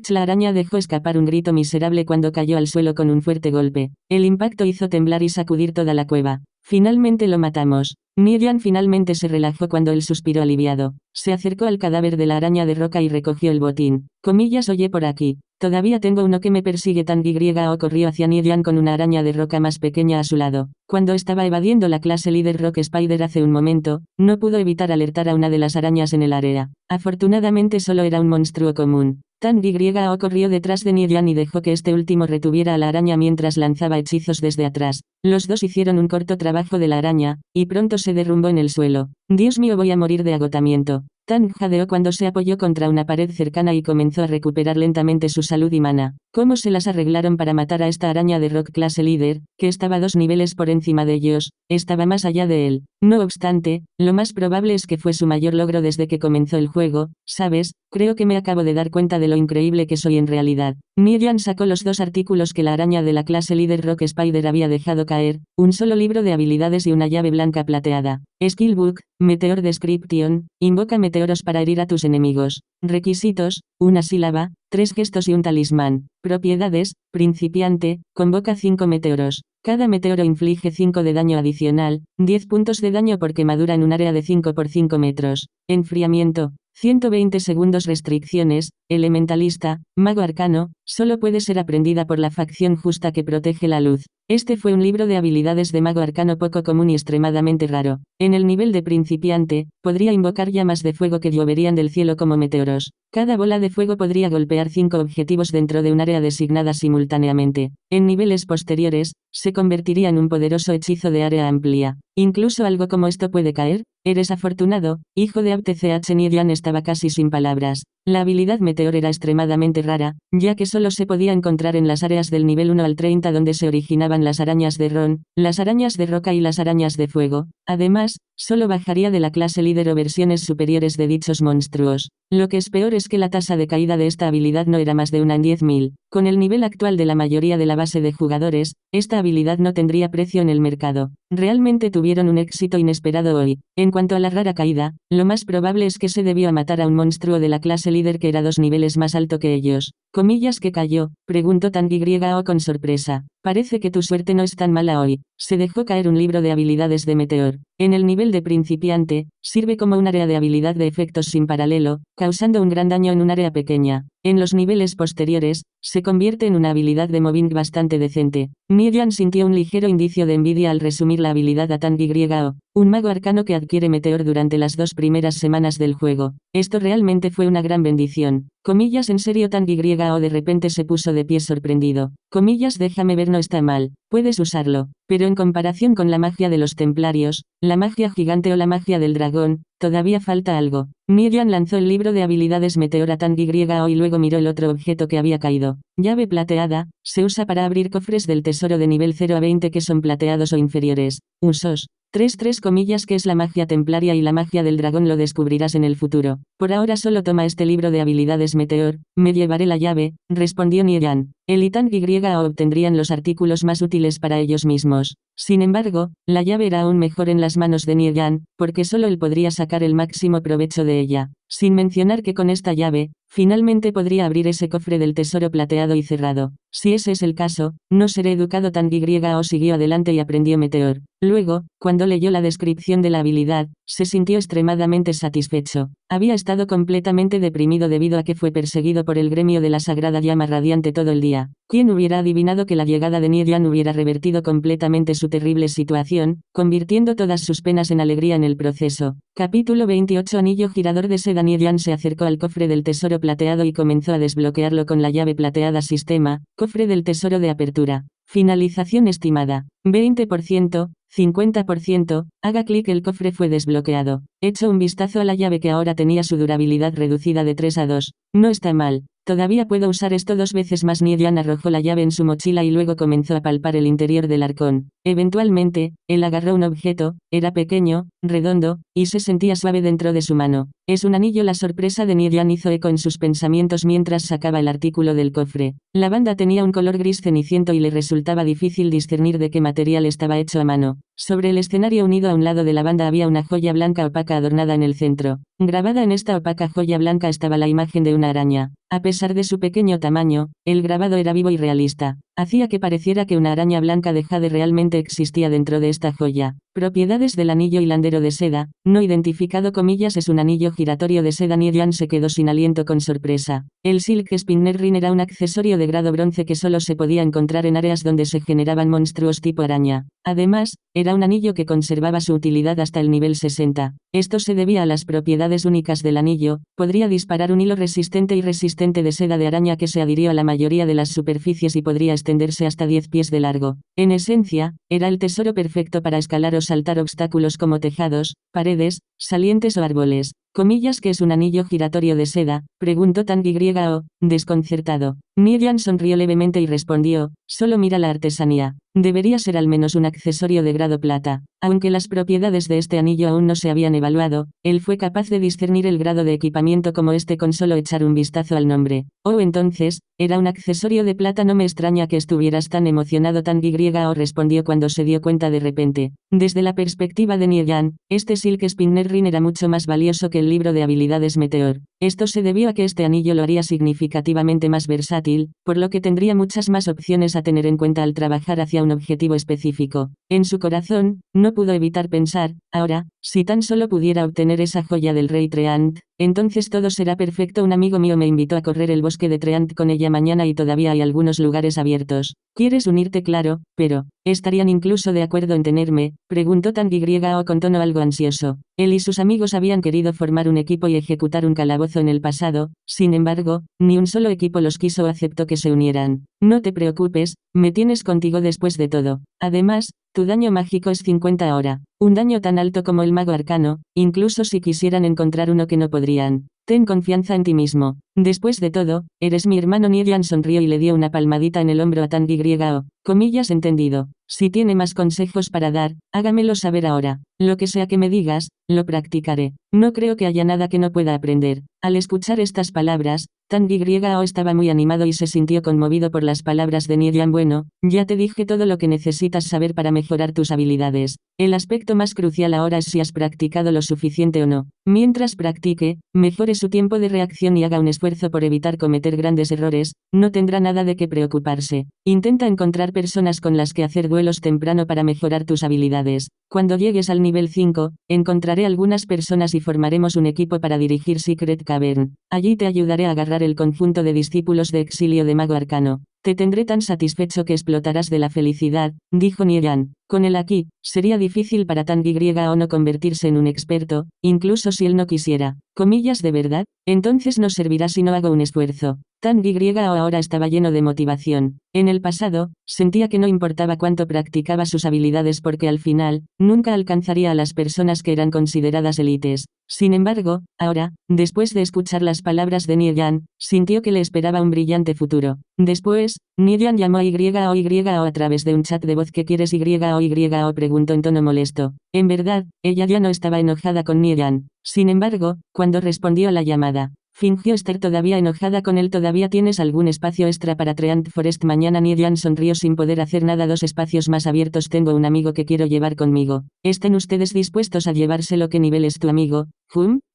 La araña dejó escapar un grito miserable cuando cayó al suelo con un fuerte golpe. El impacto hizo temblar y sacudir toda la cueva. Finalmente lo matamos. Niellan finalmente se relajó cuando él suspiró aliviado. Se acercó al cadáver de la araña de roca y recogió el botín. Comillas, oye por aquí. Todavía tengo uno que me persigue. Tang Y corrió hacia Niellan con una araña de roca más pequeña a su lado. Cuando estaba evadiendo la clase líder Rock Spider hace un momento, no pudo evitar alertar a una de las arañas en el área. Afortunadamente solo era un monstruo común. Tang Y corrió detrás de Niellan y dejó que este último retuviera a la araña mientras lanzaba hechizos desde atrás. Los dos hicieron un corto trabajo de la araña, y pronto se derrumbó en el suelo. Dios mío, voy a morir de agotamiento. Tang jadeó cuando se apoyó contra una pared cercana y comenzó a recuperar lentamente su salud y mana. ¿Cómo se las arreglaron para matar a esta araña de rock clase líder, que estaba 2 niveles por encima de ellos? Estaba más allá de él. No obstante, lo más probable es que fue su mayor logro desde que comenzó el juego, ¿sabes? Creo que me acabo de dar cuenta de lo increíble que soy en realidad. Niellan sacó los 2 artículos que la araña de la clase líder Rock Spider había dejado caer, un solo libro de habilidades y una llave blanca plateada. Skillbook, Meteor Description, invoca meteoros para herir a tus enemigos. Requisitos, una sílaba, 3 gestos y un talismán. Propiedades, principiante, convoca 5 meteoros. Cada meteoro inflige 5 de daño adicional, 10 puntos de daño por quemadura en un área de 5 por 5 metros. Enfriamiento, 120 segundos. Restricciones, elementalista, mago arcano, solo puede ser aprendida por la facción justa que protege la luz. Este fue un libro de habilidades de mago arcano poco común y extremadamente raro. En el nivel de principiante, podría invocar llamas de fuego que lloverían del cielo como meteoros. Cada bola de fuego podría golpear 5 objetivos dentro de un área designada simultáneamente. En niveles posteriores, se convertiría en un poderoso hechizo de área amplia. Incluso algo como esto puede caer. Eres afortunado, hijo de Abtch. Niellan estaba casi sin palabras. La habilidad Meteor era extremadamente rara, ya que solo se podía encontrar en las áreas del nivel 1 al 30 donde se originaban las arañas de Ron, las arañas de roca y las arañas de fuego. Además, solo bajaría de la clase líder o versiones superiores de dichos monstruos. Lo que es peor es que la tasa de caída de esta habilidad no era más de 1 en 10.000. Con el nivel actual de la mayoría de la base de jugadores, esta habilidad no tendría precio en el mercado. Realmente tuvieron un éxito inesperado hoy. En cuanto a la rara caída, lo más probable es que se debió a matar a un monstruo de la clase líder que era 2 niveles más alto que ellos. ¿Comillas que cayó? Preguntó Tang Y con sorpresa. Parece que tu suerte no es tan mala hoy. Se dejó caer un libro de habilidades de Meteor. En el nivel de principiante, sirve como un área de habilidad de efectos sin paralelo, causando un gran daño en un área pequeña. En los niveles posteriores, se convierte en una habilidad de moving bastante decente. Niellan sintió un ligero indicio de envidia al resumir la habilidad a Tang Y, un mago arcano que adquiere Meteor durante las 2 primeras semanas del juego. Esto realmente fue una gran bendición. Comillas, en serio. Tang Y de repente se puso de pie sorprendido. Comillas, déjame ver, no está mal. Puedes usarlo. Pero en comparación con la magia de los templarios, la magia gigante o la magia del dragón, todavía falta algo. Niellan lanzó el libro de habilidades Meteor a Tang Y y luego miró el otro objeto que había caído. Llave plateada, se usa para abrir cofres del tesoro de nivel 0 a 20 que son plateados o inferiores. Usos. 3 comillas, que es la magia templaria y la magia del dragón lo descubrirás en el futuro. Por ahora solo toma este libro de habilidades Meteor, me llevaré la llave, respondió Niellan. Él y Tang Y obtendrían los artículos más útiles para ellos mismos. Sin embargo, la llave era aún mejor en las manos de Niellan, porque solo él podría sacar el máximo provecho de ella. Sin mencionar que con esta llave, finalmente podría abrir ese cofre del tesoro plateado y cerrado. Si ese es el caso, no seré educado. Tang Y siguió adelante y aprendió Meteor. Luego, cuando leyó la descripción de la habilidad, se sintió extremadamente satisfecho. Había estado completamente deprimido debido a que fue perseguido por el gremio de la Sagrada Llama Radiante todo el día. ¿Quién hubiera adivinado que la llegada de Niellan hubiera revertido completamente su terrible situación, convirtiendo todas sus penas en alegría en el proceso? Capítulo 28. Anillo girador de seda. Niellan se acercó al cofre del tesoro plateado y comenzó a desbloquearlo con la llave plateada. Sistema, cofre del tesoro de apertura. Finalización estimada. 20%, 50%, haga clic, el cofre fue desbloqueado. Echó un vistazo a la llave que ahora tenía su durabilidad reducida de 3 a 2. No está mal. Todavía puedo usar esto 2 veces más. Niellan arrojó la llave en su mochila y luego comenzó a palpar el interior del arcón. Eventualmente, él agarró un objeto, era pequeño, redondo, y se sentía suave dentro de su mano. Es un anillo. La sorpresa de Niellan hizo eco en sus pensamientos mientras sacaba el artículo del cofre. La banda tenía un color gris ceniciento y le resultaba difícil discernir de qué material estaba hecho a mano. Sobre el escenario unido a un lado de la banda había una joya blanca opaca adornada en el centro. Grabada en esta opaca joya blanca estaba la imagen de una araña. A pesar de su pequeño tamaño, el grabado era vivo y realista. hacía que pareciera que una araña blanca de jade realmente existía dentro de esta joya. Propiedades del anillo hilandero de seda, no identificado comillas es un anillo giratorio de seda. Niellan se quedó sin aliento con sorpresa. El Silk Spinner Ring era un accesorio de grado bronce que solo se podía encontrar en áreas donde se generaban monstruos tipo araña. Además, era un anillo que conservaba su utilidad hasta el nivel 60. Esto se debía a las propiedades únicas del anillo. Podría disparar un hilo resistente y resistente de seda de araña que se adhirió a la mayoría de las superficies y podría extenderse hasta 10 pies de largo. En esencia, era el tesoro perfecto para escalar o saltar obstáculos como tejados, paredes, salientes o árboles. Comillas, ¿qué es un anillo giratorio de seda?, preguntó Tang Yao, desconcertado. Niellan sonrió levemente y respondió, solo mira la artesanía. Debería ser al menos un accesorio de grado plata. Aunque las propiedades de este anillo aún no se habían evaluado, él fue capaz de discernir el grado de equipamiento como este con solo echar un vistazo al nombre. Oh, entonces, era un accesorio de plata. No me extraña que estuvieras tan emocionado. Tang Yao respondió cuando se dio cuenta de repente. Desde la perspectiva de Niellan, este Silk Spinner Ring era mucho más valioso que el libro de habilidades Meteor. Esto se debió a que este anillo lo haría significativamente más versátil, por lo que tendría muchas más opciones a tener en cuenta al trabajar hacia un objetivo específico. En su corazón, no pudo evitar pensar, ahora, si tan solo pudiera obtener esa joya del rey Treant, entonces todo será perfecto. Un amigo mío me invitó a correr el bosque de Treant con ella mañana y todavía hay algunos lugares abiertos. ¿Quieres unirte? Claro, pero, ¿estarían incluso de acuerdo en tenerme?, preguntó Tang Yao con tono algo ansioso. Él y sus amigos habían querido formar un equipo y ejecutar un calabozo en el pasado, sin embargo, ni un solo equipo los quiso o aceptó que se unieran. No te preocupes, me tienes contigo después de todo. Además, tu daño mágico es 50 ahora. Un daño tan alto como el mago arcano, incluso si quisieran encontrar uno que no podrían. Ten confianza en ti mismo. Después de todo, eres mi hermano. Niellan sonrió y le dio una palmadita en el hombro a Tang Yao. Comillas, entendido. Si tiene más consejos para dar, hágamelo saber ahora. Lo que sea que me digas, lo practicaré. No creo que haya nada que no pueda aprender. Al escuchar estas palabras, Tang Yao estaba muy animado y se sintió conmovido por las palabras de Niellan. Bueno, ya te dije todo lo que necesitas saber para mejorar tus habilidades. El aspecto más crucial ahora es si has practicado lo suficiente o no. Mientras practique, mejore su tiempo de reacción y haga un esfuerzo por evitar cometer grandes errores, no tendrá nada de qué preocuparse. Intenta encontrar personas con las que hacer duelos temprano para mejorar tus habilidades. Cuando llegues al nivel 5, encontraré algunas personas y formaremos un equipo para dirigir Secret Cavern. Allí te ayudaré a agarrar el conjunto de discípulos de exilio de Mago Arcano. Te tendré tan satisfecho que explotarás de la felicidad, dijo Niellan. Con él aquí, sería difícil para Tang Yao no convertirse en un experto, incluso si él no quisiera. Comillas, ¿de verdad? Entonces no servirá si no hago un esfuerzo. Tang Yao ahora estaba lleno de motivación. En el pasado, sentía que no importaba cuánto practicaba sus habilidades porque al final, nunca alcanzaría a las personas que eran consideradas élites. Sin embargo, ahora, después de escuchar las palabras de Niellan, sintió que le esperaba un brillante futuro. Después, Niellan llamó a Yao a través de un chat de voz. ¿Qué quieres? Yao preguntó en tono molesto. En verdad, ella ya no estaba enojada con Niellan. Sin embargo, cuando respondió a la llamada, fingió estar todavía enojada con él. ¿Todavía tienes algún espacio extra para Treant Forest mañana? Niellan sonrió sin poder hacer nada. 2 espacios más abiertos. Tengo un amigo que quiero llevar conmigo. ¿Estén ustedes dispuestos a llevárselo? ¿Qué nivel es tu amigo?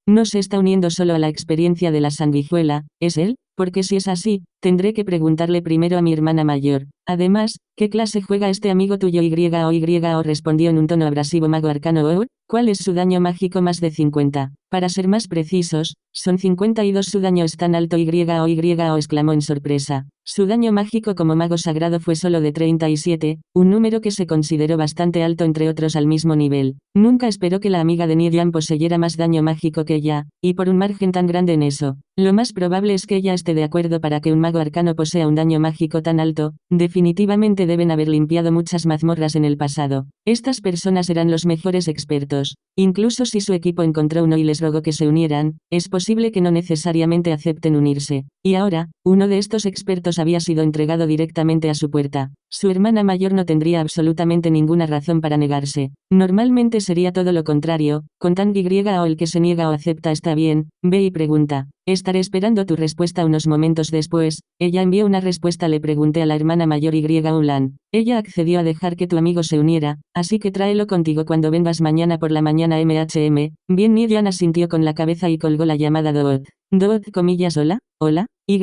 No se está uniendo solo a la experiencia de la sanguijuela, ¿es él? Porque si es así, tendré que preguntarle primero a mi hermana mayor. Además, ¿qué clase juega este amigo tuyo? Yao respondió en un tono abrasivo. Mago Arcano. ¿Cuál es su daño mágico? Más de 50. Para ser más precisos, son 52. Su daño es tan alto. Yao exclamó en sorpresa. Su daño mágico como mago sagrado fue solo de 37, un número que se consideró bastante alto entre otros al mismo nivel. Nunca esperó que la amiga de Niellan poseyera más daño mágico que ella, y por un margen tan grande en eso. Lo más probable es que ella esté de acuerdo. Para que un mago arcano posea un daño mágico tan alto, definitivamente deben haber limpiado muchas mazmorras en el pasado. Estas personas eran los mejores expertos. Incluso si su equipo encontró uno y les rogó que se unieran, es posible que no necesariamente acepten unirse. Y ahora, uno de estos expertos había sido entregado directamente a su puerta. Su hermana mayor no tendría absolutamente ninguna razón para negarse. Normalmente sería todo lo contrario. Con Tang Yao el que se niega o acepta está bien, ve y pregunta. Estaré esperando tu respuesta. Unos momentos después, ella envió una respuesta. Le pregunté a la hermana mayor Yao Lan. Ella accedió a dejar que tu amigo se uniera, así que tráelo contigo cuando vengas mañana por la mañana. Bien. Niellan asintió con la cabeza y colgó la llamada. Hola, hola. Y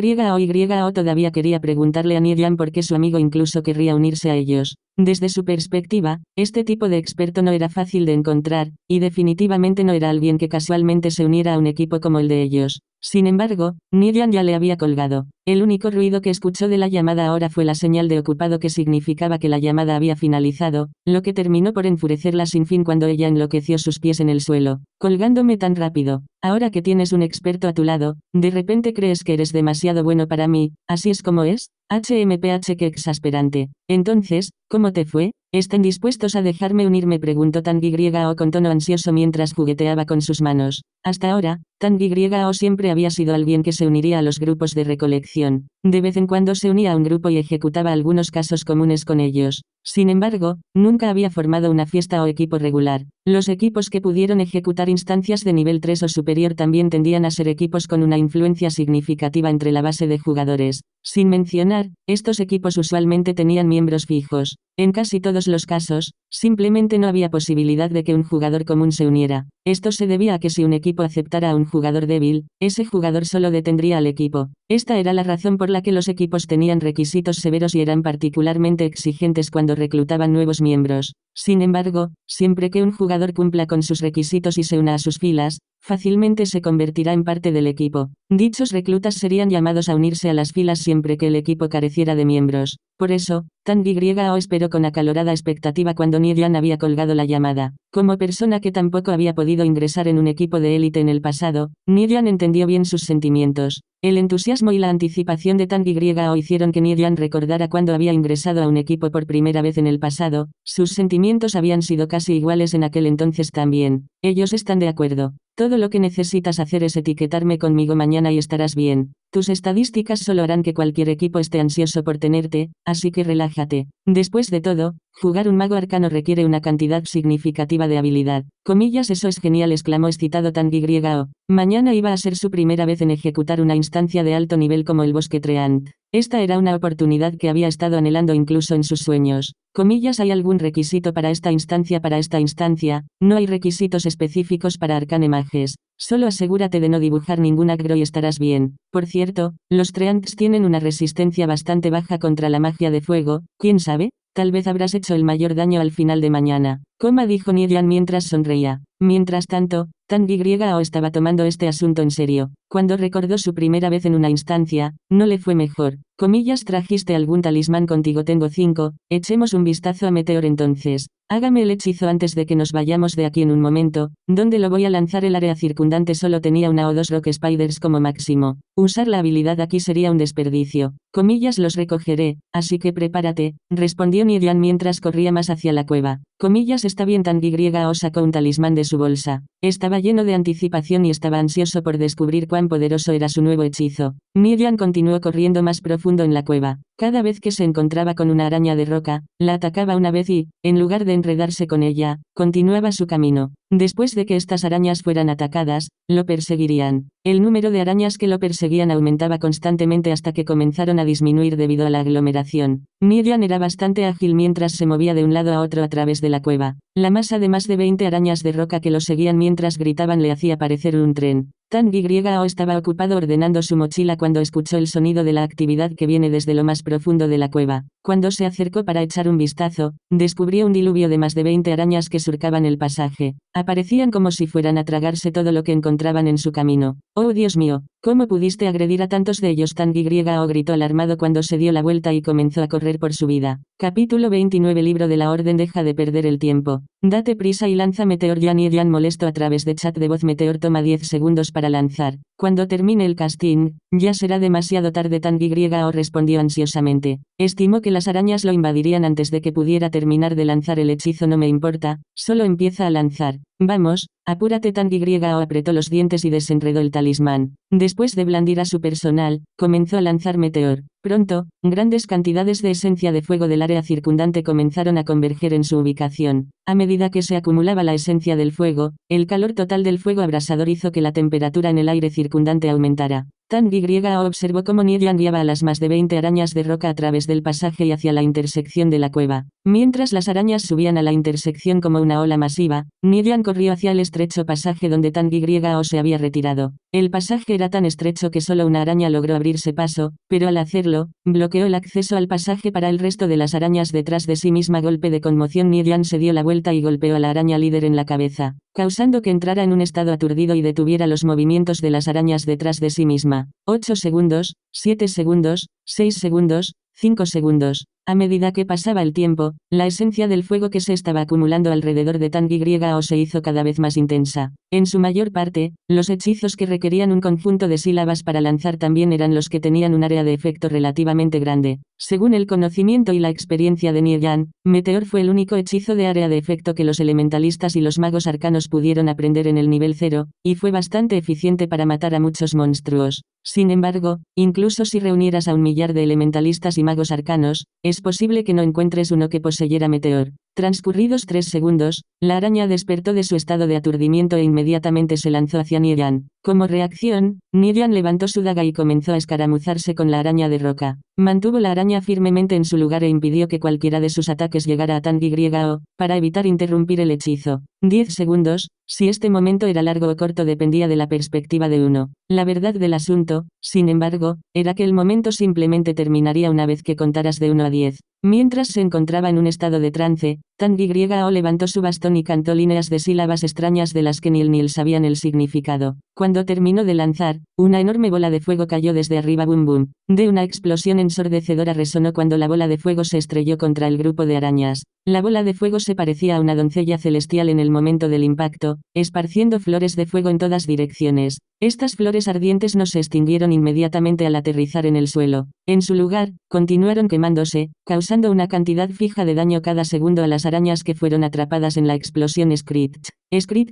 todavía quería preguntarle a Nidian por qué su amigo incluso querría unirse a ellos. Desde su perspectiva, este tipo de experto no era fácil de encontrar, y definitivamente no era alguien que casualmente se uniera a un equipo como el de ellos. Sin embargo, Nidian ya le había colgado. El único ruido que escuchó de la llamada ahora fue la señal de ocupado que significaba que la llamada había finalizado, lo que terminó por enfurecerla sin fin cuando ella enloqueció sus pies en el suelo. Colgándome tan rápido. Ahora que tienes un experto a tu lado, ¿de repente crees que eres demasiado bueno para mí? ¿Así es como es? HMPH, qué exasperante. Entonces, ¿cómo te fue? ¿Están dispuestos a dejarme unirme?, preguntó Tang Yao con tono ansioso mientras jugueteaba con sus manos. Hasta ahora, Tang Yao siempre había sido alguien que se uniría a los grupos de recolección. De vez en cuando se unía a un grupo y ejecutaba algunos casos comunes con ellos. Sin embargo, nunca había formado una fiesta o equipo regular. Los equipos que pudieron ejecutar instancias de nivel 3 o superior también tendían a ser equipos con una influencia significativa entre la base de jugadores. Sin mencionar, estos equipos usualmente tenían miembros fijos. En casi todos los casos, simplemente no había posibilidad de que un jugador común se uniera. Esto se debía a que si un equipo aceptara a un jugador débil, ese jugador solo detendría al equipo. Esta era la razón por la que los equipos tenían requisitos severos y eran particularmente exigentes cuando reclutaban nuevos miembros. Sin embargo, siempre que un jugador cumpla con sus requisitos y se una a sus filas, fácilmente se convertirá en parte del equipo. Dichos reclutas serían llamados a unirse a las filas siempre que el equipo careciera de miembros. Por eso, Tang Yao esperó con acalorada expectativa cuando Nidian había colgado la llamada. Como persona que tampoco había podido ingresar en un equipo de élite en el pasado, Nidian entendió bien sus sentimientos. El entusiasmo y la anticipación de Tang Yao hicieron que Nidian recordara cuando había ingresado a un equipo por primera vez en el pasado. Sus sentimientos habían sido casi iguales en aquel entonces también. Ellos están de acuerdo. Todo lo que necesitas hacer es etiquetarme conmigo mañana y estarás bien. Tus estadísticas solo harán que cualquier equipo esté ansioso por tenerte, así que relájate. Después de todo, jugar un mago arcano requiere una cantidad significativa de habilidad. Comillas, eso es genial, exclamó excitado Tang Yao. Mañana iba a ser su primera vez en ejecutar una instancia de alto nivel como el Bosque Treant. Esta era una oportunidad que había estado anhelando incluso en sus sueños. Comillas, ¿hay algún requisito para esta instancia? Para esta instancia, no hay requisitos específicos para Arcane Mages. Solo asegúrate de no dibujar ningún agro y estarás bien. Por cierto, los Treants tienen una resistencia bastante baja contra la magia de fuego, ¿quién sabe? Tal vez habrás hecho el mayor daño al final de mañana. Coma, dijo Nidian mientras sonreía. Mientras tanto, Tang Yao estaba tomando este asunto en serio. Cuando recordó su primera vez en una instancia, no le fue mejor. Comillas, ¿trajiste algún talismán contigo? Tengo 5, echemos un vistazo a Meteor entonces. Hágame el hechizo antes de que nos vayamos de aquí en un momento. ¿Dónde lo voy a lanzar? El área circundante solo tenía una o dos Rock Spiders como máximo. Usar la habilidad aquí sería un desperdicio. Comillas, los recogeré, así que prepárate, respondió Nidian mientras corría más hacia la cueva. Comillas, está bien. Tang Yao sacó un talismán de su bolsa. Estaba lleno de anticipación y estaba ansioso por descubrir cuán poderoso era su nuevo hechizo. Nidian continuó corriendo más profundo en la cueva. Cada vez que se encontraba con una araña de roca, la atacaba una vez y, en lugar de enredarse con ella, continuaba su camino. Después de que estas arañas fueran atacadas, lo perseguirían. El número de arañas que lo perseguían aumentaba constantemente hasta que comenzaron a disminuir debido a la aglomeración. Nidian era bastante ágil mientras se movía de un lado a otro a través de la cueva. La masa de más de 20 arañas de roca que lo seguían mientras gritaban le hacía parecer un tren. Tang Yao estaba ocupado ordenando su mochila cuando escuchó el sonido de la actividad que viene desde lo más profundo de la cueva. Cuando se acercó para echar un vistazo, descubrió un diluvio de más de 20 arañas que surcaban el pasaje. Aparecían como si fueran a tragarse todo lo que encontraban en su camino. ¡Oh, Dios mío! ¿Cómo pudiste agredir a tantos de ellos? Tang Yao gritó alarmado cuando se dio la vuelta y comenzó a correr por su vida. Capítulo 29. Libro de la Orden. Deja de perder el tiempo. Date prisa y lanza Meteor ya. Nidian molesto a través de chat de voz. Meteor toma 10 segundos para lanzar. Cuando termine el casting, ya será demasiado tarde. Tang Yao respondió ansiosamente. Estimó que las arañas lo invadirían antes de que pudiera terminar de lanzar el hechizo. No me importa, solo empieza a lanzar. Vamos, apúrate. Tang Yao apretó los dientes y desenredó el talismán. Después de blandir a su personal, comenzó a lanzar Meteor. Pronto, grandes cantidades de esencia de fuego del área circundante comenzaron a converger en su ubicación. A medida que se acumulaba la esencia del fuego, el calor total del fuego abrasador hizo que la temperatura en el aire circundante aumentara. Tang Y observó cómo Nian guiaba a las más de 20 arañas de roca a través del pasaje y hacia la intersección de la cueva. Mientras las arañas subían a la intersección como una ola masiva, Nian corrió hacia el estrecho pasaje donde Tang Y se había retirado. El pasaje era tan estrecho que solo una araña logró abrirse paso, pero al hacerlo, bloqueó el acceso al pasaje para el resto de las arañas detrás de sí misma. Golpe de conmoción, Nian se dio la vuelta y golpeó a la araña líder en la cabeza, causando que entrara en un estado aturdido y detuviera los movimientos de las arañas detrás de sí misma. 8 segundos, 7 segundos, 6 segundos, 5 segundos. A medida que pasaba el tiempo, la esencia del fuego que se estaba acumulando alrededor de Tang Y se hizo cada vez más intensa. En su mayor parte, los hechizos que requerían un conjunto de sílabas para lanzar también eran los que tenían un área de efecto relativamente grande. Según el conocimiento y la experiencia de Nian, Meteor fue el único hechizo de área de efecto que los elementalistas y los magos arcanos pudieron aprender en el nivel 0, y fue bastante eficiente para matar a muchos monstruos. Sin embargo, incluso si reunieras a 1 millar de elementalistas y magos arcanos, es posible que no encuentres uno que poseyera Meteor. Transcurridos 3 segundos, la araña despertó de su estado de aturdimiento e inmediatamente se lanzó hacia Nian. Como reacción, Nian levantó su daga y comenzó a escaramuzarse con la araña de roca. Mantuvo la araña firmemente en su lugar e impidió que cualquiera de sus ataques llegara a Tang Y, para evitar interrumpir el hechizo. 10 segundos, si este momento era largo o corto dependía de la perspectiva de uno. La verdad del asunto, sin embargo, era que el momento simplemente terminaría una vez que contaras de 1 a 10. Mientras se encontraba en un estado de trance, Tang Y levantó su bastón y cantó líneas de sílabas extrañas de las que ni él ni él sabían el significado. Cuando terminó de lanzar, una enorme bola de fuego cayó desde arriba. Boom boom. De una explosión ensordecedora resonó cuando la bola de fuego se estrelló contra el grupo de arañas. La bola de fuego se parecía a una doncella celestial en el momento del impacto, esparciendo flores de fuego en todas direcciones. Estas flores ardientes no se extinguieron inmediatamente al aterrizar en el suelo. En su lugar, continuaron quemándose, causando una cantidad fija de daño cada segundo a las arañas que fueron atrapadas en la explosión. Screech.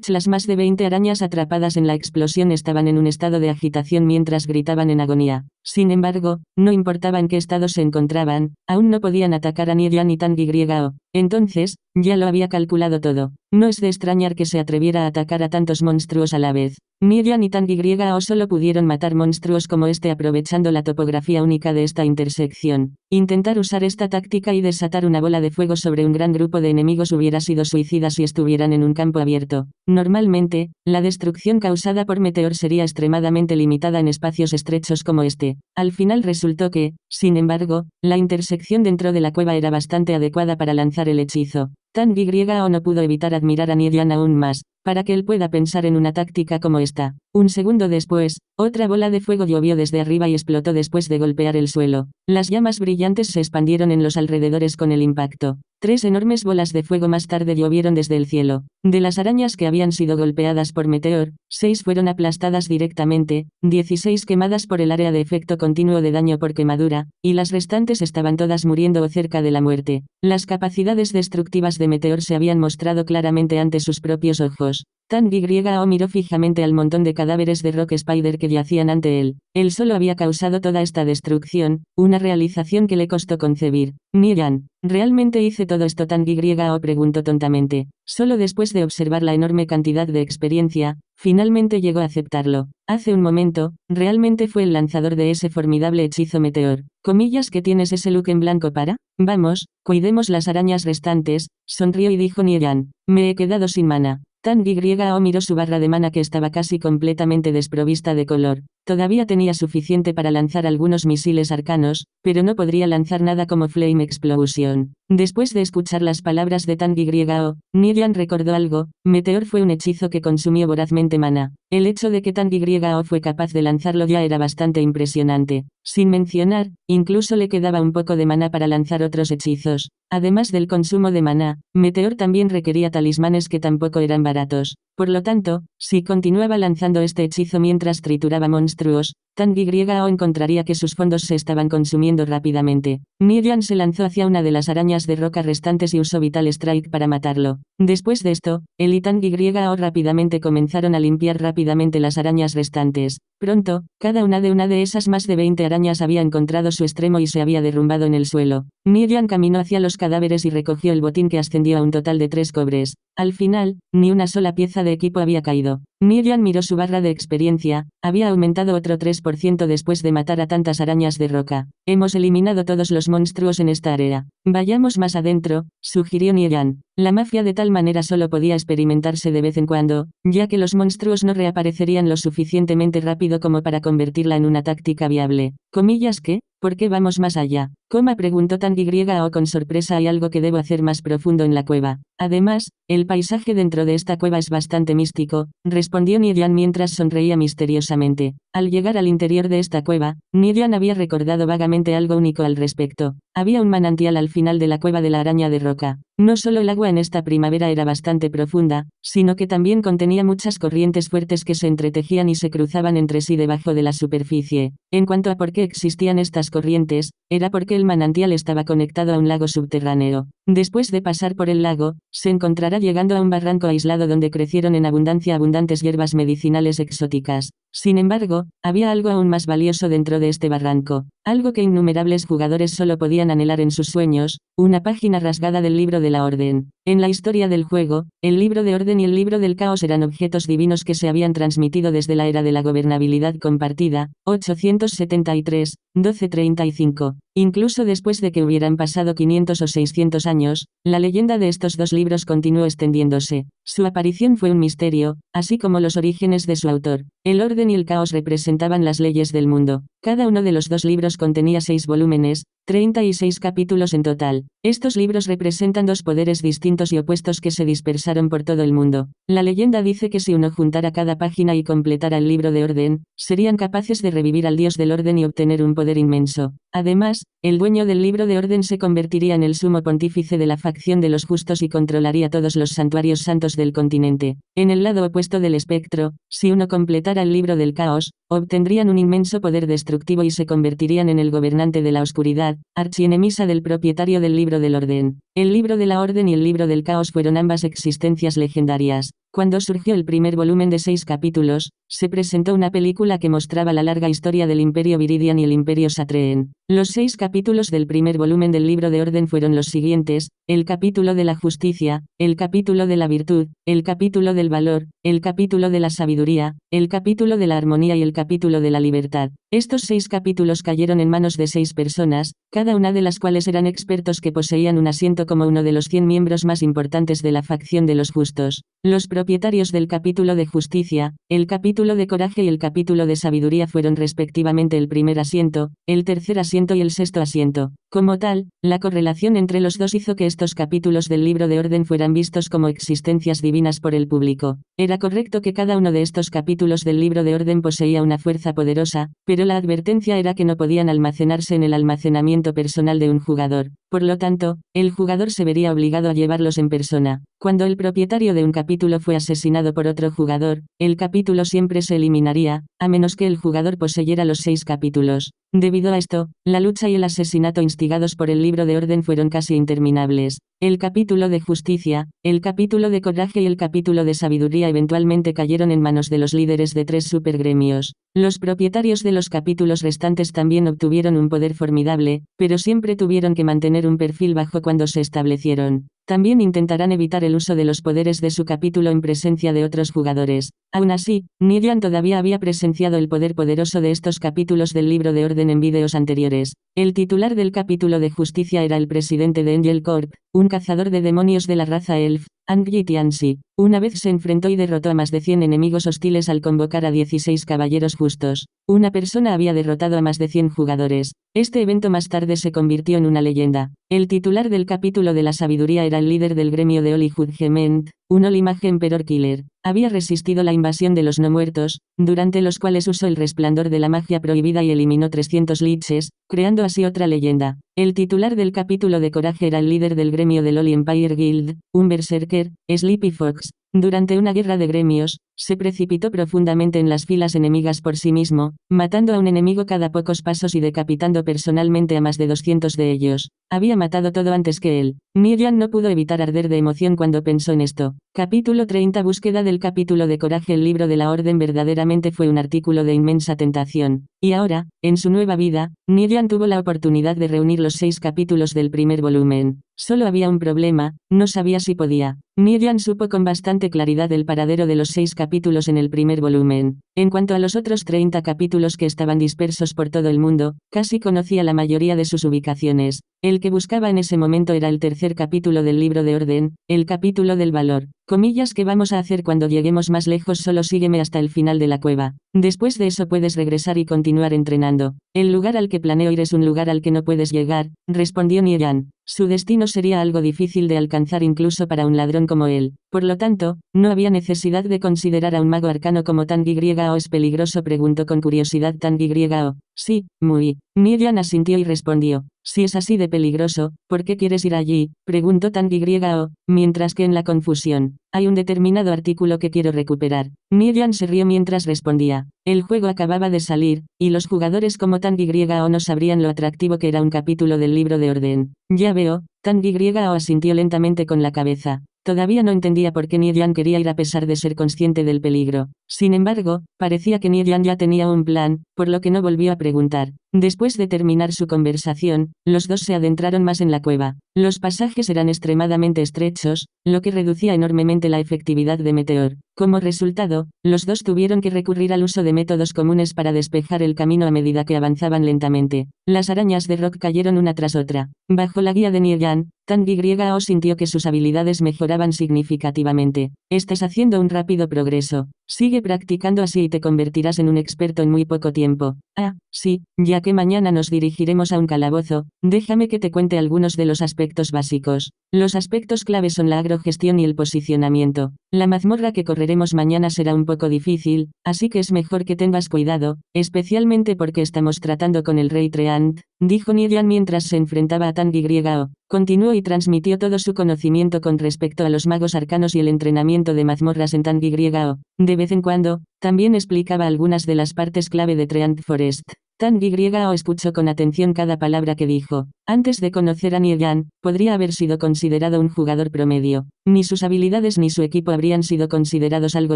Las más de 20 arañas atrapadas en la explosión estaban en un estado de agitación mientras gritaban en agonía. Sin embargo, no importaba en qué estado se encontraban, aún no podían atacar a Nian ni Tang Y. Entonces, ya lo había calculado todo. No es de extrañar que se atreviera a atacar a tantos monstruos a la vez. Nian y Tang Y solo pudieron matar monstruos como este aprovechando la topografía única de esta intersección. Intentar usar esta táctica y desatar una bola de fuego sobre un gran grupo de enemigos hubiera sido suicida si estuvieran en un campo abierto. Normalmente, la destrucción causada por Meteor sería extremadamente limitada en espacios estrechos como este. Al final resultó que, sin embargo, la intersección dentro de la cueva era bastante adecuada para lanzar el hechizo. Tang Y no pudo evitar admirar a Nian aún más, para que él pueda pensar en una táctica como esta. Un segundo después, otra bola de fuego llovió desde arriba y explotó después de golpear el suelo. Las llamas brillantes se expandieron en los alrededores con el impacto. 3 enormes bolas de fuego más tarde llovieron desde el cielo. De las arañas que habían sido golpeadas por Meteor, 6 fueron aplastadas directamente, 16 quemadas por el área de efecto continuo de daño por quemadura, y las restantes estaban todas muriendo o cerca de la muerte. Las capacidades destructivas de Meteor se habían mostrado claramente ante sus propios ojos. Tang Y miró fijamente al montón de cadáveres de Rock Spider que yacían ante él. Él solo había causado toda esta destrucción, una realización que le costó concebir. Nian, ¿realmente hice todo esto? Tang Y preguntó tontamente. Solo después de observar la enorme cantidad de experiencia, finalmente llegó a aceptarlo. Hace un momento, realmente fue el lanzador de ese formidable hechizo Meteor. ¿Comillas que tienes ese look en blanco para? Vamos, cuidemos las arañas restantes, sonrió y dijo Nian. Me he quedado sin mana. Tang Y miró su barra de mana que estaba casi completamente desprovista de color. Todavía tenía suficiente para lanzar algunos misiles arcanos, pero no podría lanzar nada como Flame Explosion. Después de escuchar las palabras de Tang Y, Nian recordó algo. Meteor fue un hechizo que consumió vorazmente mana. El hecho de que Tang Y fue capaz de lanzarlo ya era bastante impresionante. Sin mencionar, incluso le quedaba un poco de mana para lanzar otros hechizos. Además del consumo de maná, Meteor también requería talismanes que tampoco eran baratos. Por lo tanto, si continuaba lanzando este hechizo mientras trituraba monstruos, Tang Y encontraría que sus fondos se estaban consumiendo rápidamente. Nian se lanzó hacia una de las arañas de roca restantes y usó Vital Strike para matarlo. Después de esto, él y Tang Y rápidamente comenzaron a limpiar rápidamente las arañas restantes. Pronto, cada una de esas más de 20 arañas había encontrado su extremo y se había derrumbado en el suelo. Nian caminó hacia los cadáveres y recogió el botín que ascendió a un total de 3 cobres. Al final, ni una sola pieza de equipo había caído. Nidian miró su barra de experiencia, había aumentado otro 3% después de matar a tantas arañas de roca. Hemos eliminado todos los monstruos en esta área. Vayamos más adentro, sugirió Nidian. La mafia de tal manera solo podía experimentarse de vez en cuando, ya que los monstruos no reaparecerían lo suficientemente rápido como para convertirla en una táctica viable. ¿Comillas qué? ¿Por qué vamos más allá? Coma preguntó Tang Y con sorpresa. Hay algo que debo hacer más profundo en la cueva. Además, el paisaje dentro de esta cueva es bastante místico, respondió Nidian mientras sonreía misteriosamente. Al llegar al interior de esta cueva, Nidian había recordado vagamente algo único al respecto. Había un manantial al final de la cueva de la araña de roca. No solo el agua en esta primavera era bastante profunda, sino que también contenía muchas corrientes fuertes que se entretejían y se cruzaban entre sí debajo de la superficie. En cuanto a por qué existían estas corrientes, era porque el manantial estaba conectado a un lago subterráneo. Después de pasar por el lago, se encontrará llegando a un barranco aislado donde crecieron en abundancia abundantes hierbas medicinales exóticas. Sin embargo, había algo aún más valioso dentro de este barranco, algo que innumerables jugadores solo podían anhelar en sus sueños, una página rasgada del libro de la Orden. En la historia del juego, el libro de Orden y el libro del Caos eran objetos divinos que se habían transmitido desde la era de la gobernabilidad compartida, 873, 1235. Incluso después de que hubieran pasado 500 o 600 años, la leyenda de estos dos libros continuó extendiéndose. Su aparición fue un misterio, así como los orígenes de su autor. El orden y el caos representaban las leyes del mundo. Cada uno de los dos libros contenía 6 volúmenes, 36 capítulos en total. Estos libros representan dos poderes distintos y opuestos que se dispersaron por todo el mundo. La leyenda dice que si uno juntara cada página y completara el libro de orden, serían capaces de revivir al dios del orden y obtener un poder inmenso. Además, el dueño del libro de orden se convertiría en el sumo pontífice de la facción de los justos y controlaría todos los santuarios santos del continente. En el lado opuesto del espectro, si uno completara el libro del caos, obtendrían un inmenso poder destructivo y se convertirían en el gobernante de la oscuridad, archienemisa del propietario del libro del orden. El libro de la orden y el libro del caos fueron ambas existencias legendarias. Cuando surgió el primer volumen de 6 capítulos, se presentó una película que mostraba la larga historia del Imperio Viridian y el Imperio Satreen. Los 6 capítulos del primer volumen del libro de orden fueron los siguientes: el capítulo de la justicia, el capítulo de la virtud, el capítulo del valor, el capítulo de la sabiduría, el capítulo de la armonía y el capítulo de la libertad. Estos 6 capítulos cayeron en manos de 6 personas, cada una de las cuales eran expertos que poseían un asiento como uno de los 100 miembros más importantes de la facción de los justos. Los propietarios del capítulo de justicia, el capítulo de coraje y el capítulo de sabiduría fueron respectivamente el primer asiento, el tercer asiento y el sexto asiento. Como tal, la correlación entre los dos hizo que estos capítulos del libro de orden fueran vistos como existencias divinas por el público. Era correcto que cada uno de estos capítulos del libro de orden poseía una fuerza poderosa, pero la advertencia era que no podían almacenarse en el almacenamiento personal de un jugador. Por lo tanto, el jugador se vería obligado a llevarlos en persona. Cuando el propietario de un capítulo fue asesinado por otro jugador, el capítulo siempre se eliminaría, a menos que el jugador poseyera los 6 capítulos. Debido a esto, la lucha y el asesinato instigados por el libro de orden fueron casi interminables. El capítulo de justicia, el capítulo de coraje y el capítulo de sabiduría eventualmente cayeron en manos de los líderes de 3 supergremios. Los propietarios de los capítulos restantes también obtuvieron un poder formidable, pero siempre tuvieron que mantener un perfil bajo cuando se establecieron. También intentarán evitar el uso de los poderes de su capítulo en presencia de otros jugadores. Aún así, Nidian todavía había presenciado el poder poderoso de estos capítulos del libro de orden en vídeos anteriores. El titular del capítulo de justicia era el presidente de Angel Corp, un cazador de demonios de la raza Elf, Angie Tianxi. Una vez se enfrentó y derrotó a más de 100 enemigos hostiles al convocar a 16 caballeros justos. Una persona había derrotado a más de 100 jugadores. Este evento más tarde se convirtió en una leyenda. El titular del capítulo de la sabiduría era el líder del gremio de Holy Judgment, un Olimage Emperor Killer. Había resistido la invasión de los no muertos, durante los cuales usó el resplandor de la magia prohibida y eliminó 300 liches, creando así otra leyenda. El titular del capítulo de coraje era el líder del gremio del Holy Empire Guild, un berserker, Sleepy Fox. Durante una guerra de gremios, se precipitó profundamente en las filas enemigas por sí mismo, matando a un enemigo cada pocos pasos y decapitando personalmente a más de 200 de ellos. Había matado todo antes que él. Nidian no pudo evitar arder de emoción cuando pensó en esto. Capítulo 30. Búsqueda del capítulo de coraje. El libro de la orden verdaderamente fue un artículo de inmensa tentación. Y ahora, en su nueva vida, Nidian tuvo la oportunidad de reunir los 6 capítulos del primer volumen. Solo había un problema, no sabía si podía. Nidian supo con bastante bastante claridad el paradero de los 6 capítulos en el primer volumen. En cuanto a los otros 30 capítulos que estaban dispersos por todo el mundo, casi conocía la mayoría de sus ubicaciones. El que buscaba en ese momento era el tercer capítulo del libro de orden, el capítulo del valor. Comillas, ¿qué vamos a hacer cuando lleguemos más lejos? Solo sígueme hasta el final de la cueva. Después de eso puedes regresar y continuar entrenando. El lugar al que planeo ir es un lugar al que no puedes llegar, respondió Nieyan. Su destino sería algo difícil de alcanzar incluso para un ladrón como él. Por lo tanto, no había necesidad de considerar a un mago arcano como Tang Yao. ¿Es peligroso?, preguntó con curiosidad Tang Yao. Sí, muy. Nieyan asintió y respondió. Si es así de peligroso, ¿por qué quieres ir allí?, preguntó Tang Yao, mientras que en la confusión. Hay un determinado artículo que quiero recuperar. Nieyan se rió mientras respondía. El juego acababa de salir, y los jugadores como Tang Yao no sabrían lo atractivo que era un capítulo del libro de orden. Ya veo, Tang Yao asintió lentamente con la cabeza. Todavía no entendía por qué Nieyan quería ir a pesar de ser consciente del peligro. Sin embargo, parecía que Nieyan ya tenía un plan, por lo que no volvió a preguntar. Después de terminar su conversación, los dos se adentraron más en la cueva. Los pasajes eran extremadamente estrechos, lo que reducía enormemente la efectividad de Meteor. Como resultado, los dos tuvieron que recurrir al uso de métodos comunes para despejar el camino a medida que avanzaban lentamente. Las arañas de rock cayeron una tras otra. Bajo la guía de Nieyan, Tang Yao sintió que sus habilidades mejoraban significativamente. Estás haciendo un rápido progreso. Sigue practicando así y te convertirás en un experto en muy poco tiempo. Ah, sí, ya que mañana nos dirigiremos a un calabozo, déjame que te cuente algunos de los aspectos básicos. Los aspectos claves son la agrogestión y el posicionamiento. La mazmorra que correremos mañana será un poco difícil, así que es mejor que tengas cuidado, especialmente porque estamos tratando con el rey Treant, dijo Nieyan mientras se enfrentaba a Tang Yao. Continuó y transmitió todo su conocimiento con respecto a los magos arcanos y el entrenamiento de mazmorras en Tang Yao. De vez en cuando, también explicaba algunas de las partes clave de Treant Forest. Tang Yao escuchó con atención cada palabra que dijo. Antes de conocer a Nieyan, podría haber sido considerado un jugador promedio. Ni sus habilidades ni su equipo habrían sido considerados algo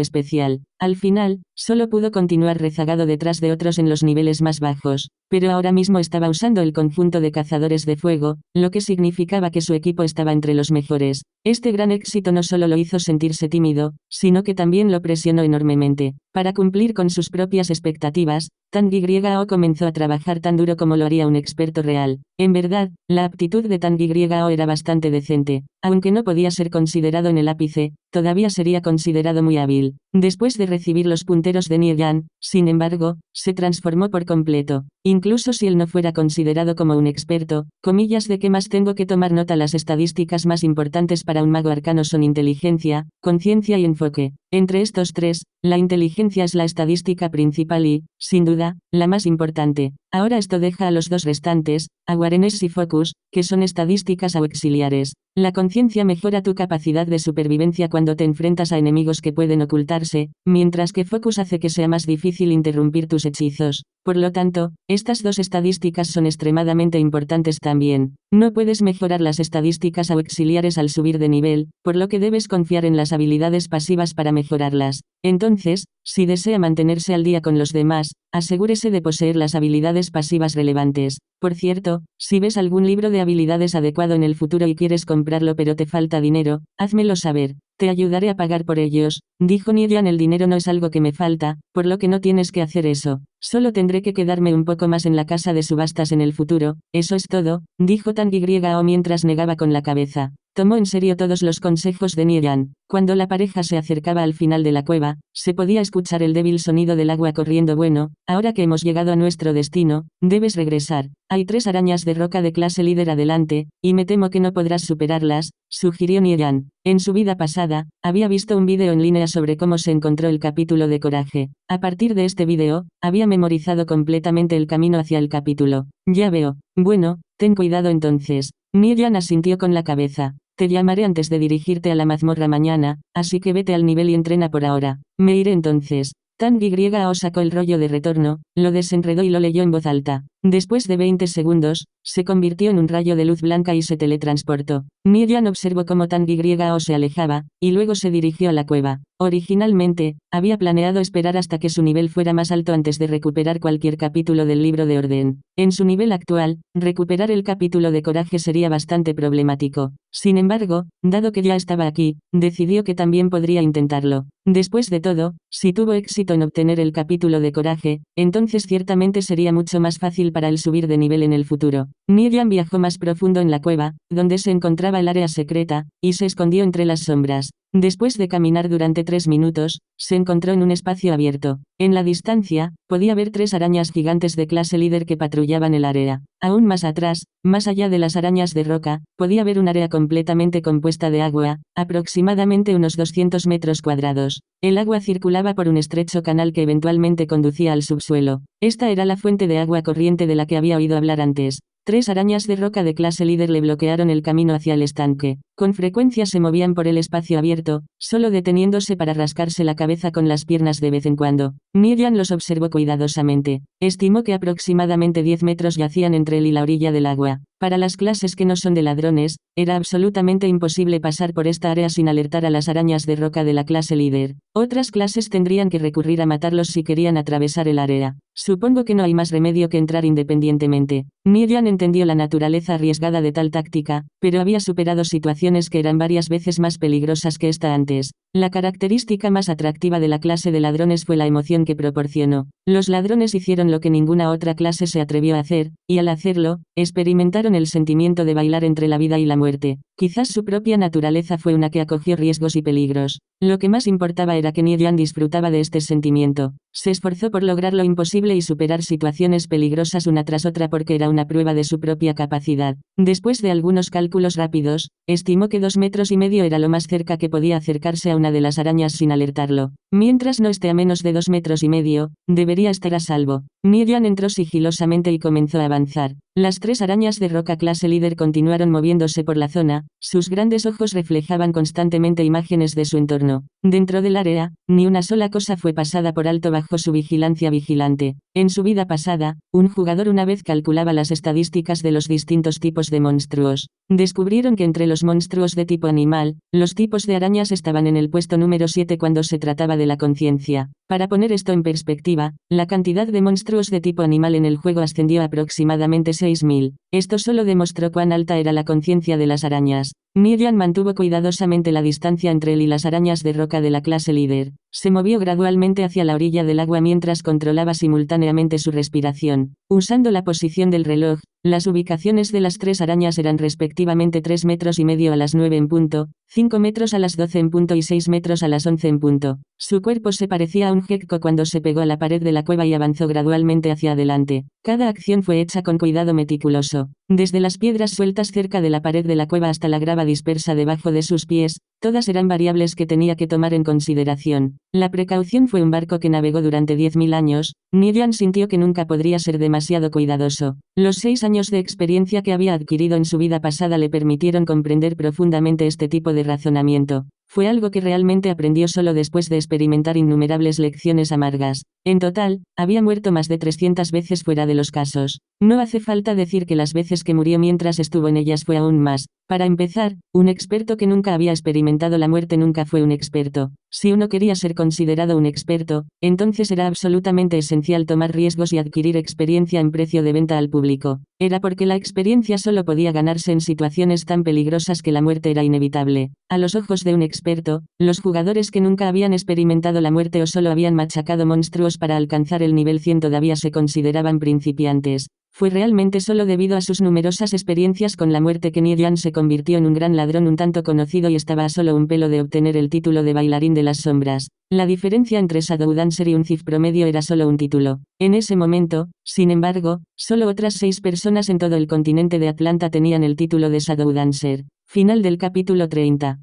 especial. Al final, solo pudo continuar rezagado detrás de otros en los niveles más bajos. Pero ahora mismo estaba usando el conjunto de cazadores de fuego, lo que significaba que su equipo estaba entre los mejores. Este gran éxito no solo lo hizo sentirse tímido, sino que también lo presionó enormemente. Para cumplir con sus propias expectativas, Tang Yao comenzó a trabajar tan duro como lo haría un experto real. En verdad, la aptitud de Tang Yao era bastante decente. Aunque no podía ser considerado en el ápice, todavía sería considerado muy hábil. Después de recibir los punteros de Nieyan, sin embargo, se transformó por completo. Incluso si él no fuera considerado como un experto, comillas, ¿de qué más tengo que tomar nota? Las estadísticas más importantes para un mago arcano son inteligencia, conciencia y enfoque. Entre estos tres, la inteligencia es la estadística principal y, sin duda, la más importante. Ahora esto deja a los dos restantes, awareness y focus, que son estadísticas auxiliares. La conciencia mejora tu capacidad de supervivencia cuando te enfrentas a enemigos que pueden ocultarse, mientras que focus hace que sea más difícil interrumpir tus hechizos. Por lo tanto, estas dos estadísticas son extremadamente importantes también. No puedes mejorar las estadísticas auxiliares al subir de nivel, por lo que debes confiar en las habilidades pasivas para mejorarlas. Entonces, si desea mantenerse al día con los demás, asegúrese de poseer las habilidades pasivas relevantes. Por cierto, si ves algún libro de habilidades adecuado en el futuro y quieres comprarlo pero te falta dinero, házmelo saber. Te ayudaré a pagar por ellos, dijo Nieyan. El dinero no es algo que me falta, por lo que no tienes que hacer eso. Solo tendré que quedarme un poco más en la casa de subastas en el futuro, eso es todo, dijo Tang Yao mientras negaba con la cabeza. Tomó en serio todos los consejos de Nieyan. Cuando la pareja se acercaba al final de la cueva, se podía escuchar el débil sonido del agua corriendo. Bueno, ahora que hemos llegado a nuestro destino, debes regresar. Hay 3 arañas de roca de clase líder adelante, y me temo que no podrás superarlas, sugirió Nieyan. En su vida pasada, había visto un vídeo en línea sobre cómo se encontró el capítulo de coraje. A partir de este vídeo, había memorizado completamente el camino hacia el capítulo. Ya veo. Bueno, ten cuidado entonces. Nieyan asintió con la cabeza. Te llamaré antes de dirigirte a la mazmorra mañana, así que vete al nivel y entrena por ahora. Me iré entonces. Tang Yao sacó el rollo de retorno, lo desenredó y lo leyó en voz alta. Después de 20 segundos, se convirtió en un rayo de luz blanca y se teletransportó. Nidian observó cómo Tang Y se alejaba, y luego se dirigió a la cueva. Originalmente, había planeado esperar hasta que su nivel fuera más alto antes de recuperar cualquier capítulo del libro de orden. En su nivel actual, recuperar el capítulo de coraje sería bastante problemático. Sin embargo, dado que ya estaba aquí, decidió que también podría intentarlo. Después de todo, si tuvo éxito en obtener el capítulo de coraje, entonces ciertamente sería mucho más fácil para él subir de nivel en el futuro. Nidian viajó más profundo en la cueva, donde se encontraba el área secreta, y se escondió entre las sombras. Después de caminar durante 3 minutos, se encontró en un espacio abierto. En la distancia, podía ver 3 arañas gigantes de clase líder que patrullaban el área. Aún más atrás, más allá de las arañas de roca, podía ver un área completamente compuesta de agua, aproximadamente unos 200 metros cuadrados. El agua circulaba por un estrecho canal que eventualmente conducía al subsuelo. Esta era la fuente de agua corriente de la que había oído hablar antes. 3 arañas de roca de clase líder le bloquearon el camino hacia el estanque. Con frecuencia se movían por el espacio abierto, solo deteniéndose para rascarse la cabeza con las piernas de vez en cuando. Nidian los observó cuidadosamente. Estimó que aproximadamente 10 metros yacían entre él y la orilla del agua. Para las clases que no son de ladrones, era absolutamente imposible pasar por esta área sin alertar a las arañas de roca de la clase líder. Otras clases tendrían que recurrir a matarlos si querían atravesar el área. Supongo que no hay más remedio que entrar independientemente. Nidian entendió la naturaleza arriesgada de tal táctica, pero había superado situaciones que eran varias veces más peligrosas que esta antes. La característica más atractiva de la clase de ladrones fue la emoción que proporcionó. Los ladrones hicieron lo que ninguna otra clase se atrevió a hacer, y al hacerlo, experimentaron el sentimiento de bailar entre la vida y la muerte. Quizás su propia naturaleza fue una que acogió riesgos y peligros. Lo que más importaba era que Nidian disfrutaba de este sentimiento. Se esforzó por lograr lo imposible y superar situaciones peligrosas una tras otra porque era una prueba de su propia capacidad. Después de algunos cálculos rápidos, estimó que 2,5 metros era lo más cerca que podía acercarse a una de las arañas sin alertarlo. Mientras no esté a menos de 2,5 metros, debería estar a salvo. Nidian entró sigilosamente y comenzó a avanzar. Las 3 arañas de roca clase líder continuaron moviéndose por la zona, sus grandes ojos reflejaban constantemente imágenes de su entorno. Dentro del área, ni una sola cosa fue pasada por alto bajo su vigilancia vigilante. En su vida pasada, un jugador una vez calculaba las estadísticas de los distintos tipos de monstruos. Descubrieron que entre los monstruos de tipo animal, los tipos de arañas estaban en el puesto número 7 cuando se trataba de la conciencia. Para poner esto en perspectiva, la cantidad de monstruos de tipo animal en el juego ascendió a aproximadamente 6.000. Esto solo demostró cuán alta era la conciencia de las arañas. Nidian mantuvo cuidadosamente la distancia entre él y las arañas de roca de la clase líder. Se movió gradualmente hacia la orilla del agua mientras controlaba simultáneamente su respiración. Usando la posición del reloj, las ubicaciones de las 3 arañas eran respectivamente 3,5 metros a las 9 en punto, 5 metros a las 12 en punto y 6 metros a las 11 en punto. Su cuerpo se parecía a un gecko cuando se pegó a la pared de la cueva y avanzó gradualmente hacia adelante. Cada acción fue hecha con cuidado meticuloso. Desde las piedras sueltas cerca de la pared de la cueva hasta la grava dispersa debajo de sus pies, todas eran variables que tenía que tomar en consideración. La precaución fue un barco que navegó durante 10.000 años. Nidian sintió que nunca podría ser demasiado cuidadoso. Los 6 años de experiencia que había adquirido en su vida pasada le permitieron comprender profundamente este tipo de razonamiento. Fue algo que realmente aprendió solo después de experimentar innumerables lecciones amargas. En total, había muerto más de 300 veces fuera de los casos. No hace falta decir que las veces que murió mientras estuvo en ellas fue aún más. Para empezar, un experto que nunca había experimentado la muerte nunca fue un experto. Si uno quería ser considerado un experto, entonces era absolutamente esencial tomar riesgos y adquirir experiencia en precio de venta al público. Era porque la experiencia solo podía ganarse en situaciones tan peligrosas que la muerte era inevitable. A los ojos de un experto, los jugadores que nunca habían experimentado la muerte o solo habían machacado monstruos para alcanzar el nivel 100 todavía se consideraban principiantes. Fue realmente solo debido a sus numerosas experiencias con la muerte que Nidian se convirtió en un gran ladrón un tanto conocido y estaba a solo un pelo de obtener el título de bailarín de las sombras. La diferencia entre Shadow Dancer y un Thief promedio era solo un título. En ese momento, sin embargo, solo otras 6 personas en todo el continente de Atlanta tenían el título de Shadow Dancer. Final del capítulo 30.